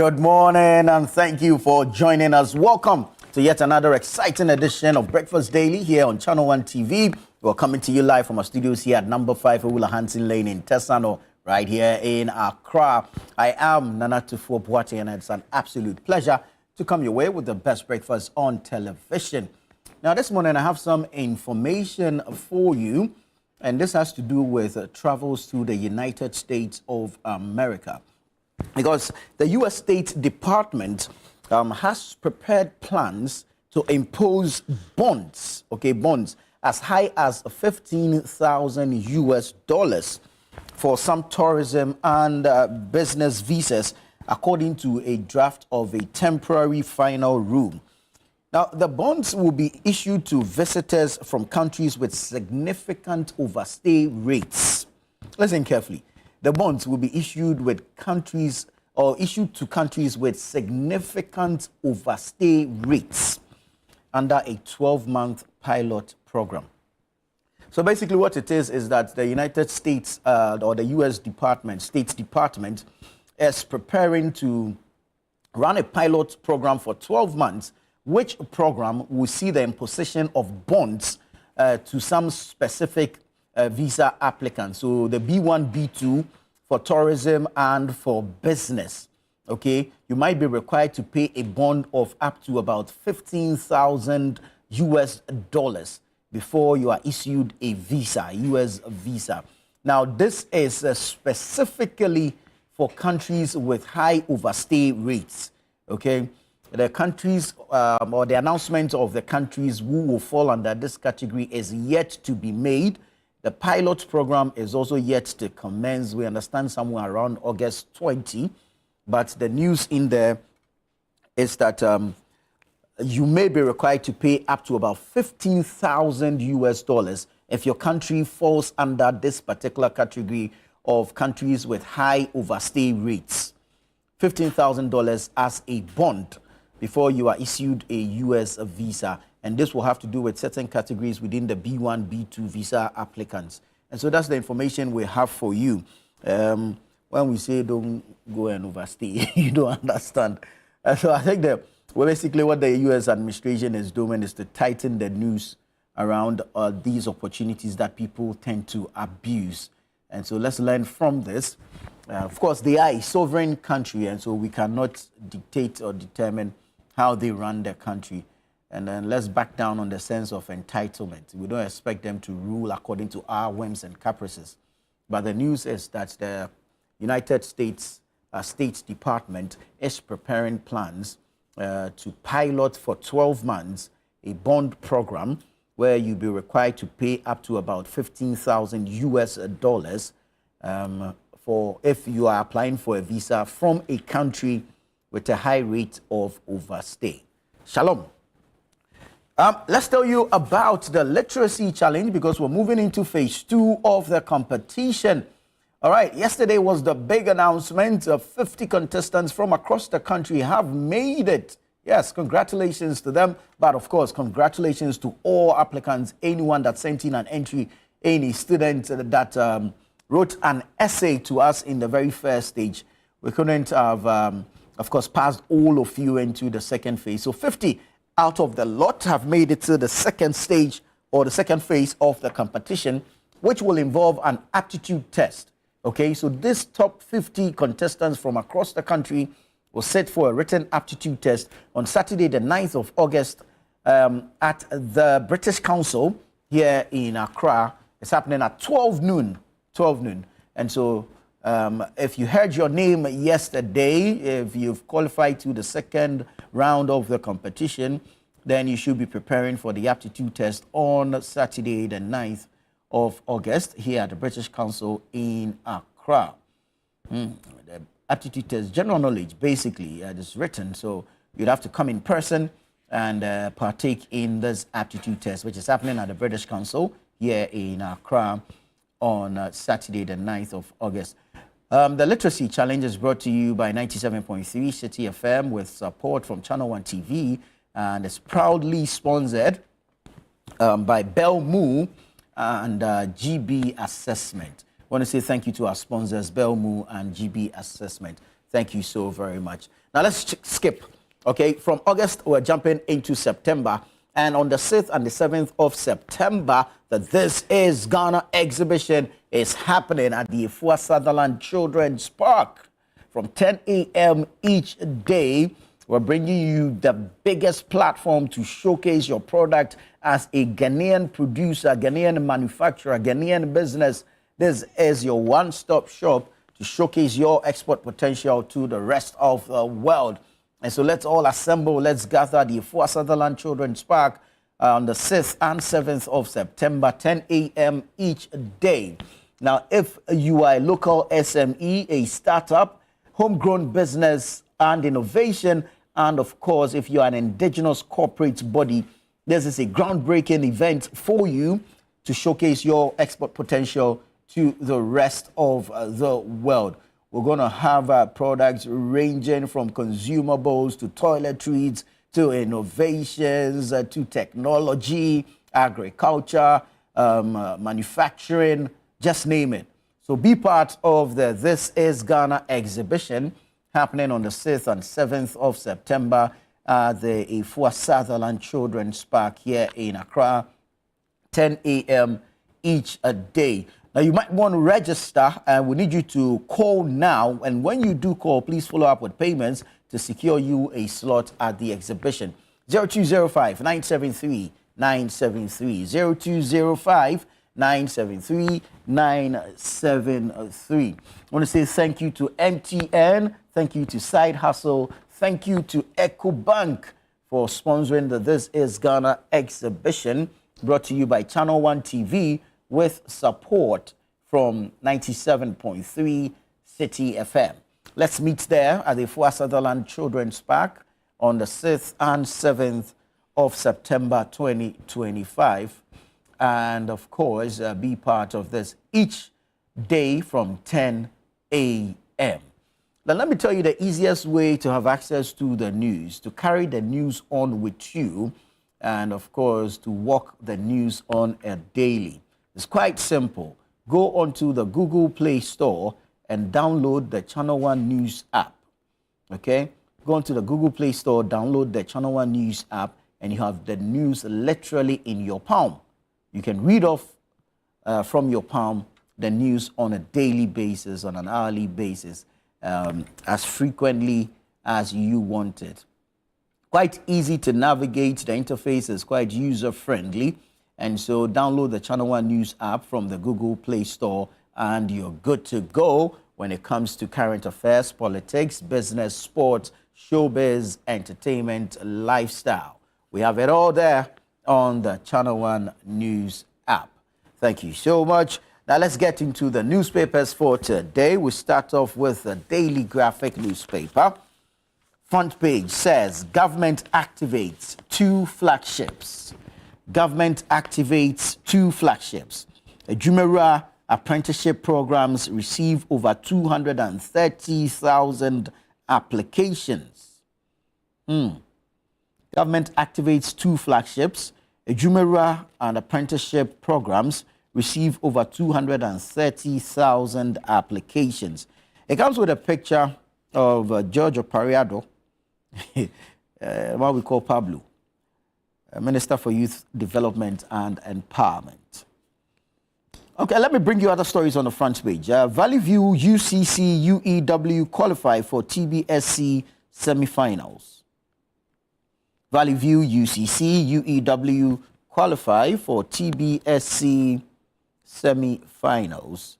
Good morning and thank you for joining us. Welcome to yet another exciting edition of Breakfast Daily here on Channel 1 TV. We're coming to you live from our studios here at number 5 Owula Hansen Lane in Tesano, right here in Accra. I am Nana Tufo Boate and it's an absolute pleasure to come your way with the best breakfast on television. Now this morning I have some information for you, and this has to do with travels to the United States of America. Because the U.S. State Department has prepared plans to impose bonds, bonds as high as 15,000 US dollars for some tourism and business visas, according to a draft of a temporary final rule. Now, the bonds will be issued to visitors from countries with significant overstay rates. Listen carefully. The bonds will be issued to countries with significant overstay rates under a 12-month pilot program. So basically what it is that the United States or the U.S. State Department is preparing to run a pilot program for 12 months, which program will see the imposition of bonds to some specific visa applicants. So the B1, B2 for tourism and for business. Okay, you might be required to pay a bond of up to about 15,000 US dollars before you are issued a visa, US visa. Now, this is specifically for countries with high overstay rates. Okay, the countries or the announcement of the countries who will fall under this category is yet to be made. The pilot program is also yet to commence. We understand somewhere around August 20. But the news in there is that you may be required to pay up to about 15,000 US dollars if your country falls under this particular category of countries with high overstay rates. $15,000 as a bond before you are issued a US visa. And this will have to do with certain categories within the B1, B2 visa applicants. And so that's the information we have for you. When we say don't go and overstay, you don't understand. So I think that basically what the U.S. administration is doing is to tighten the noose around these opportunities that people tend to abuse. And so let's learn from this. Of course, they are a sovereign country, and so we cannot dictate or determine how they run their country. And then let's back down on the sense of entitlement. We don't expect them to rule according to our whims and caprices. But the news is that the United States State Department is preparing plans to pilot for 12 months a bond program where you'll be required to pay up to about 15,000 US dollars for if you are applying for a visa from a country with a high rate of overstay. Shalom. Let's tell you about the literacy challenge because we're moving into phase 2 of the competition. All right, yesterday was the big announcement of 50 contestants from across the country have made it. Yes, congratulations to them. But of course, congratulations to all applicants, anyone that sent in an entry, any student that wrote an essay to us in the very first stage. We couldn't have, of course, passed all of you into the second phase. So 50 out of the lot have made it to the second stage or the second phase of the competition, which will involve an aptitude test. Okay, so this top 50 contestants from across the country will sit for a written aptitude test on Saturday, the 9th of August at the British Council here in Accra. It's happening at 12 noon. And so if you heard your name yesterday, if you've qualified to the second round of the competition, then you should be preparing for the aptitude test on Saturday, the 9th of August here at the British Council in Accra. The aptitude test, general knowledge, basically, is written. So you'd have to come in person and partake in this aptitude test, which is happening at the British Council here in Accra on Saturday, the 9th of August. The Literacy Challenge is brought to you by 97.3 City FM with support from Channel 1 TV, and it's proudly sponsored by Belmu and GB Assessment. I want to say thank you to our sponsors, Belmu and GB Assessment. Thank you so very much. Now let's skip. Okay, from August, we're jumping into September. And on the 6th and the 7th of September, the This Is Ghana exhibition is happening at the Afua Sutherland Children's Park. From 10 a.m. each day, we're bringing you the biggest platform to showcase your product as a Ghanaian producer, Ghanaian manufacturer, Ghanaian business. This is your one-stop shop to showcase your export potential to the rest of the world. And so let's all assemble, let's gather at the Afua Sutherland Children's Park on the 6th and 7th of September, 10 a.m. each day. Now, if you are a local SME, a startup, homegrown business and innovation, and of course, if you are an indigenous corporate body, this is a groundbreaking event for you to showcase your export potential to the rest of the world. We're going to have products ranging from consumables to toiletries to innovations to technology, agriculture, manufacturing, just name it. So be part of the This Is Ghana exhibition happening on the 6th and 7th of September at the Afua Sutherland Children's Park here in Accra, 10 a.m. each day. Now, you might want to register, and we need you to call now. And when you do call, please follow up with payments to secure you a slot at the exhibition. 0205-973-973. 0205-973-973. I want to say thank you to MTN, thank you to Side Hustle, thank you to EcoBank for sponsoring the This Is Ghana exhibition, brought to you by Channel 1 TV, with support from 97.3 City FM. Let's meet there at the Afua Sutherland Children's Park on the 6th and 7th of September 2025. And of course, be part of this each day from 10 a.m. Now, let me tell you the easiest way to have access to the news, to carry the news on with you, and of course, to walk the news on a daily. It's quite simple. Go onto the Google Play Store and download the Channel 1 News app. Okay? Go onto the Google Play Store, download the Channel 1 News app, and you have the news literally in your palm. You can read off from your palm the news on a daily basis, on an hourly basis, as frequently as you want it. Quite easy to navigate. The interface is quite user-friendly. And so download the Channel 1 News app from the Google Play Store and you're good to go when it comes to current affairs, politics, business, sports, showbiz, entertainment, lifestyle. We have it all there on the Channel 1 News app. Thank you so much. Now let's get into the newspapers for today. We start off with the Daily Graphic newspaper. Front page says, government activates 2 flagships. Government activates 2 flagships. Jumera apprenticeship programs receive over 230,000 applications. Government activates 2 flagships. Jumera and apprenticeship programs receive over 230,000 applications. It comes with a picture of George Opariado, what we call Pablo, Minister for Youth Development and Empowerment. Okay, let me bring you other stories on the front page. Valley View, UCC, UEW qualify for TBSC semi-finals. Valley View, UCC, UEW qualify for TBSC semi-finals.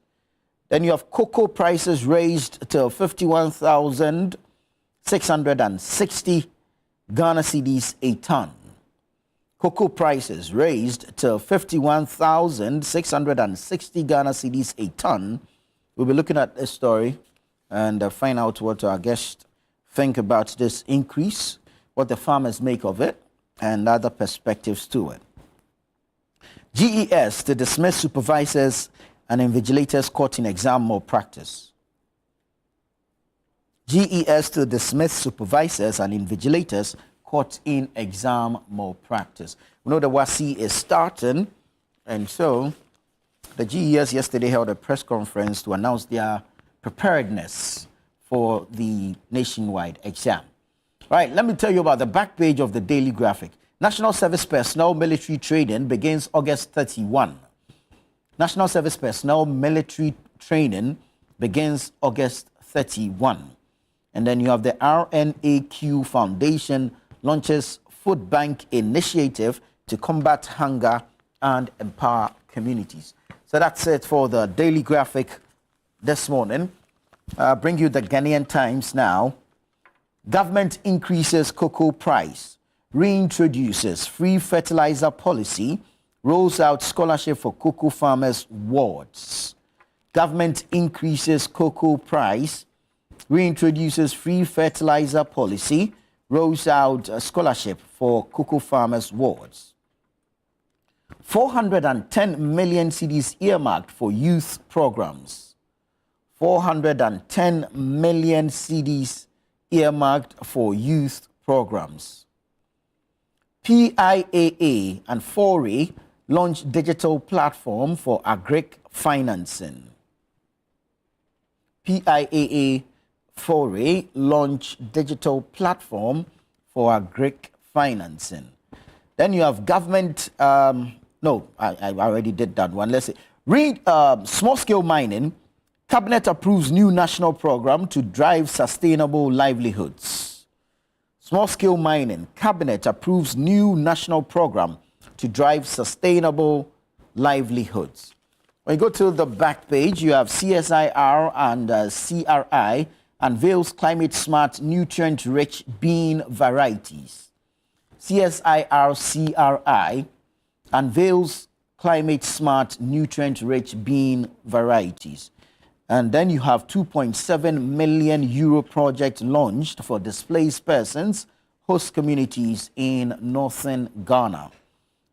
Then you have cocoa prices raised to 51,660 Ghana cedis a ton. Cocoa prices raised to 51,660 Ghana cedis a ton. We'll be looking at this story and find out what our guests think about this increase, what the farmers make of it, and other perspectives to it. GES to dismiss supervisors and invigilators caught in exam malpractice. GES to dismiss supervisors and invigilators caught in exam malpractice. We know the WASI is starting, and so the GES yesterday held a press conference to announce their preparedness for the nationwide exam. All right, let me tell you about the back page of the Daily Graphic. National Service Personnel Military Training begins August 31. National Service Personnel Military Training begins August 31. And then you have the RNAQ Foundation launches Food Bank Initiative to combat hunger and empower communities. So that's it for the Daily Graphic this morning. Bring you the Ghanaian Times now. Government increases cocoa price, reintroduces free fertilizer policy, rolls out scholarship for cocoa farmers wards. Government increases cocoa price, reintroduces free fertilizer policy, rolls out a scholarship for cocoa farmers wards. 410 million cedis earmarked for youth programs. 410 million cedis earmarked for youth programs. PIAA and Foray launch digital platform for agric financing. PIAA Foray launch digital platform for agric financing. Then you have government, I already did that one. Let's see. Read small-scale mining. Cabinet approves new national program to drive sustainable livelihoods. Small-scale mining. Cabinet approves new national program to drive sustainable livelihoods. When you go to the back page, you have CSIR and CRI unveils climate-smart, nutrient-rich bean varieties. CSIR CRI unveils climate-smart, nutrient-rich bean varieties. And then you have 2.7 million euro project launched for displaced persons, host communities in northern Ghana.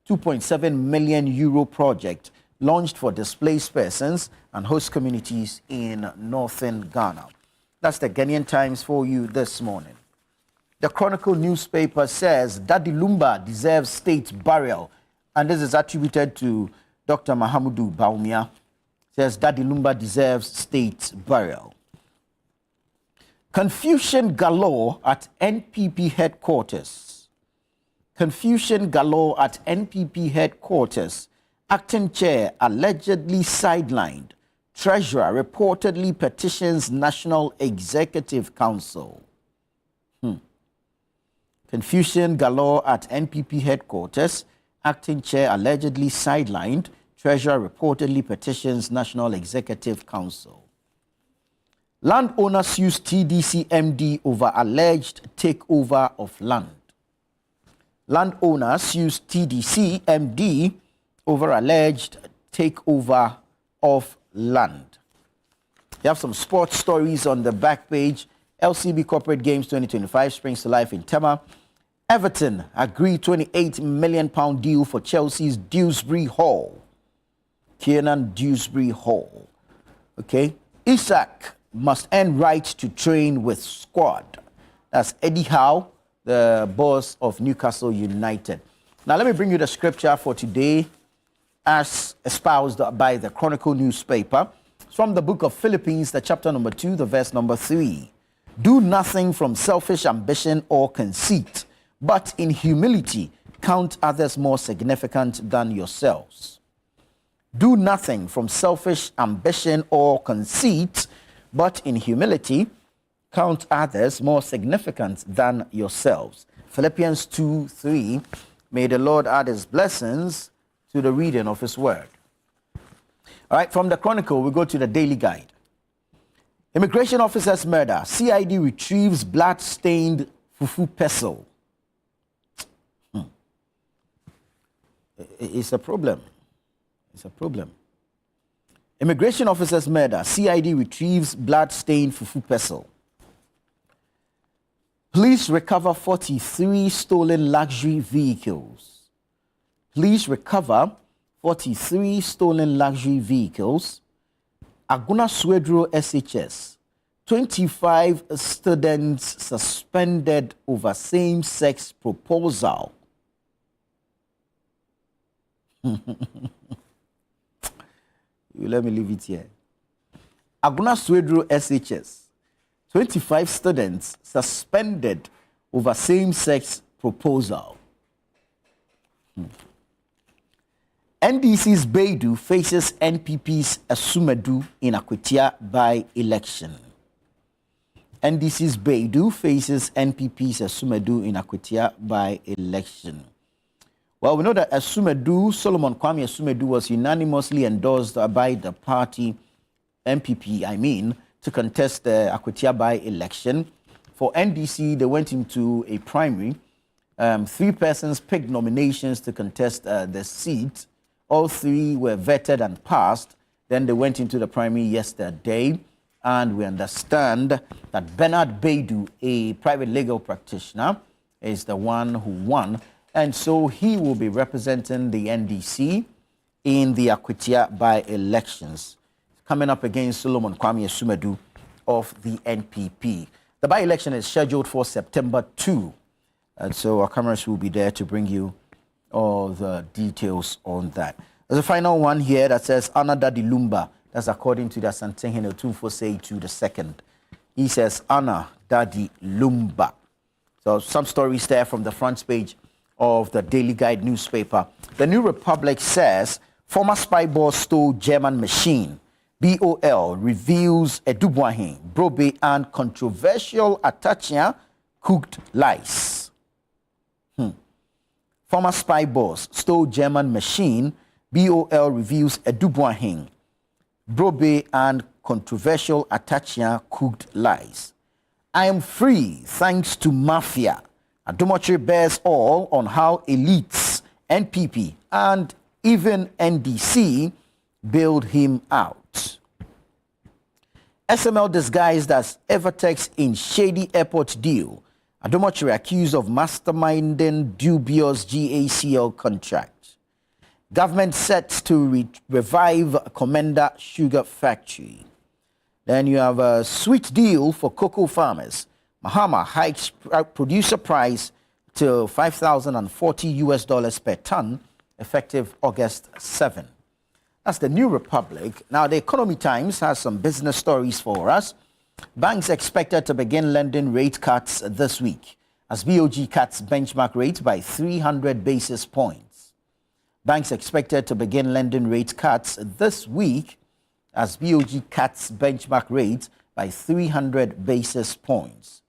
2.7 million euro project launched for displaced persons and host communities in northern Ghana. That's the Ghanaian Times for you this morning. The Chronicle Newspaper says Daddy Lumba deserves state burial. And this is attributed to Dr. Mahamudu Bawumia. Says Daddy Lumba deserves state burial. Confusion galore at NPP headquarters. Confusion galore at NPP headquarters. Acting chair allegedly sidelined. Treasurer reportedly petitions National Executive Council. Confusion galore at NPP headquarters. Acting chair allegedly sidelined. Treasurer reportedly petitions National Executive Council. Landowner sues TDC MD over alleged takeover of land. Landowner sues TDC MD over alleged takeover of land. You have some sports stories on the back page. LCB Corporate Games 2025 springs to life in Tema. Everton agreed £28 million deal for Chelsea's Dewsbury Hall. Kiernan Dewsbury Hall. Okay. Isaac must earn right to train with squad. That's Eddie Howe, the boss of Newcastle United. Now let me bring you the scripture for today as espoused by the Chronicle Newspaper. It's from the book of Philippians, the chapter number 2, the verse number 3. Do nothing from selfish ambition or conceit, but in humility count others more significant than yourselves. Do nothing from selfish ambition or conceit, but in humility count others more significant than yourselves. Philippians 2:3. May the Lord add his blessings to the reading of his word. All right, from the Chronicle, we go to the Daily Guide. Immigration officer's murder. CID retrieves blood-stained fufu pestle. It's a problem. It's a problem. Immigration officer's murder. CID retrieves blood-stained fufu pestle. Police recover 43 stolen luxury vehicles. Police recover 43 stolen luxury vehicles. Aguna Swedro SHS. 25 students suspended over same-sex proposal. Let me leave it here. Aguna Swedro SHS. 25 students suspended over same-sex proposal. NDC's Baidu faces NPP's Asumadu in Akwatia by-election. NDC's Baidu faces NPP's Asumadu in Akwatia by-election. Well, we know that Asumadu, Solomon Kwame Asumadu, was unanimously endorsed by the party, MPP, to contest the Akwatia by-election. For NDC, they went into a primary. 3 persons picked nominations to contest the seat. All 3 were vetted and passed. Then they went into the primary yesterday. And we understand that Bernard Baidu, a private legal practitioner, is the one who won. And so he will be representing the NDC in the Akwatia by-elections, coming up against Solomon Kwame Asumadu of the NPP. The by-election is scheduled for September 2. And so our cameras will be there to bring you all the details on that. There's a final one here that says, Anna Daddy Lumba. That's according to the Asantehene Otumfo to the second. He says, Anna Daddy Lumba. So some stories there from the front page of the Daily Guide newspaper. The New Republic says, former spy boss stole German machine. BOL reveals Edubuahin, Brobe, and controversial Atachia cooked lice. Former spy boss stole German machine. BOL reveals Edubuahin, Brobe, and controversial Atachia cooked lies. I am free thanks to mafia. Adomotri bears all on how elites, NPP, and even NDC bailed him out. SML disguised as Evertex in shady airport deal. Adomotri accused of masterminding dubious GACL contract. Government set to revive Commander Sugar Factory. Then you have a sweet deal for cocoa farmers. Mahama hikes producer price to $5,040 per ton, effective August 7. That's the New Republic. Now, the Economy Times has some business stories for us. Banks expected to begin lending rate cuts this week as BOG cuts benchmark rate by 300 basis points. Banks expected to begin lending rate cuts this week as BOG cuts benchmark rate by 300 basis points.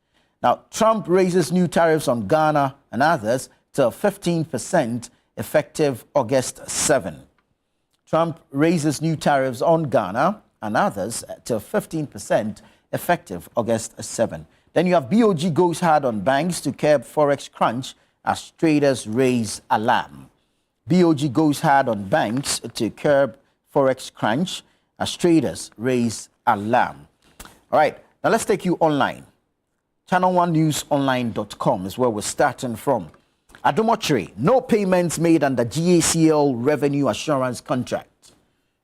Now, Trump raises new tariffs on Ghana and others to 15% effective August 7. Trump raises new tariffs on Ghana and others to 15% effective August 7. Then you have BOG goes hard on banks to curb forex crunch as traders raise alarm. BOG goes hard on banks to curb forex crunch as traders raise alarm. All right, now let's take you online. Channel1newsonline.com is where we're starting from. Adomotri, no payments made under GACL revenue assurance contract.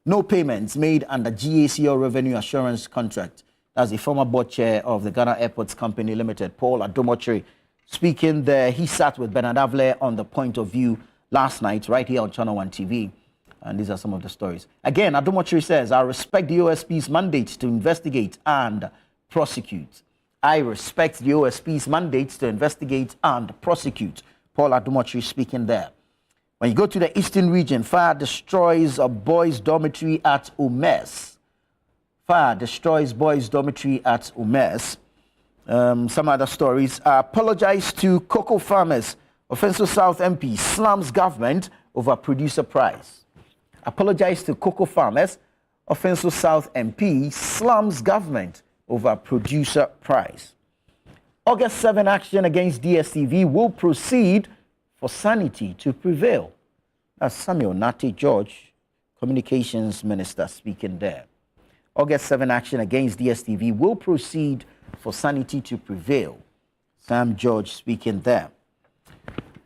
No payments made under GACL revenue assurance contract. That's the former board chair of the Ghana Airports Company Limited, Paul Adomotri, speaking there. He sat with Bernard Avle on the Point of View last night, right here on Channel 1 TV. And these are some of the stories. Again, Adomotri says, I respect the OSP's mandate to investigate and prosecute. I respect the OSP's mandate to investigate and prosecute. Paul Adomotri speaking there. When you go to the Eastern region, fire destroys a boys' dormitory at Umes. Fire destroys boys' dormitory at Umes. Some other stories. Apologize to cocoa farmers. Offensive South MP slams government over producer price. Apologize to cocoa farmers. Offensive South MP slams government over producer price. August 7 action against DSTV will proceed for sanity to prevail. That's Samuel Nate George, Communications Minister, speaking there. August 7 action against DSTV will proceed for sanity to prevail. Sam George speaking there.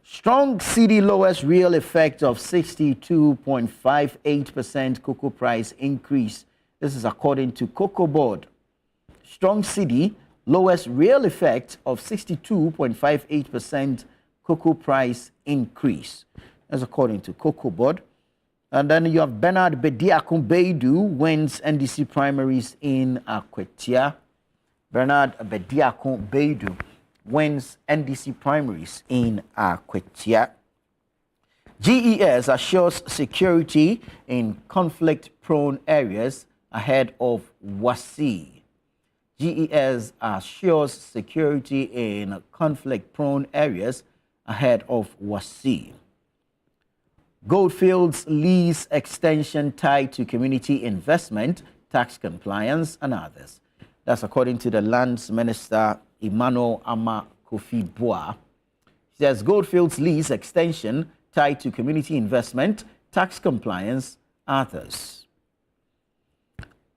Strong CD lowest real effect of 62.58% cocoa price increase. This is according to Cocoa Board. Strong CD lowest real effect of 62.58% cocoa price increase. That's according to Cocoa Board. And then you have Bernard Bediakun Baidu wins NDC primaries in Akwatia. Bernard Bediako Beidu wins NDC primaries in Akwetia. GES assures security in conflict-prone areas ahead of WASI. GES assures security in conflict-prone areas ahead of WASI. Goldfields lease extension tied to community investment, tax compliance, and others. That's according to the Lands Minister, Emmanuel Ama Kofi Boa. He says Goldfields lease extension tied to community investment, tax compliance, others.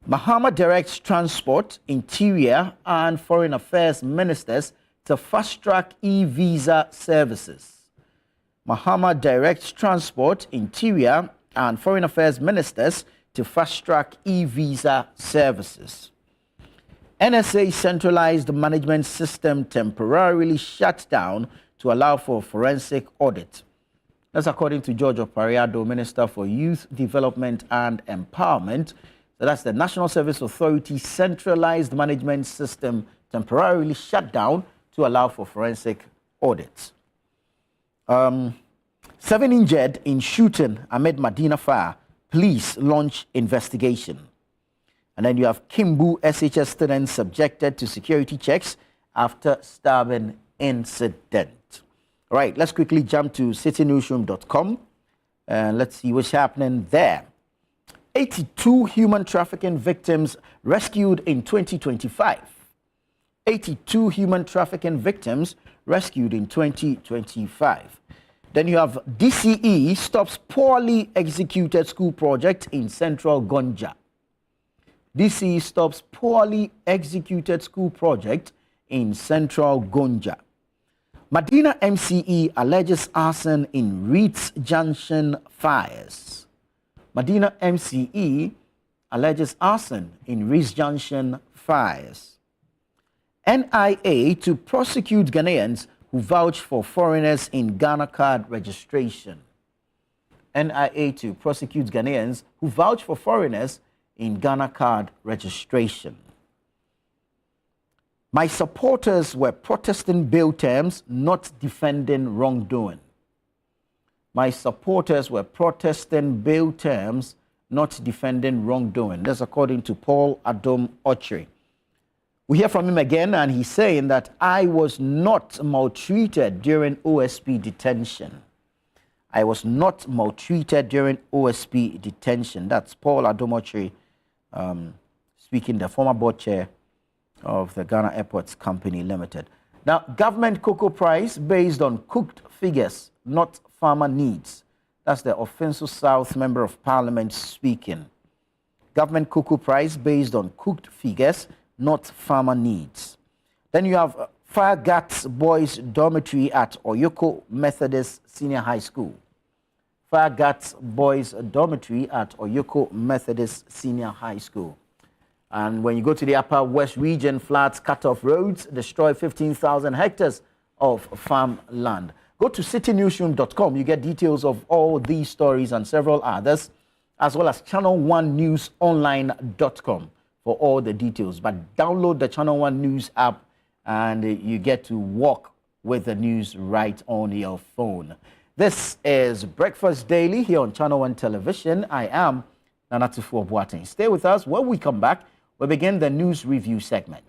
Mahama directs Transport, Interior, and Foreign Affairs Ministers to fast-track e-visa services. Mahama directs Transport, Interior, and Foreign Affairs Ministers to fast-track e-visa services. NSA centralized management system temporarily shut down to allow for forensic audit. That's according to George Opariado, Minister for Youth Development and Empowerment. So that's the National Service Authority centralized management system temporarily shut down to allow for forensic audits. 7 injured in shooting amid Medina fire. Police launch investigation. And then you have Kimbu SHS students subjected to security checks after stabbing incident. All right, let's quickly jump to citynewsroom.com and let's see what's happening there. 82 human trafficking victims rescued in 2025. 82 human trafficking victims rescued in 2025. Then you have DCE stops poorly executed school project in central Gonja. DCE stops poorly executed school project in central Gonja. Medina MCE alleges arson in Reeds Junction fires. Medina MCE alleges arson in Reeds Junction fires. NIA to prosecute Ghanaians who vouch for foreigners in Ghana card registration. NIA to prosecute Ghanaians who vouch for foreigners in Ghana card registration. My supporters were protesting bail terms, not defending wrongdoing. My supporters were protesting bail terms, not defending wrongdoing. That's according to Paul Adom Ochre. We hear from him again, and he's saying that I was not maltreated during OSP detention. I was not maltreated during OSP detention. That's Paul Adom Ochre speaking, the former board chair of the Ghana Airports Company Limited. Now, government cocoa price based on cooked figures, not farmer needs. That's the Offenso South Member of Parliament speaking. Government cocoa price based on cooked figures, not farmer needs. Then you have Fire Guts Boys Dormitory at Oyoko Methodist Senior High School. Fire Guts Boys Dormitory at Oyoko Methodist Senior High School. And when you go to the Upper West Region, floods cut off roads, destroy 15,000 hectares of farmland. Go to citynewsroom.com. You get details of all these stories and several others, as well as channel1newsonline.com for all the details. But download the Channel 1 News app and you get to walk with the news right on your phone. This is Breakfast Daily here on Channel 1 Television. I am Nanatufu Boateng. Stay with us. When we come back, we begin the news review segment.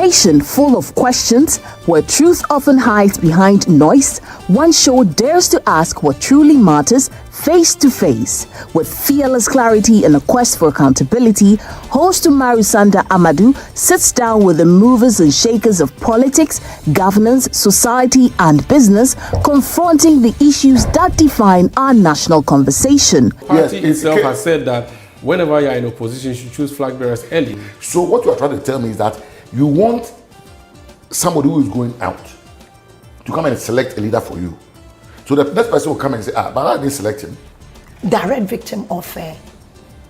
Nation full of questions, where truth often hides behind noise, one show dares to ask what truly matters face to face. With fearless clarity and a quest for accountability, host Marisanda Amadou sits down with the movers and shakers of politics, governance, society, and business, confronting the issues that define our national conversation. The party itself has said that whenever you're in opposition, you should choose flag bearers early. So what you are trying to tell me is that you want somebody who is going out to come and select a leader for you. So the next person will come and say, but I didn't select him. Direct victim of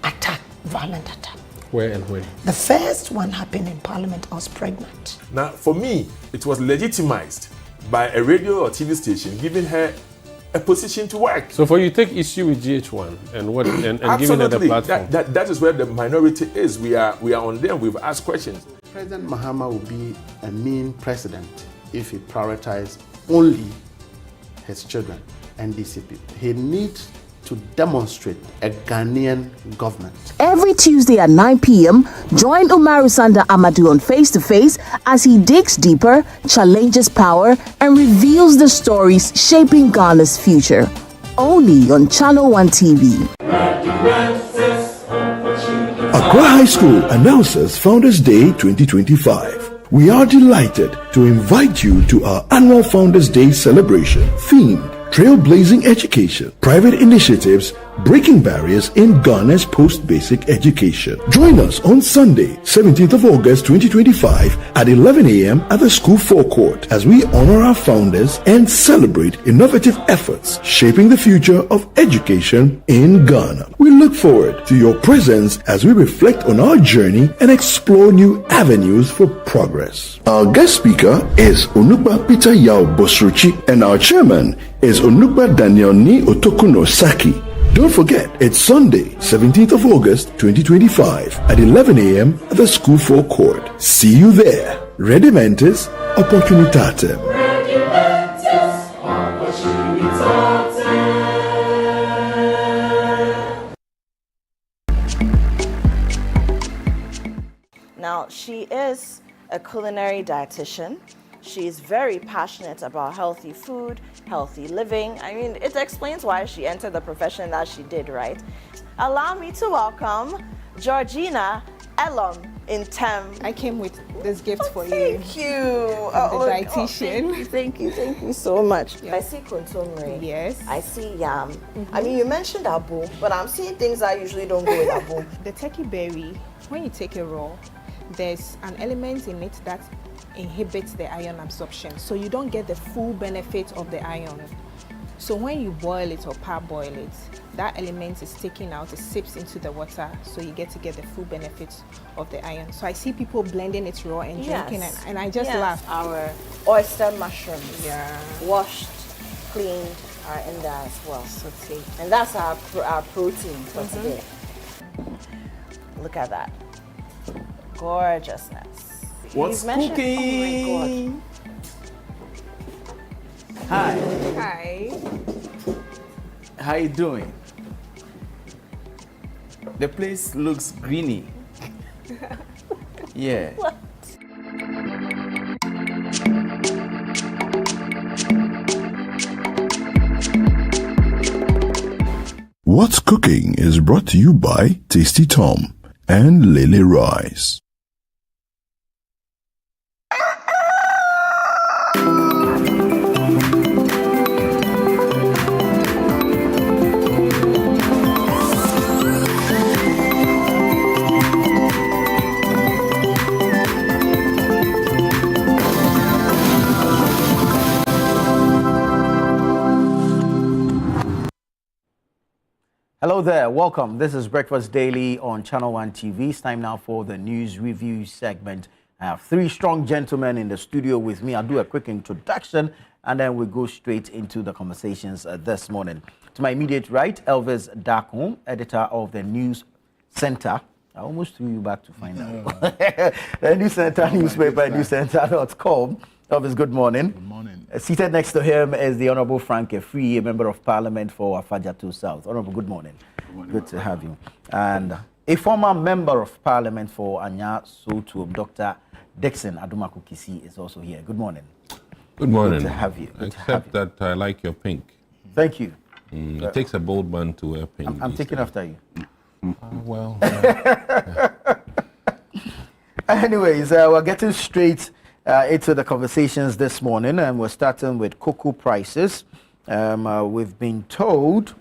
attack, violent attack. Where and when? The first one happened in Parliament. I was pregnant. Now, for me, it was legitimized by a radio or TV station giving her a position to work. So for you, take issue with GH1 and what and giving her the platform. That is where the minority is. We are on them. We've asked questions. President Mahama will be a mean president if he prioritizes only his children and DCP. He needs to demonstrate a Ghanaian government. Every Tuesday at 9 p.m., join Umaru Sanda Amadou on Face to Face as he digs deeper, challenges power, and reveals the stories shaping Ghana's future. Only on Channel 1 TV. Accra High School announces Founders Day 2025. We are delighted to invite you to our annual Founders Day celebration themed Trailblazing Education, Private Initiatives, Breaking Barriers in Ghana's Post-Basic Education. Join us on Sunday, 17th of August 2025 at 11 a.m. at the school forecourt as we honor our founders and celebrate innovative efforts shaping the future of education in Ghana. We look forward to your presence as we reflect on our journey and explore new avenues for progress. Our guest speaker is Onukba Peter Yao Bosruchi and our chairman is Onukba Daniel Ni Otokuno Saki. Don't forget, it's Sunday, 17th of August 2025 at 11 a.m. at the school forecourt. See you there. Redimentis opportunitatem. Now, she is a culinary dietitian. She's very passionate about healthy food, healthy living. I mean, it explains why she entered the profession that she did, right? Allow me to welcome Georgina Elom in Tem. I came with this gift for you. Thank you. The dietitian. Thank you so much. Yeah. I see kontomire. Yes. I see yam. I mean, you mentioned abu, but I'm seeing things that usually don't go with abu. The turkey berry, when you take it raw, there's an element in it that inhibits the iron absorption, so you don't get the full benefit of the iron. So when you boil it or parboil it, that element is taken out, it sips into the water, so you get the full benefits of the iron. So I see people blending it raw and drinking it, and I just laugh. Our oyster mushrooms, washed, cleaned, are in there as well. Sauté. And that's our protein for today. Look at that. Gorgeousness. What's cooking? Oh my God. Hi. Hi. How you doing? The place looks greeny. Yeah. What? What's Cooking is brought to you by Tasty Tom and Lily Rice. Hello there, welcome. This is Breakfast Daily on Channel 1 TV. It's time now for the news review segment. I have three strong gentlemen in the studio with me. I'll do a quick introduction and then we'll go straight into the conversations this morning. To my immediate right, Elvis Dakon, editor of the News Center. I almost threw you back to find out. The News Center newspaper, newscenter.com. Elvis, good morning. Good morning. Seated next to him is the Honorable Frank Efree, a member of Parliament for Afajatu South. Honorable, good morning. Good morning. Good to have you. And a former member of Parliament for Anya Sotuom, Dr. Dixon Adumaku Kisi, is also here. Good morning. Good morning. Good to have you. Good Except that I like your pink. Thank you. It takes a bold man to wear pink. I'm taking after you. Anyways, we're getting straight into the conversations this morning, and we're starting with cocoa prices. We've been told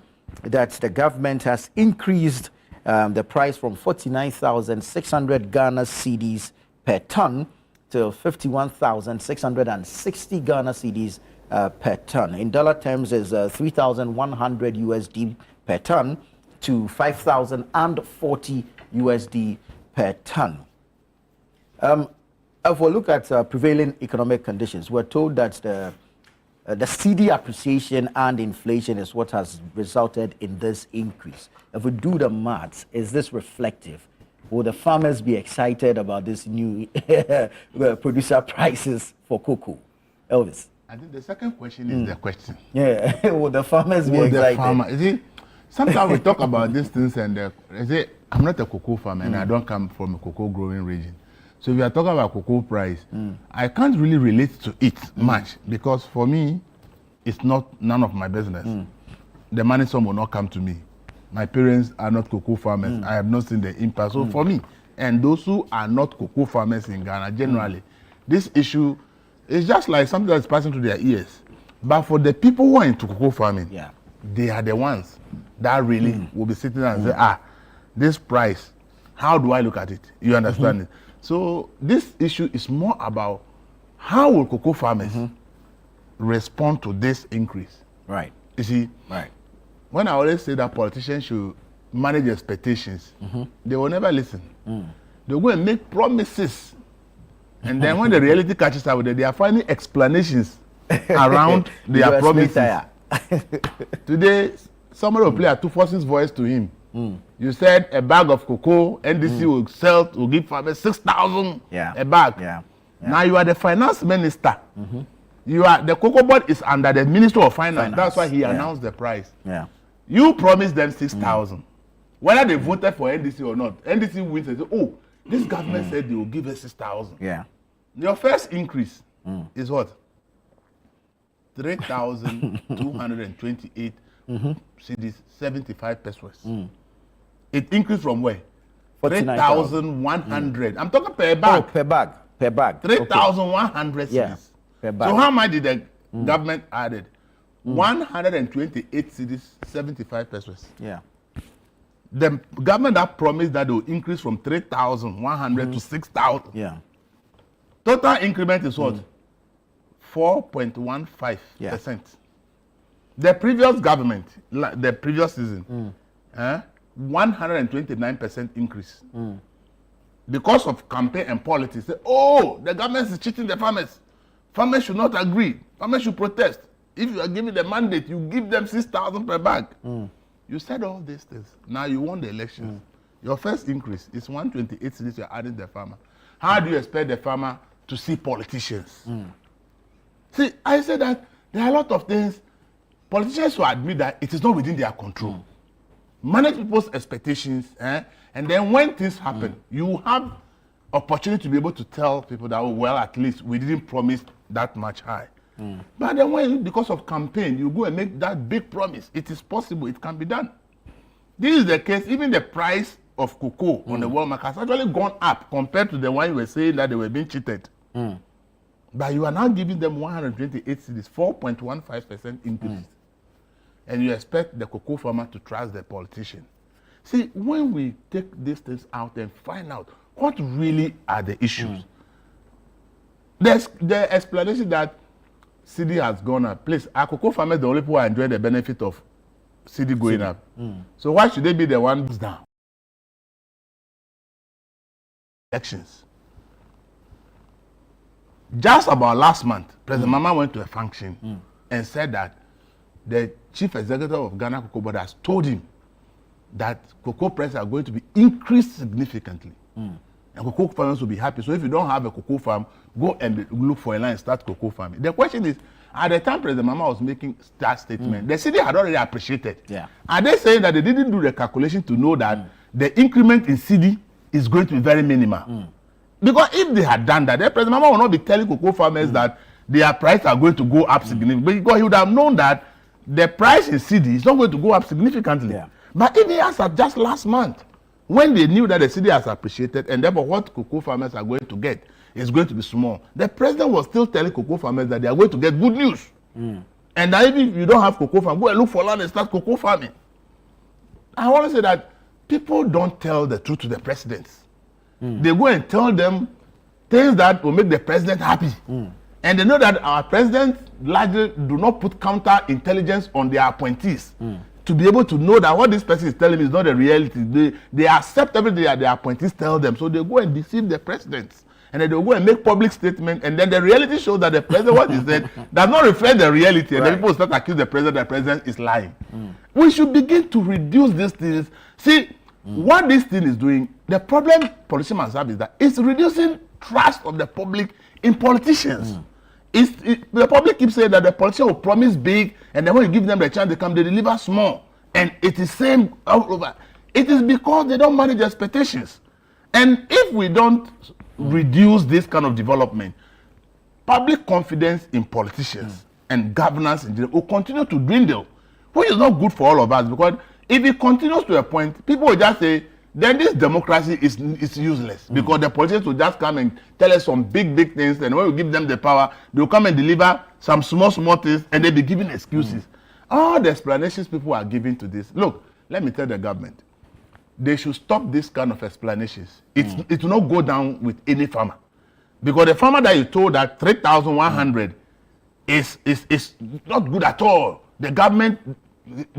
that the government has increased the price from 49,600 Ghana cedis per ton to 51,660 Ghana cedis per ton. In dollar terms, is 3,100 USD per ton to 5,040 USD per ton. If we look at prevailing economic conditions, we're told that the cedi appreciation and inflation is what has resulted in this increase. If we do the maths, is this reflective? Will the farmers be excited about this new producer prices for cocoa? Elvis. I think the second question is the question. Yeah, will the farmers be excited? You see, sometimes we talk about these things and I say, I'm not a cocoa farmer and I don't come from a cocoa growing region. So if you are talking about cocoa price, I can't really relate to it much because for me, it's none of my business. The money sum will not come to me. My parents are not cocoa farmers. I have not seen the impact. So for me, and those who are not cocoa farmers in Ghana, generally, this issue is just like something that's passing through their ears. But for the people who are into cocoa farming, they are the ones that really will be sitting and say, this price, how do I look at it? You understand it? So this issue is more about how will cocoa farmers respond to this increase? Right. You see, when I always say that politicians should manage expectations, they will never listen. They'll go and make promises. And then when the reality catches up with it, they are finding explanations around their promises. Today, somebody will play a two-forces voice to him. You said a bag of cocoa, NDC will give farmers 6,000 a bag. Now you are the finance minister. You are the cocoa board is under the Minister of Finance. That's why he announced the price. You promised them 6,000. Whether they voted for NDC or not, NDC wins and say, oh, this government said they will give us 6,000. Your first increase is what? 3,228 cedis, 75 pesos. It increased from where? 3,100. I'm talking per bag. Per bag. 3,100 cedis. Per bag. So how much did the government added? 128 cedis, 75 pesos. The government that promised that they will increase from 3,100 to 6,000. Total increment is what? 4.15%. The previous government, the previous season, 129% increase. Because of campaign and politics, say, oh, the government is cheating the farmers. Farmers should not agree. Farmers should protest. If you are giving the mandate, you give them 6,000 per bag. You said all these things. Now you won the elections. Your first increase is 128 cedis you're adding the farmer. How do you expect the farmer to see politicians? See, I said that there are a lot of things politicians who admit that it is not within their control. Manage people's expectations, and then when things happen, you have opportunity to be able to tell people that, oh, well, at least we didn't promise that much high. But then when, because of campaign, you go and make that big promise, it is possible, it can be done. This is the case, even the price of cocoa on the world market has actually gone up compared to the one you were saying that they were being cheated. But you are now giving them 128 cedis, 4.15% increase. And you expect the cocoa farmer to trust the politician. See, when we take these things out and find out what really are the issues, there's the explanation that cedi has gone up. Please, are cocoa farmers the only people who are enjoying the benefit of cedi going up? So why should they be the ones down? Elections. Just about last month, President Mama went to a function and said that the chief executive of Ghana Cocoa Board has told him that cocoa prices are going to be increased significantly. And cocoa farmers will be happy. So if you don't have a cocoa farm, go and look for a land and start cocoa farming. The question is, at the time President Mama was making that statement, the city had already appreciated. Are they saying that they didn't do the calculation to know that the increment in cedi is going to be very minimal? Because if they had done that, then President Mama will not be telling cocoa farmers that their prices are going to go up significantly. Because he would have known that the price in cedi is not going to go up significantly. But even as of just last month, when they knew that the cedi has appreciated and therefore what cocoa farmers are going to get is going to be small, the president was still telling cocoa farmers that they are going to get good news. And that even if you don't have cocoa farm, go and look for land and start cocoa farming. I want to say that people don't tell the truth to the presidents. They go and tell them things that will make the president happy. And they know that our presidents largely do not put counter-intelligence on their appointees to be able to know that what this person is telling me is not the reality. They accept everything that their appointees tell them. So they go and deceive the presidents. And then they go and make public statements. And then the reality shows that the president, what he said, does not reflect the reality. And then people start accusing the president is lying. We should begin to reduce these things. See, what this thing is doing, the problem politicians have is that it's reducing trust of the public in politicians. The public keeps saying that the politician will promise big, and then when you give them the chance, they deliver small. And it is same all over. It is because they don't manage expectations. And if we don't reduce this kind of development, public confidence in politicians and governance in general will continue to dwindle, which is not good for all of us, because if it continues to a point, people will just say, then this democracy is useless, because the politicians will just come and tell us some big things, and when we give them the power, they will come and deliver some small things, and they'll be giving excuses. All the explanations people are giving to this, look, let me tell the government, they should stop this kind of explanations. It will not go down with any farmer, because the farmer that you told that 3,100 is not good at all. The government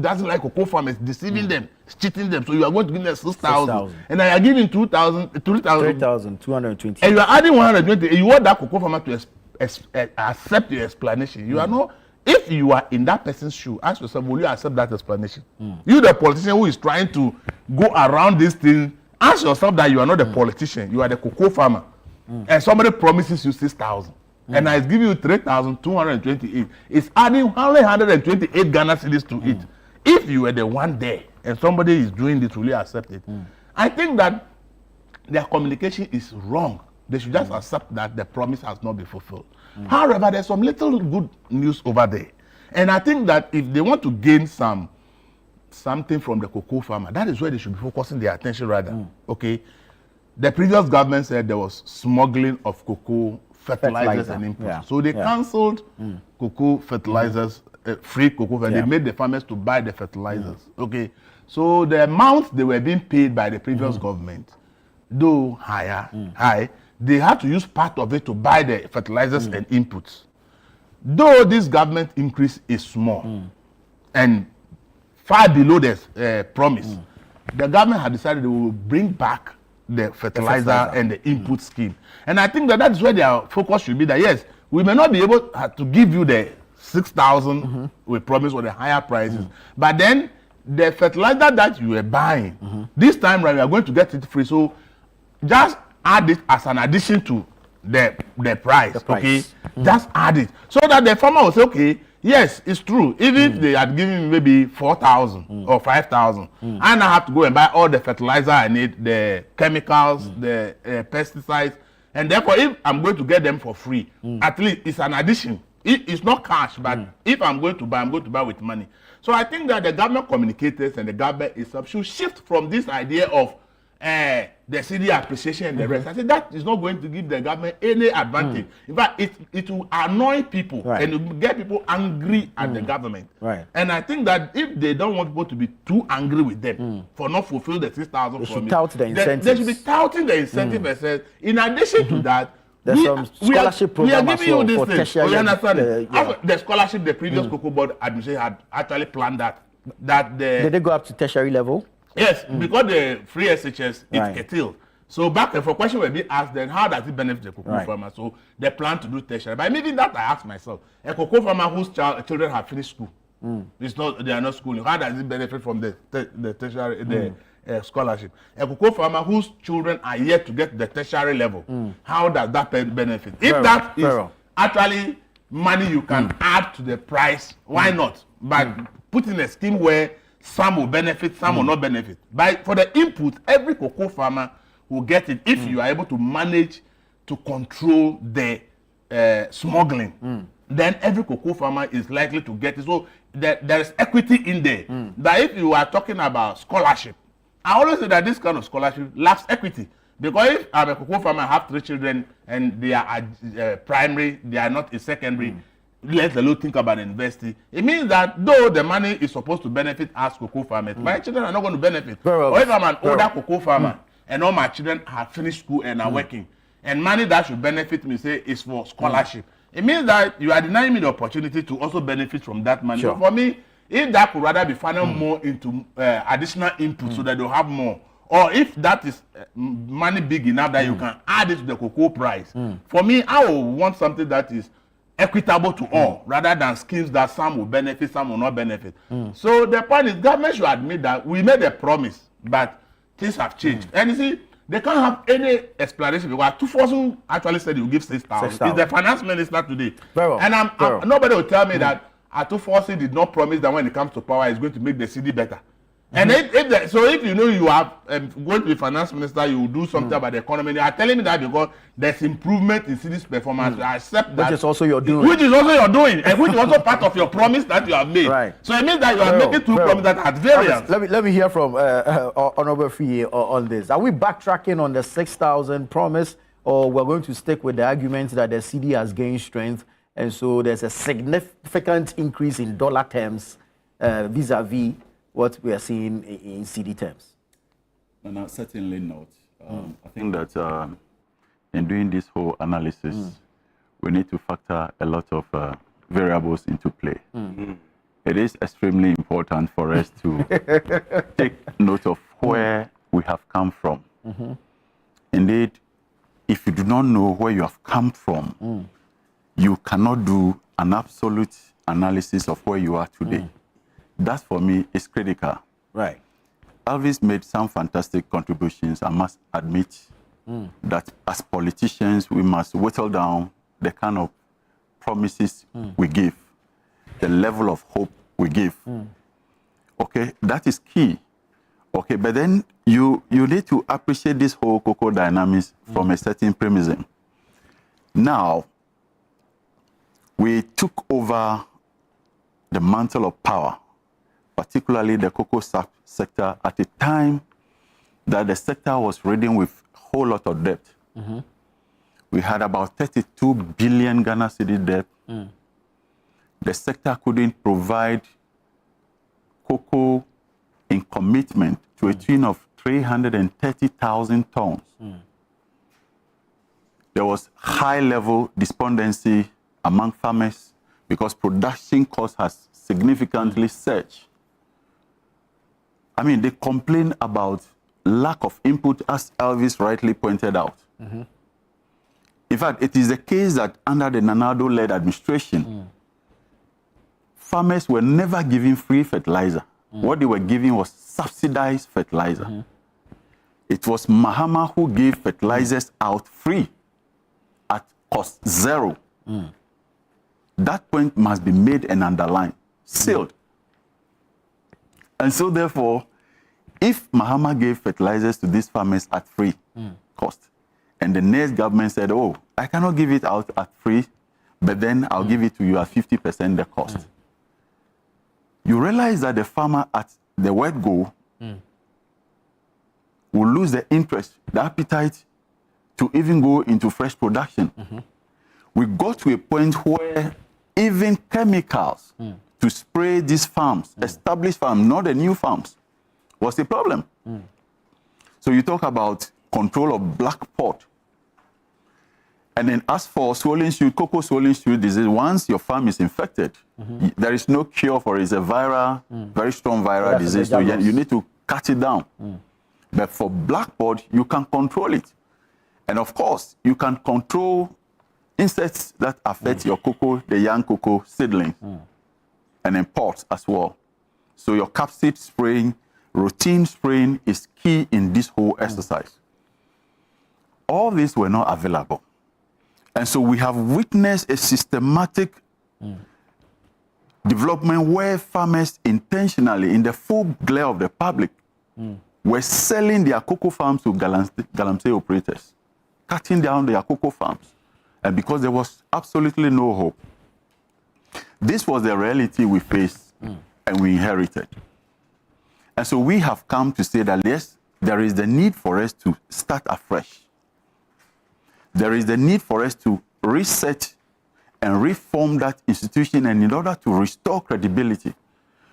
doesn't like cocoa farmers, deceiving them, cheating them. So you are going to give them 6,000, and I are giving 3,220, and you are adding 120. You want that cocoa farmer to accept your explanation. You are not. If you are in that person's shoe, ask yourself, will you accept that explanation? You, the politician who is trying to go around this thing, ask yourself that you are not the politician, you are the cocoa farmer, and somebody promises you 6,000. And I give you 3,228. It's adding only 128 Ghana cedis to it. If you were the one there and somebody is doing this, will you accept it? I think that their communication is wrong. They should just accept that the promise has not been fulfilled. However, there's some little good news over there. And I think that if they want to gain something from the cocoa farmer, that is where they should be focusing their attention rather. Okay. The previous government said there was smuggling of cocoa fertilizers and inputs. Yeah. So they cancelled cocoa fertilizers, free cocoa, and they made the farmers to buy the fertilizers. Okay, so the amount they were being paid by the previous government, though high, they had to use part of it to buy the fertilizers and inputs. Though this government increase is small and far below the promise, the government had decided they will bring back the fertilizer and the input scheme. And I think that is where their focus should be, that yes, we may not be able to give you the 6,000 we promised or the higher prices, but then the fertilizer that you are buying, this time around, we are going to get it free. So just add it as an addition to the price. Okay? Just add it. So that the farmer will say, okay, yes, it's true. Even if they had given me maybe 4,000 or 5,000, and I have to go and buy all the fertilizer I need, the chemicals, the pesticides, and therefore if I'm going to get them for free, at least it's an addition. It's not cash, but if I'm going to buy with money. So I think that the government communicators and the government itself should shift from this idea of the CD appreciation and the rest. I said that is not going to give the government any advantage. In fact, it will annoy people and it will get people angry at the government. And I think that if they don't want people to be too angry with them for not fulfilling the 6,000 promise, they should be touting the incentive and say, in addition to that, there's some scholarship program we are giving you this thing. Tertiary, you understand it? The scholarship, the previous Cocoa Board administration had actually planned that. Did they go up to tertiary level? Yes, because the free SHS is curtailed. So back and forth question will be asked, then how does it benefit the cocoa farmer? So they plan to do tertiary. But maybe that I ask myself, a cocoa farmer whose children have finished school, they are not schooling, how does it benefit from the tertiary scholarship? A cocoa farmer whose children are yet to get the tertiary level, how does that benefit? If that is actually money you can add to the price, why not? But put in a scheme where some will benefit, some will not benefit. But for the input, every cocoa farmer will get it if you are able to manage to control the smuggling. Then every cocoa farmer is likely to get it. So there is equity in there. That if you are talking about scholarship, I always say that this kind of scholarship lacks equity. Because if I'm a cocoa farmer, I have 3 children and they are primary, they are not in secondary, let alone think about university. It means that though the money is supposed to benefit us cocoa farmers, my children are not going to benefit. Or if I'm an older cocoa farmer and all my children have finished school and are working, and money that should benefit me, say, is for scholarship, it means that you are denying me the opportunity to also benefit from that money. Sure. For me, if that could rather be funneled more into additional input so that they'll have more, or if that is money big enough that you can add it to the cocoa price, for me, I will want something that is equitable to all, rather than schemes that some will benefit, some will not benefit. So the point is, government should admit that we made a promise, but things have changed. And you see, they can't have any explanation because Tufosu actually said he will give 6,000. He's the finance minister today. Very well. And nobody will tell me that Atufosi did not promise that when it comes to power, he's going to make the city better. And if you know you are going to be finance minister, you will do something about the economy. They are telling me that because there's improvement in city's performance. I accept that. Which is also your doing. Which is also your doing, and which is also part of your promise that you have made. Right. So it means that you are making two promises that are variance. Let me hear from Honorable Fiye on this. Are we backtracking on the 6,000 promise, or we're going to stick with the argument that the CD has gained strength, and so there's a significant increase in dollar terms vis-a-vis what we are seeing in CD terms? No, certainly not. I think that in doing this whole analysis, we need to factor a lot of variables into play. It is extremely important for us to take note of where we have come from. Indeed, if you do not know where you have come from, you cannot do an absolute analysis of where you are today. That, for me, is critical. Right. Elvis made some fantastic contributions. I must admit that as politicians, we must whittle down the kind of promises we give, the level of hope we give. Okay, that is key. Okay, but then you need to appreciate this whole cocoa dynamics from a certain premise. Now, we took over the mantle of power, particularly the cocoa sector, at a time that the sector was ridden with a whole lot of debt. We had about 32 billion Ghana cedi debt. The sector couldn't provide cocoa in commitment to a tune of 330,000 tons. There was high-level despondency among farmers because production cost has significantly surged. I mean, they complain about lack of input, as Elvis rightly pointed out. In fact, it is the case that under the Nanado-led administration, farmers were never given free fertilizer. What they were giving was subsidized fertilizer. It was Mahama who gave fertilizers out free at cost zero. That point must be made and underlined, sealed. And so, therefore, if Mahama gave fertilizers to these farmers at free cost, and the next government said, oh, I cannot give it out at free, but then I'll give it to you at 50% the cost. You realize that the farmer at the word go will lose the interest, the appetite to even go into fresh production. We got to a point where even chemicals to spray these farms, established farms, not the new farms, was a problem. So you talk about control of black pot. And then as for swollen shoot, cocoa swollen shoot disease, once your farm is infected, there is no cure for it. It's a viral, very strong viral disease. So you need to cut it down. But for black pod, you can control it. And of course, you can control insects that affect your cocoa, the young cocoa seedling, and then pods as well. So your capsid spraying, routine spraying is key in this whole exercise. All these were not available. And so we have witnessed a systematic development where farmers intentionally, in the full glare of the public, were selling their cocoa farms to galamsey operators, cutting down their cocoa farms, and because there was absolutely no hope. This was the reality we faced and we inherited. And so we have come to say that, yes, there is the need for us to start afresh. There is the need for us to reset and reform that institution, and in order to restore credibility.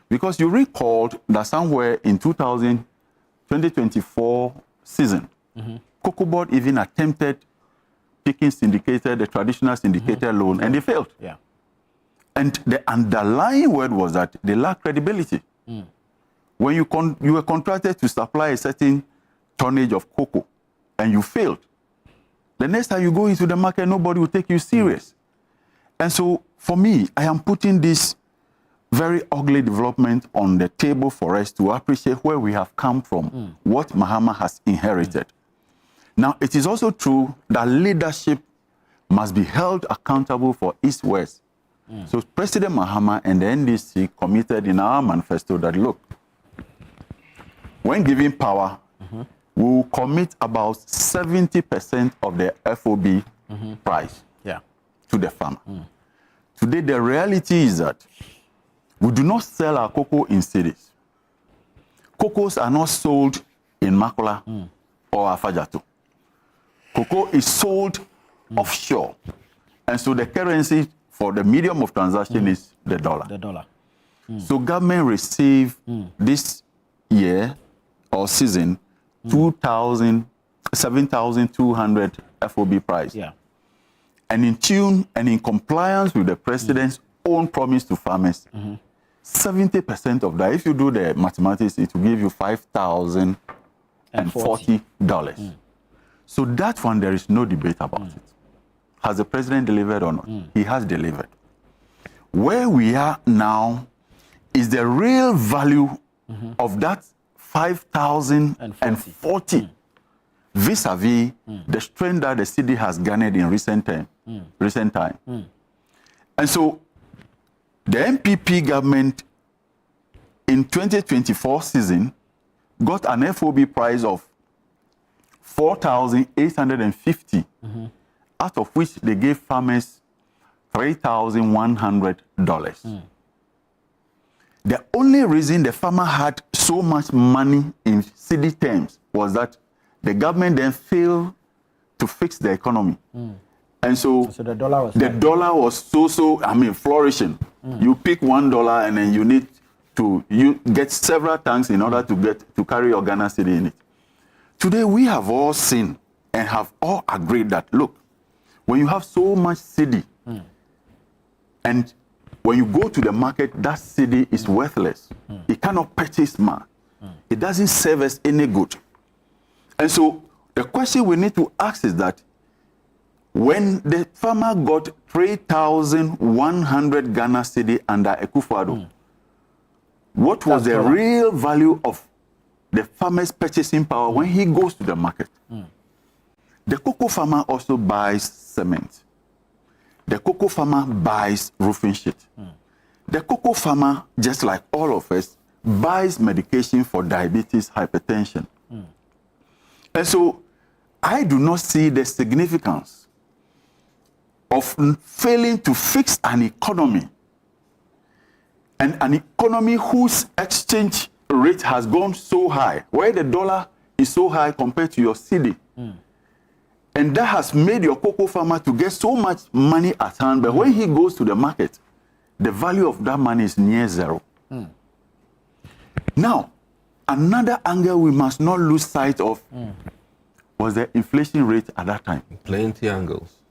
Because you recalled that somewhere in 2024 season, Cocoa Board even attempted taking the traditional syndicated loan, and they failed. Yeah. And the underlying word was that they lack credibility. When you were contracted to supply a certain tonnage of cocoa and you failed, the next time you go into the market, nobody will take you serious. And so for me, I am putting this very ugly development on the table for us to appreciate where we have come from, what Mahama has inherited. Now, it is also true that leadership must be held accountable for its words. So President Mahama and the NDC committed in our manifesto that, look, when given power, we will commit about 70% of the FOB price to the farmer. Today, the reality is that we do not sell our cocoa in cities. Cocoas are not sold in Makola or Afajato. Cocoa is sold offshore. And so the currency for the medium of transaction is the dollar. The dollar. So government received this year or season 7,200 FOB price. Yeah. And in tune and in compliance with the president's own promise to farmers, 70% of that, if you do the mathematics, it will give you $5,040. So that one, there is no debate about it. Has the president delivered or not? He has delivered. Where we are now is the real value of that 5,040 vis-a-vis the strength that the city has garnered in recent time. And so the MPP government in 2024 season got an FOB price of 4,850, out of which they gave farmers $3,100. The only reason the farmer had so much money in city terms was that the government then failed to fix the economy. And so the dollar was flourishing. You pick $1 and then you need to get several tanks in order to carry your Ghana city in it. Today we have all seen and have all agreed that, look, when you have so much cedi and when you go to the market, that cedi is worthless. It cannot purchase man. It doesn't serve us any good. And so the question we need to ask is that when the farmer got 3,100 Ghana cedi under Akufo-Addo, what was the real value of the farmer's purchasing power when he goes to the market? The cocoa farmer also buys cement. The cocoa farmer buys roofing sheet. The cocoa farmer, just like all of us, buys medication for diabetes, hypertension. And so I do not see the significance of failing to fix an economy, and an economy whose exchange rate has gone so high, where the dollar is so high compared to your cedi. And that has made your cocoa farmer to get so much money at hand, but when he goes to the market, the value of that money is near zero. Now, another angle we must not lose sight of was the inflation rate at that time. Plenty angles.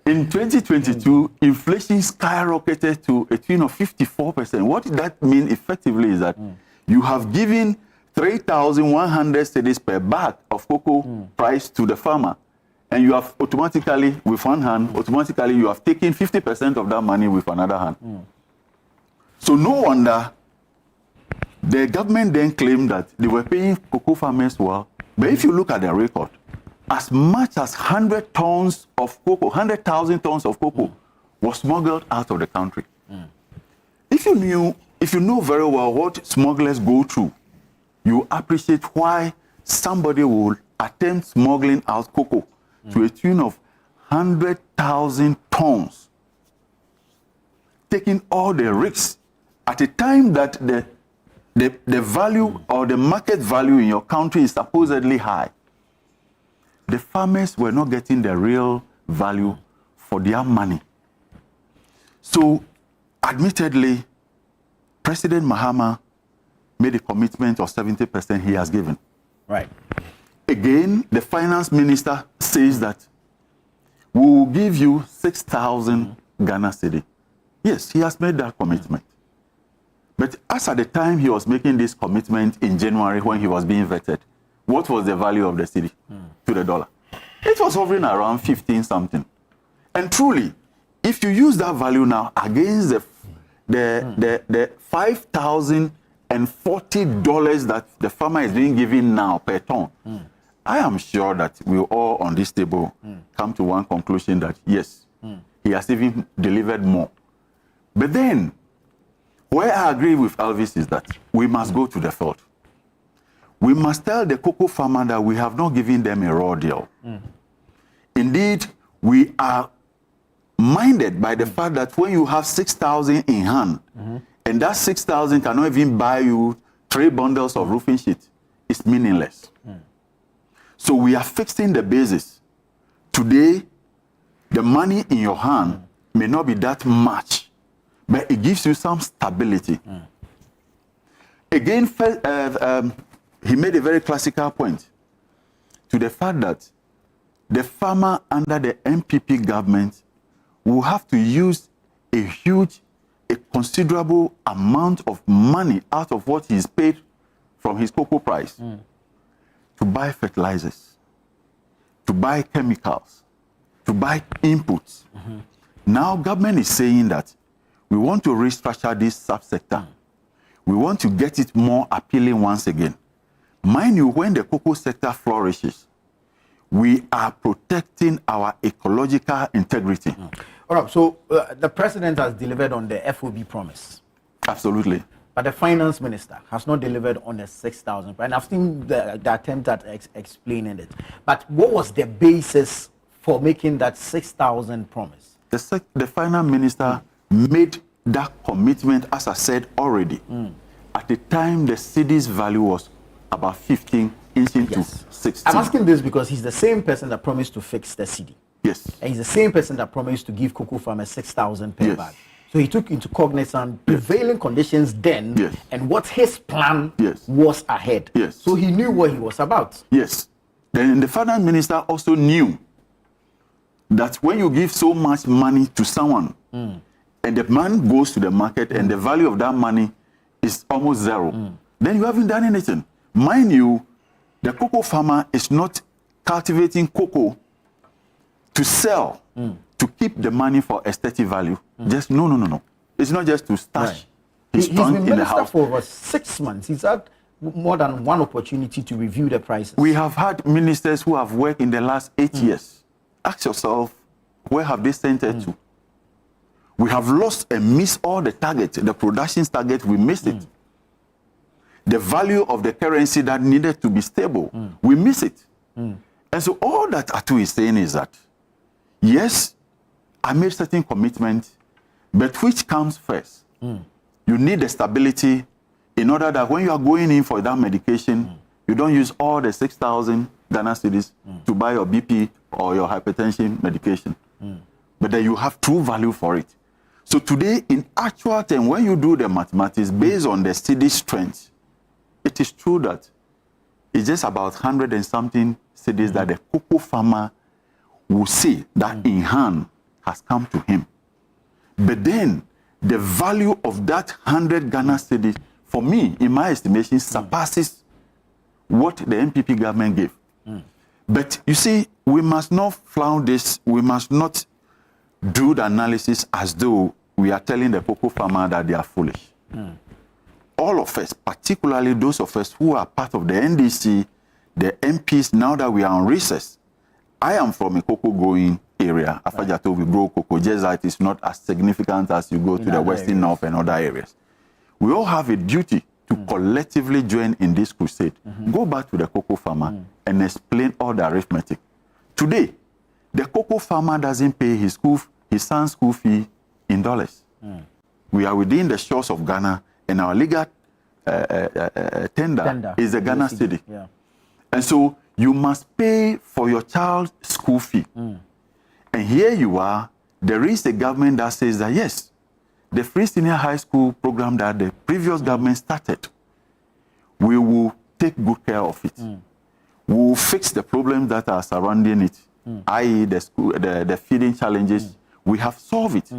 In 2022, inflation skyrocketed to a tune of 54%. What that means effectively is that you have given 3,100 cedis per bag of cocoa price to the farmer, and you have automatically, with one hand, you have taken 50% of that money with another hand. So no wonder the government then claimed that they were paying cocoa farmers well. But if you look at the record, as much as 100,000 tons of cocoa was smuggled out of the country. If you know very well what smugglers go through, you appreciate why somebody will attempt smuggling out cocoa to a tune of 100,000 tons, taking all the risks at a time that the value or the market value in your country is supposedly high. The farmers were not getting the real value for their money. So, admittedly, President Mahama made a commitment of 70% he has given. Right. Again, the finance minister says that we will give you 6,000 Ghana cedi. Yes, he has made that commitment. But as at the time he was making this commitment in January when he was being vetted, what was the value of the cedi to the dollar? It was hovering around 15 something. And truly, if you use that value now against the $5,040 that the farmer is being given now per ton, I am sure that we all on this table come to one conclusion that yes, he has even delivered more. But then, where I agree with Elvis is that we must go to the field. We must tell the cocoa farmer that we have not given them a raw deal. Indeed, we are minded by the fact that when you have 6,000 in hand, and that 6,000 cannot even buy you 3 bundles of roofing sheet, it's meaningless. So we are fixing the basis. Today, the money in your hand may not be that much, but it gives you some stability. Again, he made a very classical point to the fact that the farmer under the MPP government will have to use a considerable amount of money out of what he's paid from his cocoa price to buy fertilizers, to buy chemicals, to buy inputs. Now government is saying that we want to restructure this subsector. We want to get it more appealing once again. Mind you, when the cocoa sector flourishes, we are protecting our ecological integrity. All right, so the president has delivered on the FOB promise. Absolutely. But the finance minister has not delivered on the 6,000. And I've seen the attempt at explaining it. But what was the basis for making that 6,000 promise? The finance minister made that commitment, as I said already. At the time, the cedi's value was about 15 inching to 16. I'm asking this because he's the same person that promised to fix the cedi. Yes. And he's the same person that promised to give cocoa farmers 6,000 per bag. So he took into cognizance prevailing conditions then and what his plan was ahead. So he knew what he was about. Yes. Then the finance minister also knew that when you give so much money to someone and the man goes to the market and the value of that money is almost zero, then you haven't done anything. Mind you, the cocoa farmer is not cultivating cocoa to sell, to keep the money for aesthetic value. Just no. It's not just to stash his trunk in the house. For over 6 months. He's had more than one opportunity to review the prices. We have had ministers who have worked in the last 8 years. Ask yourself, where have they sent it to? We have lost and missed all the targets, the production target, we missed it. The value of the currency that needed to be stable, we miss it. And so all that Atu is saying is that, yes, I made certain commitments, but which comes first? You need the stability in order that when you are going in for that medication, you don't use all the 6,000 Ghana cedis to buy your BP or your hypertension medication, but that you have true value for it. So today, in actual terms, when you do the mathematics based on the cedi strength, it is true that it's just about 100 and something cedis that the cocoa farmer will say that in hand has come to him. But then the value of that 100 Ghana cedis, for me, in my estimation, surpasses what the MPP government gave. But you see, we must not flout this. We must not do the analysis as though we are telling the cocoa farmer that they are foolish. All of us, particularly those of us who are part of the NDC, the MPs, now that we are on recess, I am from a cocoa growing area. Afajato, we grow cocoa. Just that it's not as significant as you go to the Western North and other areas. We all have a duty to collectively join in this crusade. Go back to the cocoa farmer and explain all the arithmetic. Today, the cocoa farmer doesn't pay his son's school fee in dollars. We are within the shores of Ghana, and our legal tender is the Ghana cedi. And so you must pay for your child's school fee. And here you are, there is a government that says that yes, the free senior high school program that the previous government started, we will take good care of it. We will fix the problems that are surrounding it. i.e. the feeding challenges, we have solved it.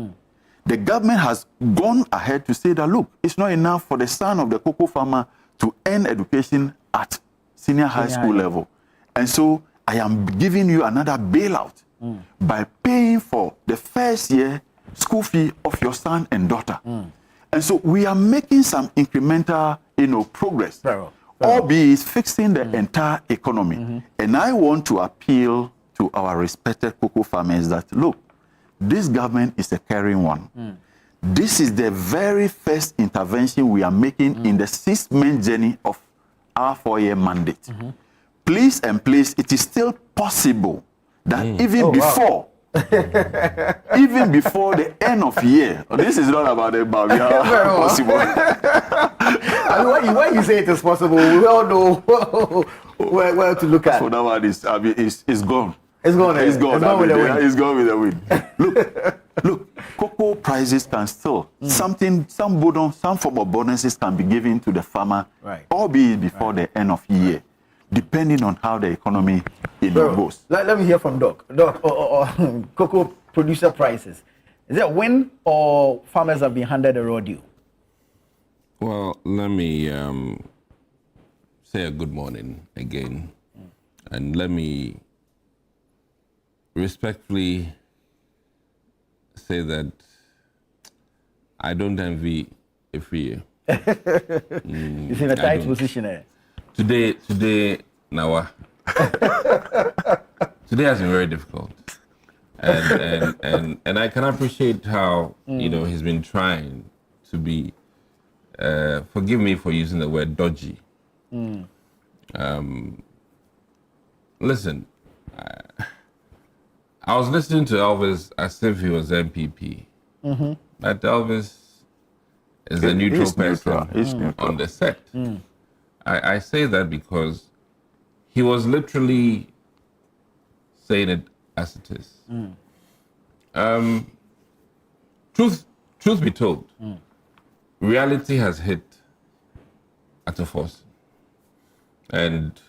The government has gone ahead to say that, look, it's not enough for the son of the cocoa farmer to earn education at senior high school level. And so I am giving you another bailout by paying for the first year school fee of your son and daughter. And so we are making some incremental, progress. Albeit fixing the entire economy. And I want to appeal to our respected cocoa farmers that, look, this government is a caring one. This is the very first intervention we are making in the 6-month journey of our 4-year mandate. Please and please, it is still possible that even before even before the end of year, this is not about it, but we are possible. I mean, when you say it is possible, we all know where to look at. So that one is, it's gone. It's gone. It's gone. It's gone with the wind. It's gone with the wind. Look, cocoa prices can still some form of bonuses can be given to the farmer, albeit before the end of year, depending on how the economy goes. Let me hear from Doc. Doc, cocoa producer prices. Is it a win or farmers have been handed a raw deal? Well, let me say a good morning again, and let me respectfully say that I don't envy Ifrie. He's in a tight position there. Today, Nawa. Today has been very difficult, and I can appreciate how he's been trying to be. Forgive me for using the word dodgy. Listen, I was listening to Elvis as if he was MPP. But Elvis is a neutral person on the set. I say that because he was literally saying it as it is. Truth be told, reality has hit at a force. And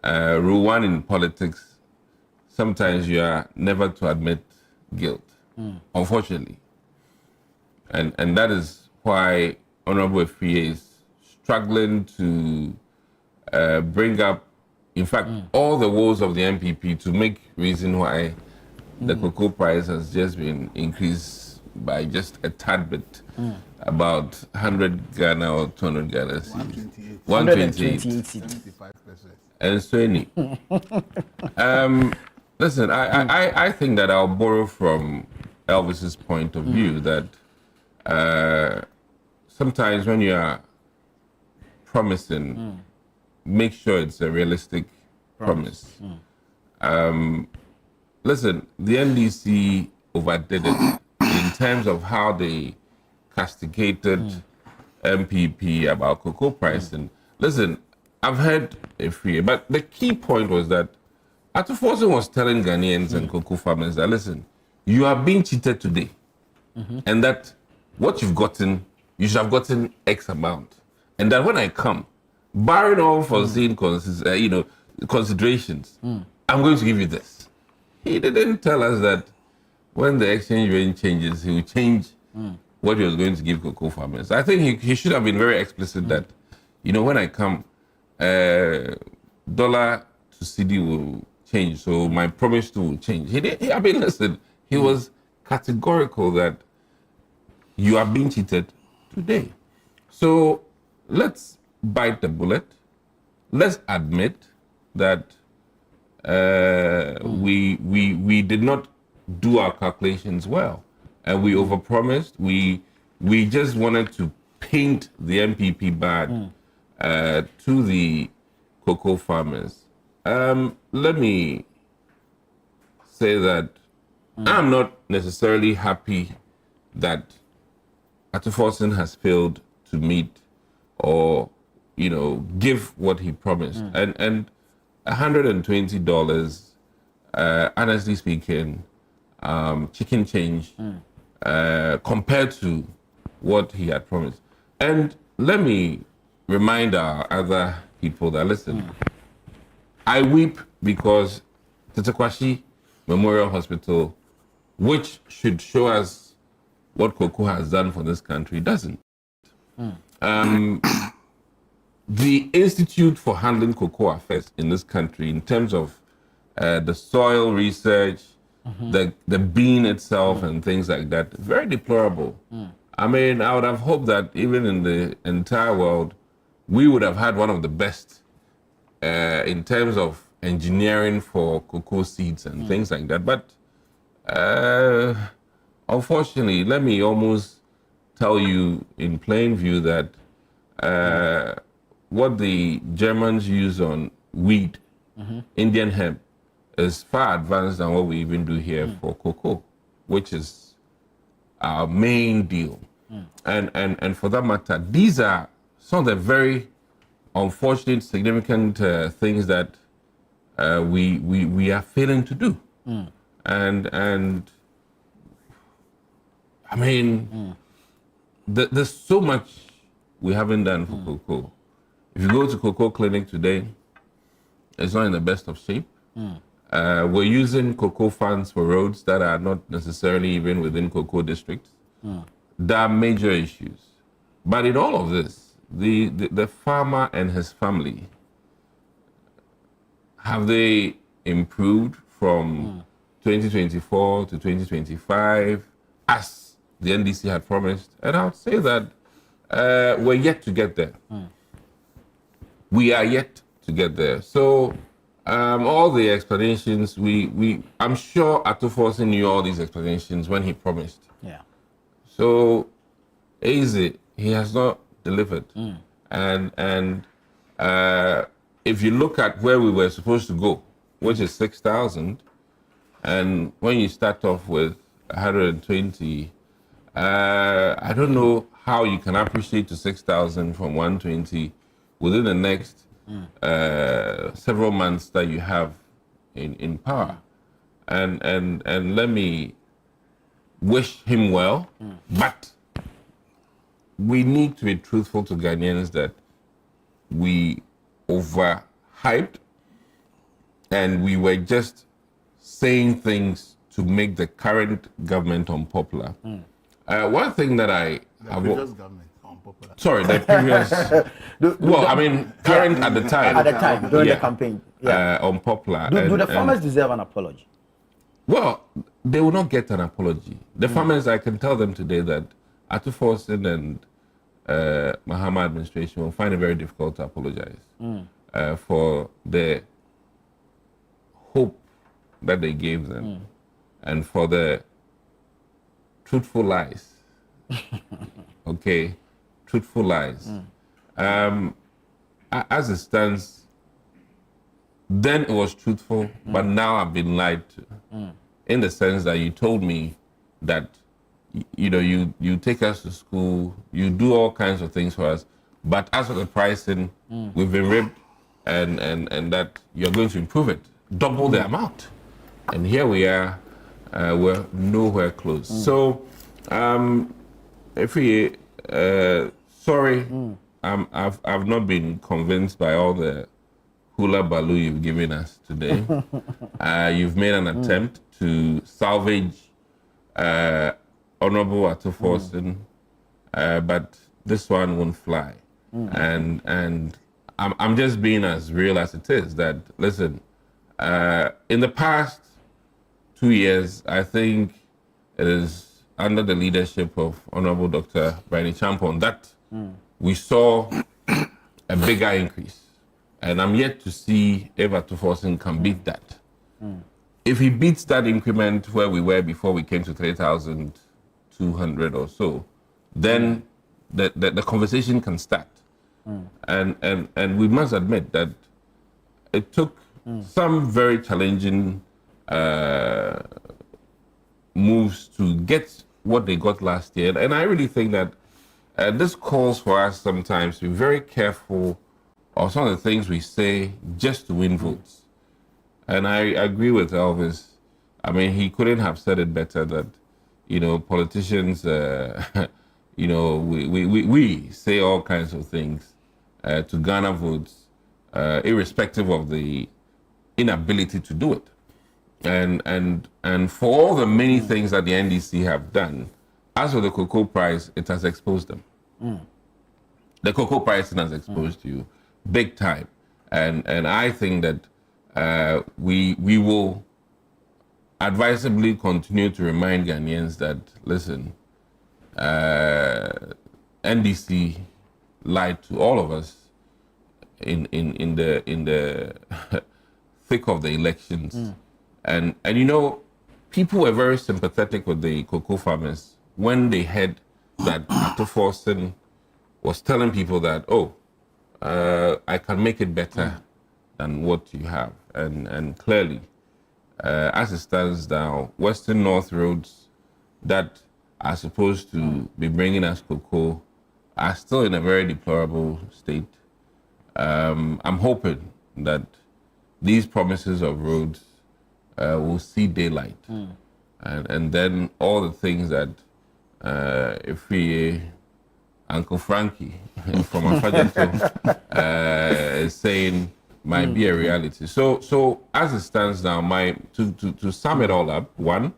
rule one in politics, sometimes you are never to admit guilt, unfortunately. And that is why Honorable Ifrie is struggling to bring up, in fact, all the woes of the MPP to make reason why the cocoa price has just been increased by just a tad bit, about 100 Ghana or 200 Ghana. 128. 75%. And so any. Listen, I think that I'll borrow from Elvis's point of view that sometimes when you are promising, make sure it's a realistic promise. Listen, the NDC overdid it in terms of how they castigated MPP about cocoa pricing. Listen, I've heard Ifrie, but the key point was that Atuforsen was telling Ghanaians and cocoa farmers that, listen, you are being cheated today, and that what you've gotten, you should have gotten X amount, and that when I come, barring all foreseen considerations, I'm going to give you this. He didn't tell us that when the exchange rate changes, he will change what he was going to give cocoa farmers. I think he should have been very explicit that, when I come, dollar to CD will change, so my promise to will change. Listen, he was categorical that you are being cheated today. So let's bite the bullet. Let's admit that we did not do our calculations well, and we overpromised. We just wanted to paint the MPP bad to the cocoa farmers. Let me say that I'm not necessarily happy that Atuforsen has failed to meet or give what he promised. And $120, honestly speaking, chicken change compared to what he had promised. And let me remind our other people that, listen, I weep because Tetekwashi Memorial Hospital, which should show us what cocoa has done for this country, doesn't. The Institute for Handling Cocoa Affairs in this country, in terms of the soil research, the bean itself, and things like that, very deplorable. I mean, I would have hoped that even in the entire world, we would have had one of the best in terms of engineering for cocoa seeds and things like that. But unfortunately, let me almost tell you in plain view that what the Germans use on wheat, Indian hemp, is far advanced than what we even do here for cocoa, which is our main deal. And for that matter, these are some of the very unfortunate, significant things that we are failing to do. And I mean, there's so much we haven't done for cocoa. If you go to Cocoa Clinic today, it's not in the best of shape. We're using cocoa funds for roads that are not necessarily even within cocoa districts. There are major issues. But in all of this, the farmer and his family, have they improved from 2024 to 2025 as the NDC had promised? And I would say that we're yet to get there. We are yet to get there. So all the explanations, I'm sure Atufosi knew all these explanations when he promised. Yeah. So easy, he has not delivered. And if you look at where we were supposed to go, which is 6,000, and when you start off with 120, I don't know how you can appreciate to 6,000 from 120 within the next several months that you have in power. And let me wish him well, but we need to be truthful to Ghanaians that we overhyped and we were just saying things to make the current government unpopular. One thing that The previous government unpopular. Sorry, the previous. I mean, current at the time. At the time, during the campaign. Unpopular. Do the farmers deserve an apology? Well, they will not get an apology. The farmers, I can tell them today that Atufosin and Mahama administration will find it very difficult to apologize for the hope that they gave them and for the truthful lies. Okay, truthful lies. As it stands, then it was truthful, but now I've been lied to. In the sense that you told me that you take us to school, you do all kinds of things for us, but as for the pricing, we've been ripped, and that you're going to improve it, double the amount. And here we are, we're nowhere close. So, sorry, I've not been convinced by all the hula baloo you've given us today. You've made an attempt to salvage Honorable Atufosin, but this one won't fly. And I'm just being as real as it is that, listen, in the past 2 years, I think it is under the leadership of Honorable Dr. Brian Champon that we saw a bigger increase. And I'm yet to see if Atufosin can beat that. If he beats that increment where we were before we came to 3,200 or so, then the conversation can start. And we must admit that it took some very challenging moves to get what they got last year. And I really think that this calls for us sometimes to be very careful of some of the things we say just to win votes. And I agree with Elvis. I mean, he couldn't have said it better that, politicians, we say all kinds of things to garner votes, irrespective of the inability to do it. And for all the many things that the NDC have done, as for the cocoa price, it has exposed them. The cocoa pricing has exposed you big time, and I think that we will advisably continue to remind Ghanaians that, listen, NDC lied to all of us in the thick of the elections, and you know, people were very sympathetic with the cocoa farmers when they heard that Arthur Forson was telling people that, I can make it better than what you have, and clearly, as it stands now, Western North roads that are supposed to be bringing us cocoa are still in a very deplorable state. I'm hoping that these promises of roads will see daylight, and then all the things that Uncle Frankie from Afajato is saying might be a reality. So as it stands now, to sum it all up, one,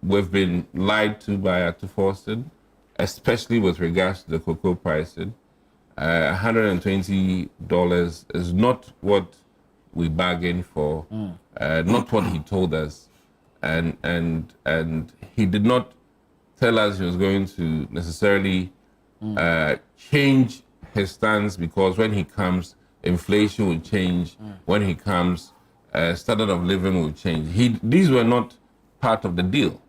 we've been lied to by Arthur Forson, especially with regards to the cocoa pricing. $120 is not what we bargained for, not what he told us, and he did not tell us he was going to necessarily change his stance, because when he comes, inflation will change. When he comes, standard of living will change. These were not part of the deal.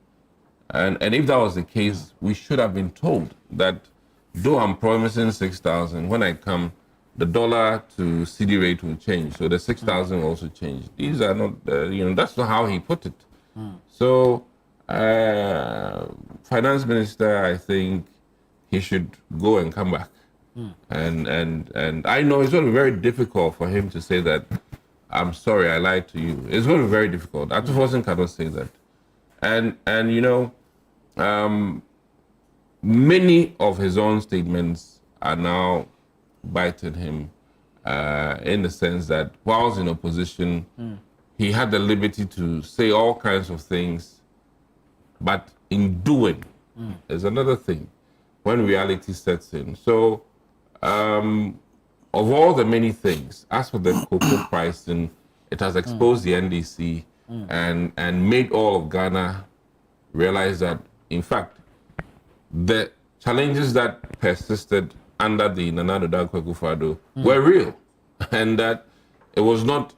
And if that was the case, we should have been told that though I'm promising 6,000, when I come, the dollar to CD rate will change. So the 6,000 will also change. These are not, that's not how he put it. So, Finance Minister, I think he should go and come back. And I know it's going to be very difficult for him to say that, I'm sorry, I lied to you. It's going to be very difficult. Arthur Forson cannot say that. And many of his own statements are now biting him in the sense that whilst in opposition, he had the liberty to say all kinds of things, but in doing is another thing when reality sets in. So, of all the many things, as for the cocoa pricing, it has exposed the NDC and made all of Ghana realize that, in fact, the challenges that persisted under the Nana Addo Dankwa Akufo-Addo were real, and that it was not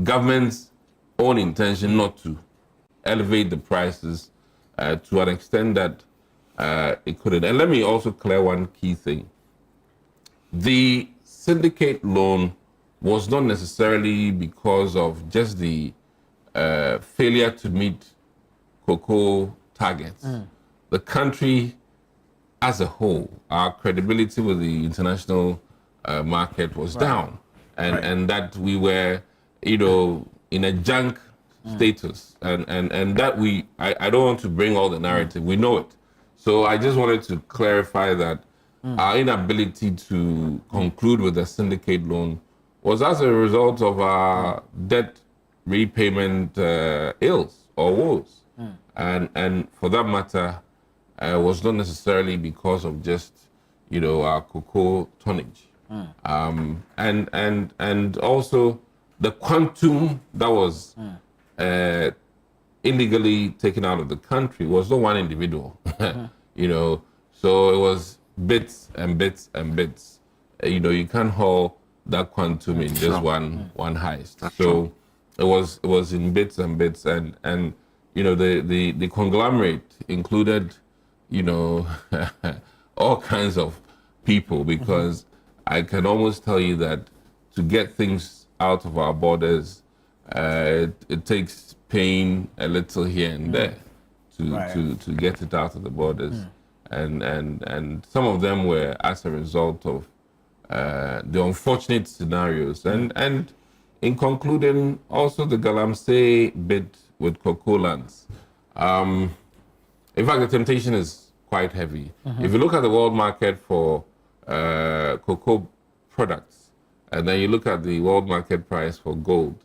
government's own intention not to elevate the prices to an extent that it couldn't. And let me also clear one key thing. The syndicate loan was not necessarily because of just the failure to meet cocoa targets. The country as a whole, our credibility with the international market was down, and that we were, in a junk status, and that I don't want to bring all the narrative. We know it. So I just wanted to clarify that our inability to conclude with the syndicate loan was as a result of our debt repayment ills or woes, and for that matter, was not necessarily because of just our cocoa tonnage, and also the quantum that was illegally taken out of the country was not one individual, so it was bits and bits and bits. You can't haul that quantum in just one heist. So it was in bits and bits, and the conglomerate included all kinds of people, because I can almost tell you that to get things out of our borders, it takes pain a little here and there to get it out of the borders, and some of them were as a result of the unfortunate scenarios, and in concluding, also the Galamsey bit with cocoa lands. In fact, the temptation is quite heavy. If you look at the world market for cocoa products, and then you look at the world market price for gold,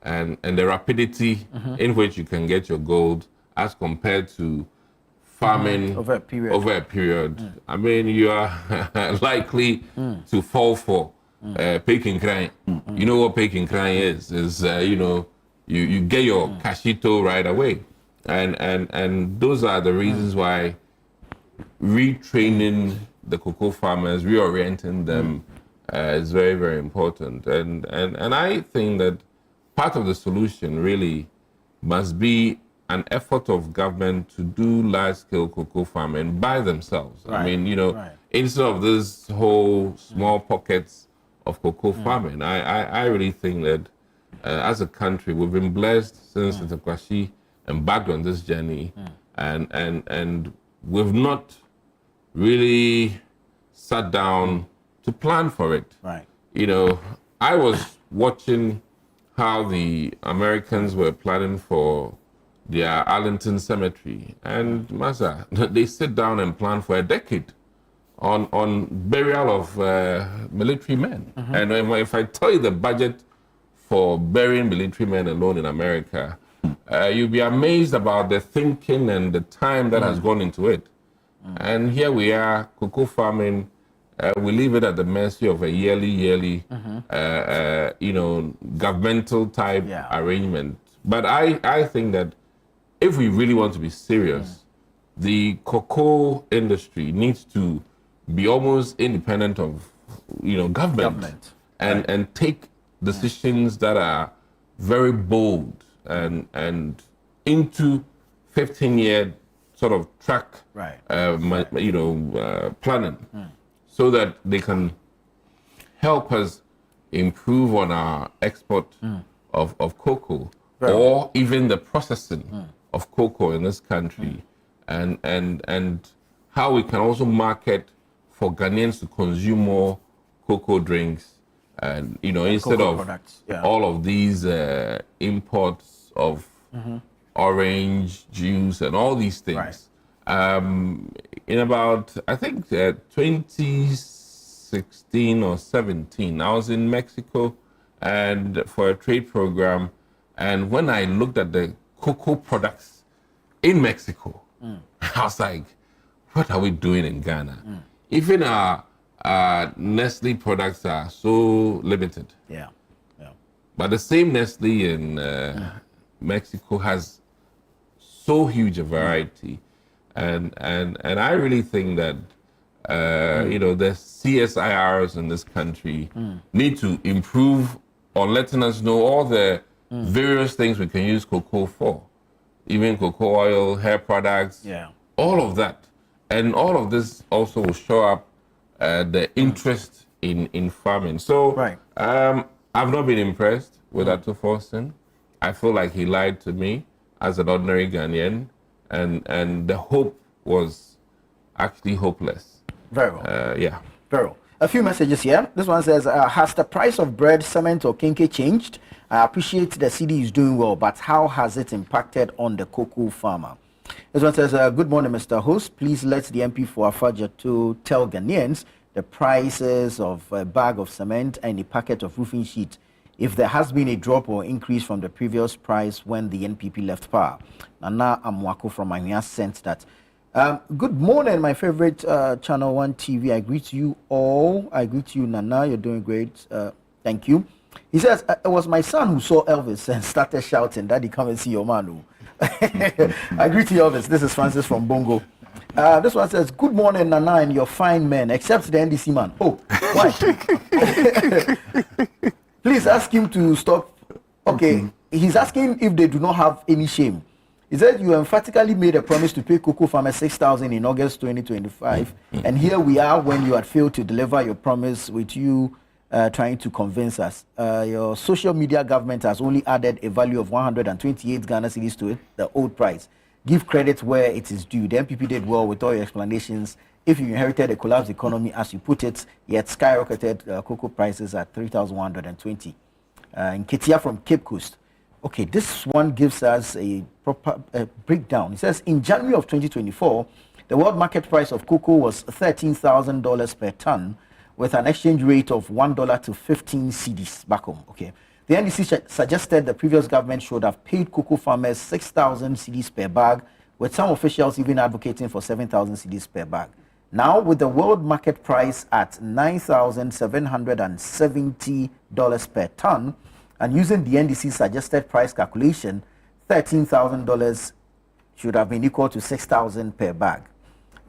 and the rapidity in which you can get your gold as compared to farming over a period. I mean, you are likely to fall for peking crime. You know what peking crime is? You know, you get your cachito right away. And those are the reasons why retraining the cocoa farmers, reorienting them is very, very important. And I think that part of the solution really must be an effort of government to do large-scale cocoa farming by themselves. Right. I mean, you know, instead of this whole small pockets of cocoa farming, I really think that as a country, we've been blessed since the Kwashi embarked on this journey, and we've not really sat down to plan for it. Right. You know, I was watching how the Americans were planning for their Arlington Cemetery, and Masa, they sit down and plan for a decade on burial of military men. And if I tell you the budget for burying military men alone in America, you'll be amazed about the thinking and the time that has gone into it. And here we are, cocoa farming. We leave it at the mercy of a yearly, you know, governmental type arrangement. But I think that if we really want to be serious, the cocoa industry needs to be almost independent of, you know, government. And take decisions that are very bold and into 15-year sort of track, you know, planning, so that they can help us improve on our export of cocoa, or even the processing of cocoa in this country, and how we can also market for Ghanaians to consume more cocoa drinks, and you know, instead of all of these imports of orange juice and all these things. In about, I think 2016 or 17, I was in Mexico and for a trade program, and when I looked at the cocoa products in Mexico, I was like, what are we doing in Ghana? Even our Nestle products are so limited. But the same Nestle in Mexico has so huge a variety, and I really think that you know, the CSIRs in this country need to improve on letting us know all the various things we can use cocoa for, even cocoa oil, hair products, all of that, and all of this also will show up the interest in farming. So I've not been impressed with Ato Forson. I feel like he lied to me as an ordinary Ghanaian, and the hope was actually hopeless. Very well. Very well. A few messages here. This one says, has the price of bread, cement, or kinky changed? I appreciate the CD is doing well, but how has it impacted on the cocoa farmer? This one says, good morning, Mr. Host. Please let the MP for Afaja to tell Ghanaians the prices of a bag of cement and a packet of roofing sheet, if there has been a drop or increase from the previous price when the NPP left power. Nana Amwako from Mania sent that. Good morning, my favorite Channel 1 TV. I greet you all. I greet you, Nana. You're doing great. Thank you. He says, it was my son who saw Elvis and started shouting, Daddy, come and see your man. I greet you, Elvis. This is Francis from Bongo. This one says, good morning, Nana, and your fine men, except the NDC man. Oh, why? Please ask him to stop. Okay, he's asking if they do not have any shame. He said you emphatically made a promise to pay cocoa farmers 6,000 in August 2025, and here we are when you had failed to deliver your promise, with you trying to convince us. Your social media government has only added a value of 128 Ghana cedis to it, the old price. Give credit where it is due. The MPP did well with all your explanations. If you inherited a collapsed economy, as you put it, yet skyrocketed cocoa prices at 3,120. In Ketia from Cape Coast. Okay, this one gives us a proper breakdown. It says, in January of 2024, the world market price of cocoa was $13,000 per ton, with an exchange rate of $1 to 15 cedis back home. Okay, The NDC suggested the previous government should have paid cocoa farmers 6,000 cedis per bag, with some officials even advocating for 7,000 cedis per bag. Now, with the world market price at $9,770 per ton, and using the NDC's suggested price calculation, $13,000 should have been equal to $6,000 per bag.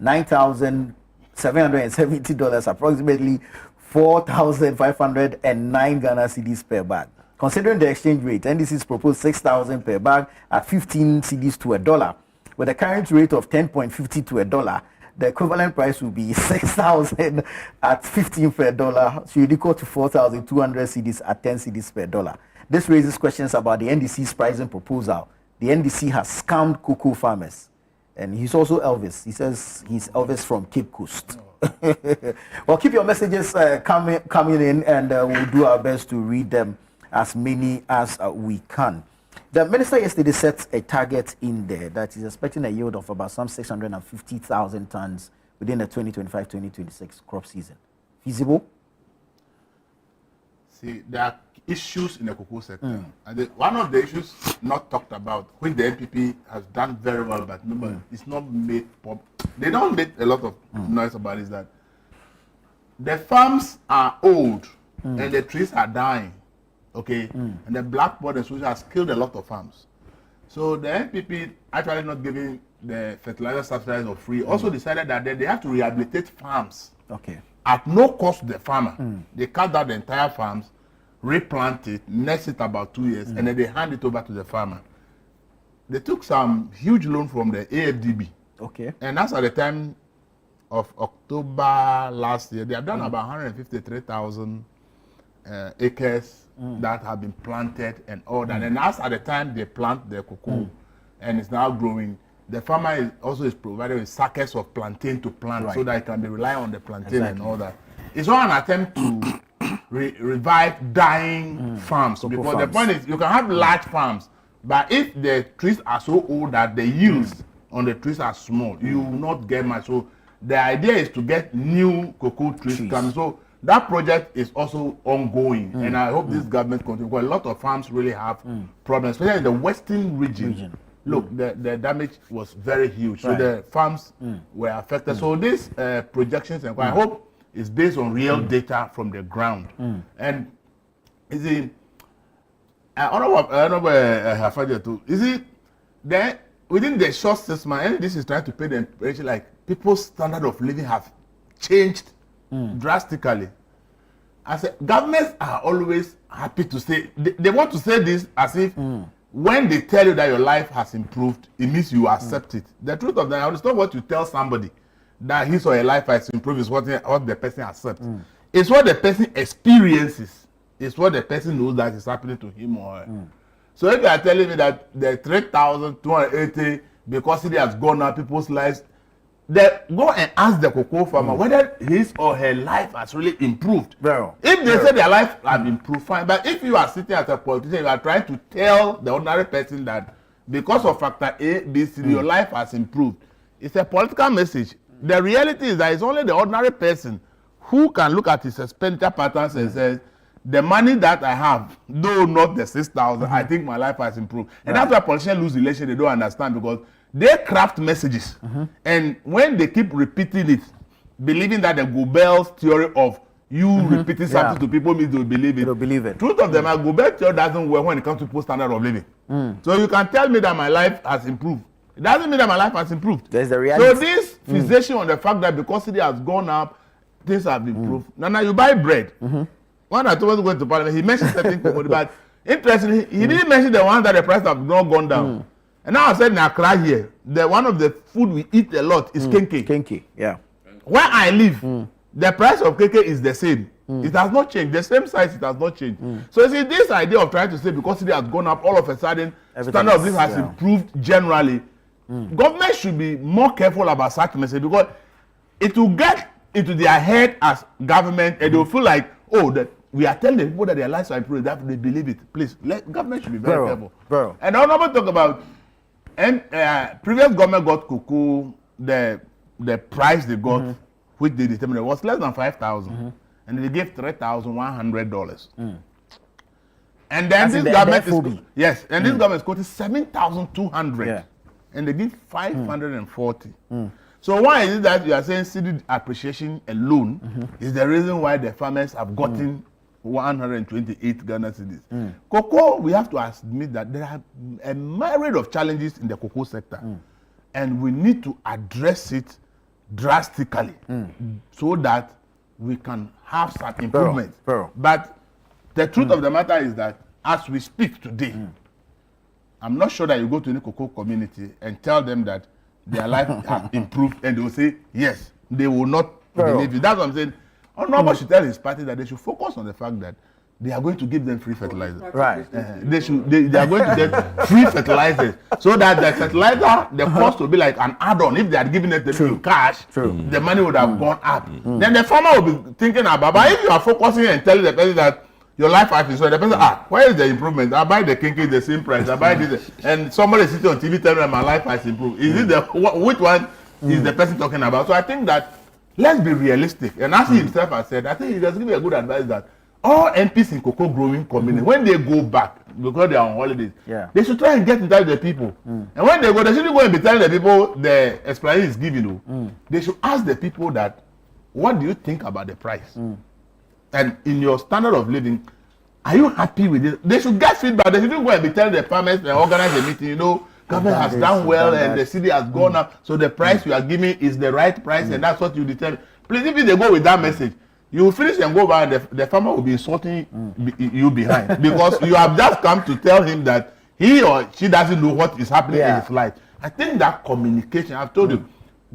$9,770, approximately 4,509 Ghana cedis per bag. Considering the exchange rate, NDC's proposed 6,000 per bag at 15 cedis to $1. With a current rate of 10.50 to $1, the equivalent price will be 6,000 at 15 per dollar, should equal to 4,200 cedis at 10 cedis per dollar. This raises questions about the NDC's pricing proposal. The NDC has scammed cocoa farmers. And he's also Elvis. He says he's Elvis from Cape Coast. Well, keep your messages coming in, and we'll do our best to read them, as many as we can. The minister yesterday set a target in there that is expecting a yield of about some 650,000 tons within the 2025-2026 crop season. Feasible? See, there are issues in the cocoa sector. And one of the issues not talked about, which the NPP has done very well, but it's not made pop. They don't make a lot of noise about it, is that the farms are old and the trees are dying. Okay, and the blackboard and social has killed a lot of farms. So the NPP, actually not giving the fertilizer subsidies for free, also decided that they have to rehabilitate farms. Okay. At no cost to the farmer. They cut out the entire farms, replant it, nest it about 2 years, and then they hand it over to the farmer. They took some huge loan from the AFDB. Okay. And that's at the time of October last year. They have done about 153,000 acres that have been planted and all that. And that's at the time they plant the cocoa and it's now growing. The farmer is provided with sackets of plantain to plant so that it can be reliant on the plantain and all that. It's not an attempt to revive dying farms. Because the point is, you can have large farms, but if the trees are so old that the yields on the trees are small, you will not get much. So the idea is to get new cocoa trees coming. So that project is also ongoing, and I hope this government continues, because a lot of farms really have problems, especially in the western region. Look, the damage was very huge, so the farms were affected. So these projections, and I hope, is based on real data from the ground. And is it? I don't know is it that within the short 6 months, and this is trying to pay them, like people's standard of living have changed drastically. I said, governments are always happy to say, they want to say this as if when they tell you that your life has improved, it means you accept it. The truth of that is not what you tell somebody that his or her life has improved, is what the person accepts. It's what the person experiences. It's what the person knows that is happening to him or her. So if you are telling me that the 3,280, because it has gone up people's lives, go and ask the cocoa farmer whether his or her life has really improved. If they say their life has improved, fine. But if you are sitting as a politician, you are trying to tell the ordinary person that because of factor A, B, C, your life has improved, it's a political message. The reality is that it's only the ordinary person who can look at his expenditure patterns and says, the money that I have, though not the 6,000, I think my life has improved. And that's why politicians lose election. They don't understand, because they craft messages, and when they keep repeating it, believing that the Goebbels theory of you repeating something to people means they'll believe it. They'll believe it. Truth of the matter, Goebbels theory doesn't work when it comes to people's standard of living. So you can tell me that my life has improved. It doesn't mean that my life has improved. There's the reality. So this fixation on the fact that because it has gone up, things have improved. Now you buy bread. When I told him going to Parliament, he mentioned certain commodities, but interestingly, he didn't mention the ones that the price have not gone down. And now I said in Accra here, one of the food we eat a lot is kenke. Kenke, yeah. Where I live, the price of kenke is the same. It has not changed. The same size, it has not changed. So you see, this idea of trying to say because it has gone up, all of a sudden, standard of living has improved generally. Government should be more careful about such message, because it will get into their head as government, and they'll feel like, oh, that we are telling the people that their lives are improved, that they believe it. Please, government should be very careful. And I'll never talk about, previous government got cocoa, the price they got, which they determined, was less than 5,000, and they gave $3,100. And then As this in the government FOB. is yes, and this government is quoting 7,200, and they give 540. So why is it that you are saying cedi appreciation alone is the reason why the farmers have gotten 128 Ghana cedis? Cocoa, we have to admit that there are a myriad of challenges in the cocoa sector, and we need to address it drastically so that we can have some improvement. But the truth of the matter is that as we speak today, I'm not sure that you go to any cocoa community and tell them that their life has improved, and they will say yes. They will not believe you. That's what I'm saying. Honorable should tell his party that they should focus on the fact that they are going to give them free fertilizer. Right. They are going to get free fertilizers, so that the fertilizer, the cost will be like an add-on. If they had given it in cash, the money would have gone up. Then the farmer will be thinking about, but if you are focusing and telling the person that your life is so, the person, where is the improvement? I buy the kinky the same price. I buy this, and somebody sitting on TV telling me my life has improved. Is it which one is the person talking about? So I think that let's be realistic. And as he himself has said, I think he just give me a good advice that all MPs in cocoa growing community, when they go back, because they are on holidays, they should try and get in touch with the people. And when they go, they shouldn't go and be telling the people the explanation is given. They should ask the people that, what do you think about the price? And in your standard of living, are you happy with it? They should get feedback. They shouldn't go and be telling the farmers and organize a meeting, government has done well and the city has gone up, so the price you are giving is the right price, and that's what you determine. Please, if they go with that message, you will finish and go back, the farmer will be insulting you behind, because you have just come to tell him that he or she doesn't know what is happening in his life. I think that communication, I've told you,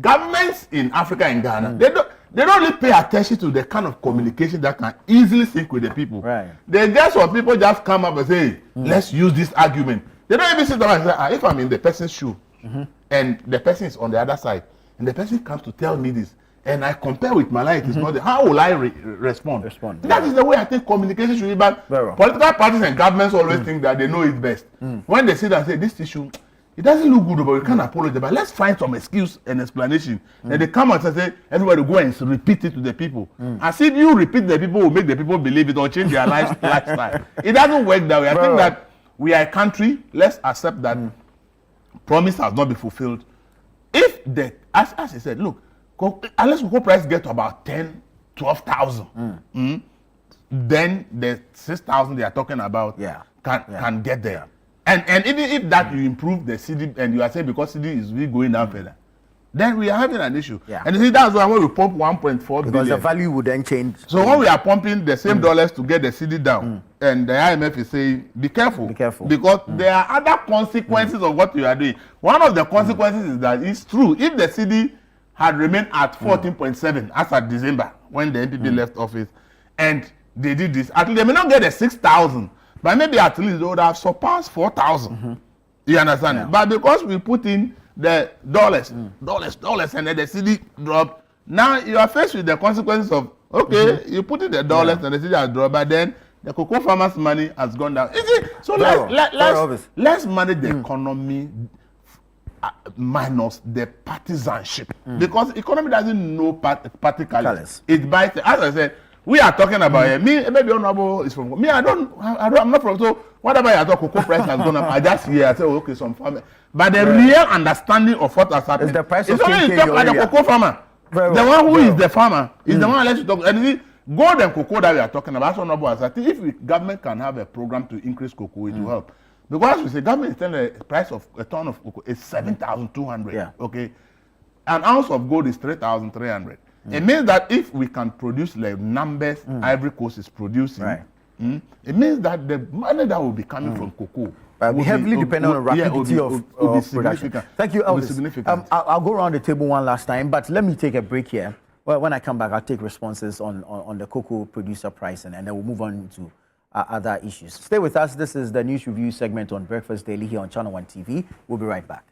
governments in Africa and Ghana, they don't really pay attention to the kind of communication that can easily sync with the people. They get some people just come up and say, let's use this argument. They don't even sit down and say, if I'm in the person's shoe, and the person is on the other side, and the person comes to tell me this, and I compare with my life, it's not there, how will I respond? That is the way I think communication should be. But political parties and governments always think that they know it best. When they sit and say, this issue, it doesn't look good, but we can't apologize, but let's find some excuse and explanation. And they come out and say, everybody go and repeat it to the people. As if you repeat the people will make the people believe it or change their lifestyle. It doesn't work that way. I think that we are a country, let's accept that promise has not been fulfilled. If the, as I said, look, unless cocoa price get to about 10, 12,000, then the 6,000 they are talking about can get there. And even if that you improve the cedi, and you are saying because cedi is really going down further, then we are having an issue. And you see, that's why when we pump 1.4 billion. Because the value would then change. So when we are pumping the same dollars to get the cedi down, and the IMF is saying, be careful. Because there are other consequences of what you are doing. One of the consequences is that it's true. If the cedi had remained at 14.7 as at December, when the NPP left office, and they did this, at least they may not get the 6,000, but maybe at least they would have surpassed 4,000. You understand? But because we put in the dollars, and then the cedi dropped, now you are faced with the consequences of, you put in the dollars and the cedi has dropped, but then the cocoa farmers' money has gone down. So let's manage the economy minus the partisanship, because economy doesn't know party colors. It bites. As I said, we are talking about me. Maybe Honorable is from me. I'm not from. So whatever you talk, cocoa price has gone up. I just hear. I say, okay, some farmer. But the real understanding of what has happened is the price of only talk like the cocoa farmer. The one who is the farmer is the one that lets you talk. And you see, gold and cocoa that we are talking about. That's Honorable. I think if government can have a program to increase cocoa, it will help. Because we say government is telling the price of a ton of cocoa is 7,200. Okay, an ounce of gold is 3,300. It means that if we can produce like numbers Ivory Coast is producing, it means that the money that will be coming from cocoa will be heavily dependent on the rapidity of production. Thank you, Elvis. I'll go around the table one last time, but let me take a break here. Well, when I come back, I'll take responses on the cocoa producer pricing, and then we'll move on to other issues. Stay with us. This is the News Review segment on Breakfast Daily here on Channel 1 TV. We'll be right back.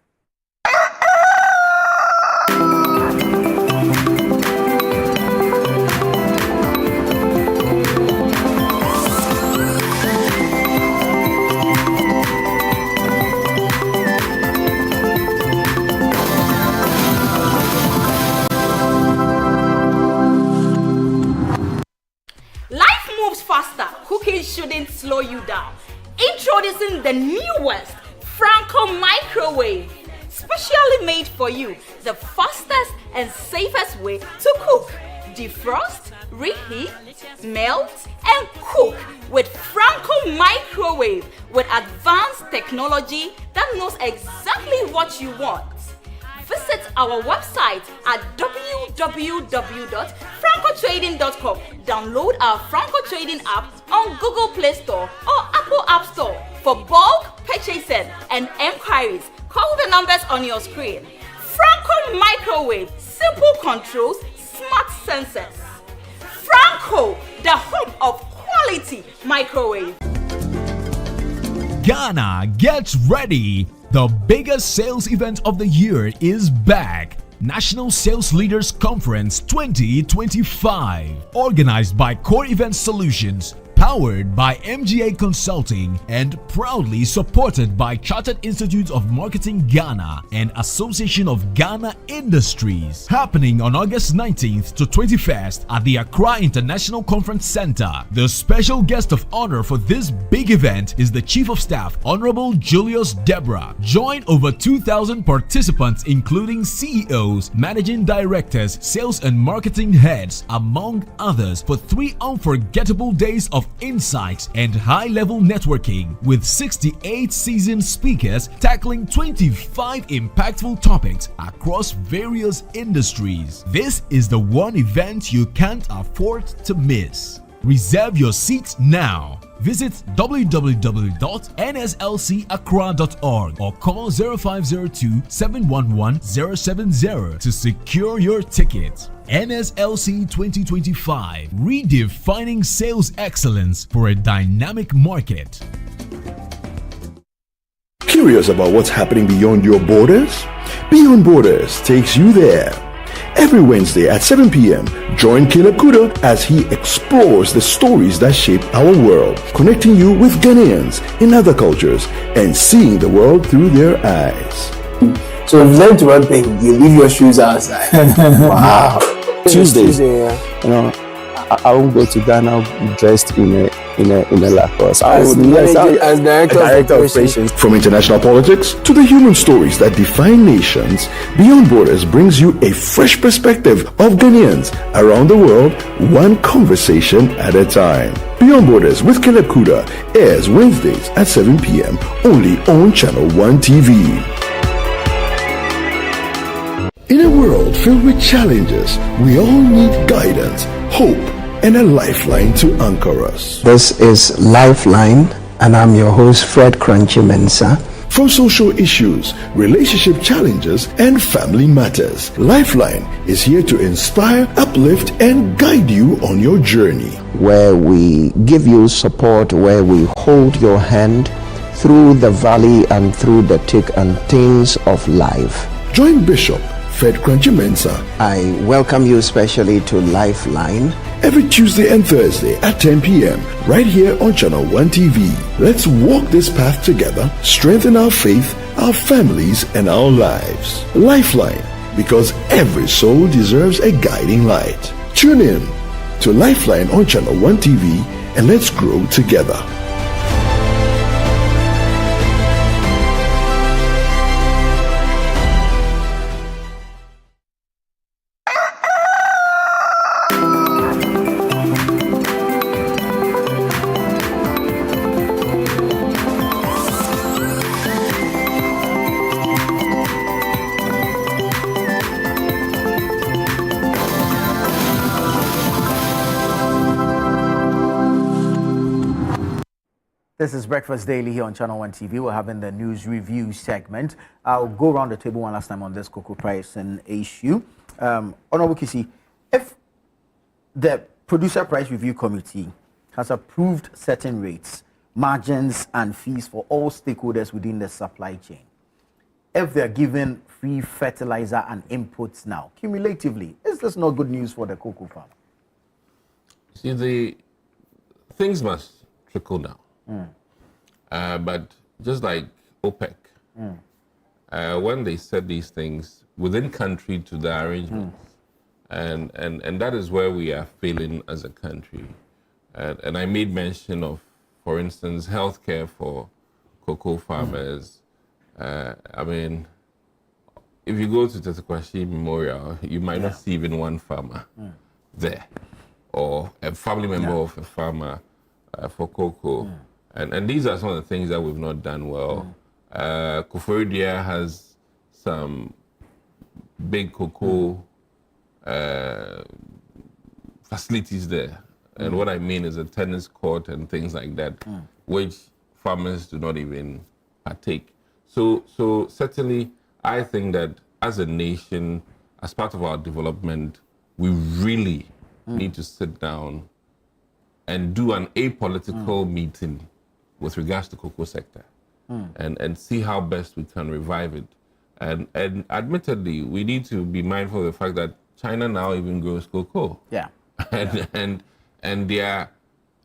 Life moves faster. Cooking shouldn't slow you down. Introducing the newest Franco microwave, specially made for you, the fastest and safest way to cook. Defrost, reheat, melt, and cook with Franco microwave with advanced technology that knows exactly what you want. Visit our website at www.francotrading.com. Download our Franco Trading app on Google Play Store or Apple App Store. For bulk purchasing and enquiries, call the numbers on your screen. Franco microwave, simple controls, smart sensors. Franco, the home of quality microwave. Ghana, get ready! The biggest sales event of the year is back. National Sales Leaders Conference 2025, organized by Core Event Solutions, powered by MGA Consulting, and proudly supported by Chartered Institute of Marketing Ghana and Association of Ghana Industries. Happening on August 19th to 21st at the Accra International Conference Center. The special guest of honor for this big event is the Chief of Staff, Honorable Julius Deborah. Join over 2,000 participants including CEOs, Managing Directors, Sales and Marketing Heads, among others, for 3 unforgettable days of insights and high-level networking with 68 seasoned speakers tackling 25 impactful topics across various industries. This is the one event you can't afford to miss. Reserve your seats now. Visit www.nslcaccra.org or call 0502-711-070 to secure your ticket. NSLC 2025, redefining sales excellence for a dynamic market. Curious about what's happening beyond your borders? Beyond Borders takes you there. Every Wednesday at 7 p.m., join Caleb Kuda as he explores the stories that shape our world, connecting you with Ghanaians in other cultures and seeing the world through their eyes. So we've learned one thing: you leave your shoes outside. Wow. Tuesdays, you know, I won't go to Ghana dressed in a Lacoste. As director of operations. From international politics to the human stories that define nations, Beyond Borders brings you a fresh perspective of Ghanaians around the world, one conversation at a time. Beyond Borders with Caleb Kuda airs Wednesdays at 7 p.m. only on Channel 1 TV. In a world filled with challenges, we all need guidance, hope, and a lifeline to anchor us. This is Lifeline, and I'm your host, Fred Crunchy Mensah. From social issues, relationship challenges, and family matters, Lifeline is here to inspire, uplift, and guide you on your journey. Where we give you support, where we hold your hand through the valley and through the thick and thins of life. Join Bishop Fred Crunchy Mensah. I welcome you especially to Lifeline. Every Tuesday and Thursday at 10 p.m. right here on Channel 1 TV. Let's walk this path together, strengthen our faith, our families, and our lives. Lifeline, because every soul deserves a guiding light. Tune in to Lifeline on Channel 1 TV and let's grow together. This is Breakfast Daily here on Channel 1 TV. We're having the news review segment. I'll go around the table one last time on this cocoa price and issue. Honorable Kisi, if the Producer Price Review Committee has approved certain rates, margins, and fees for all stakeholders within the supply chain, if they're given free fertilizer and inputs now, cumulatively, is this not good news for the cocoa farm? See, the things must trickle down. But just like OPEC, when they said these things within country to the arrangements, and that is where we are failing as a country. And I made mention of for instance, healthcare for cocoa farmers. I mean, if you go to Tetekwashi Memorial, you might not see even one farmer there, or a family member of a farmer for cocoa. And these are some of the things that we've not done well. Koforidua has some big cocoa facilities there. And what I mean is a tennis court and things like that, which farmers do not even partake. So certainly, I think that as a nation, as part of our development, we really need to sit down and do an apolitical meeting with regards to cocoa sector and see how best we can revive it. And admittedly, we need to be mindful of the fact that China now even grows cocoa. Yeah. And they are,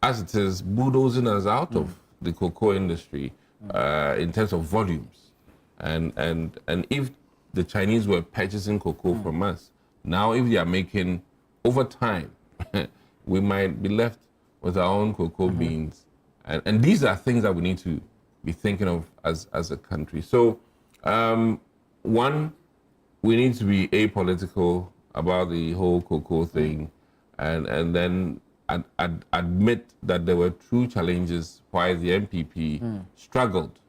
as it is, bulldozing us out of the cocoa industry in terms of volumes. And if the Chinese were purchasing cocoa from us, now if they are making over time, we might be left with our own cocoa beans. And these are things that we need to be thinking of as a country. So, one, we need to be apolitical about the whole cocoa thing, and then admit that there were true challenges why the MPP struggled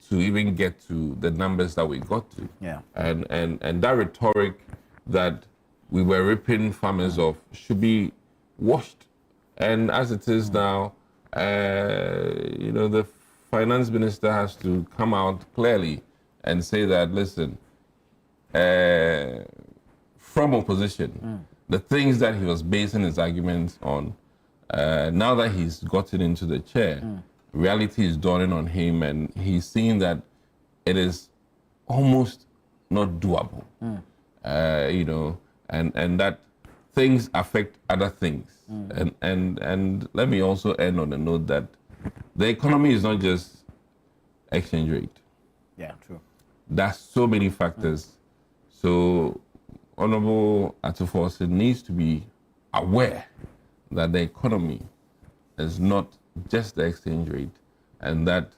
to even get to the numbers that we got to. Yeah. And that rhetoric that we were ripping farmers off should be washed. And as it is now, the finance minister has to come out clearly and say that, listen, from opposition, the things that he was basing his arguments on, now that he's gotten into the chair, reality is dawning on him, and he's seeing that it is almost not doable, and that things affect other things. And let me also end on a note that the economy is not just exchange rate. Yeah, true. There's so many factors. So Honorable Atuforse needs to be aware that the economy is not just the exchange rate, and that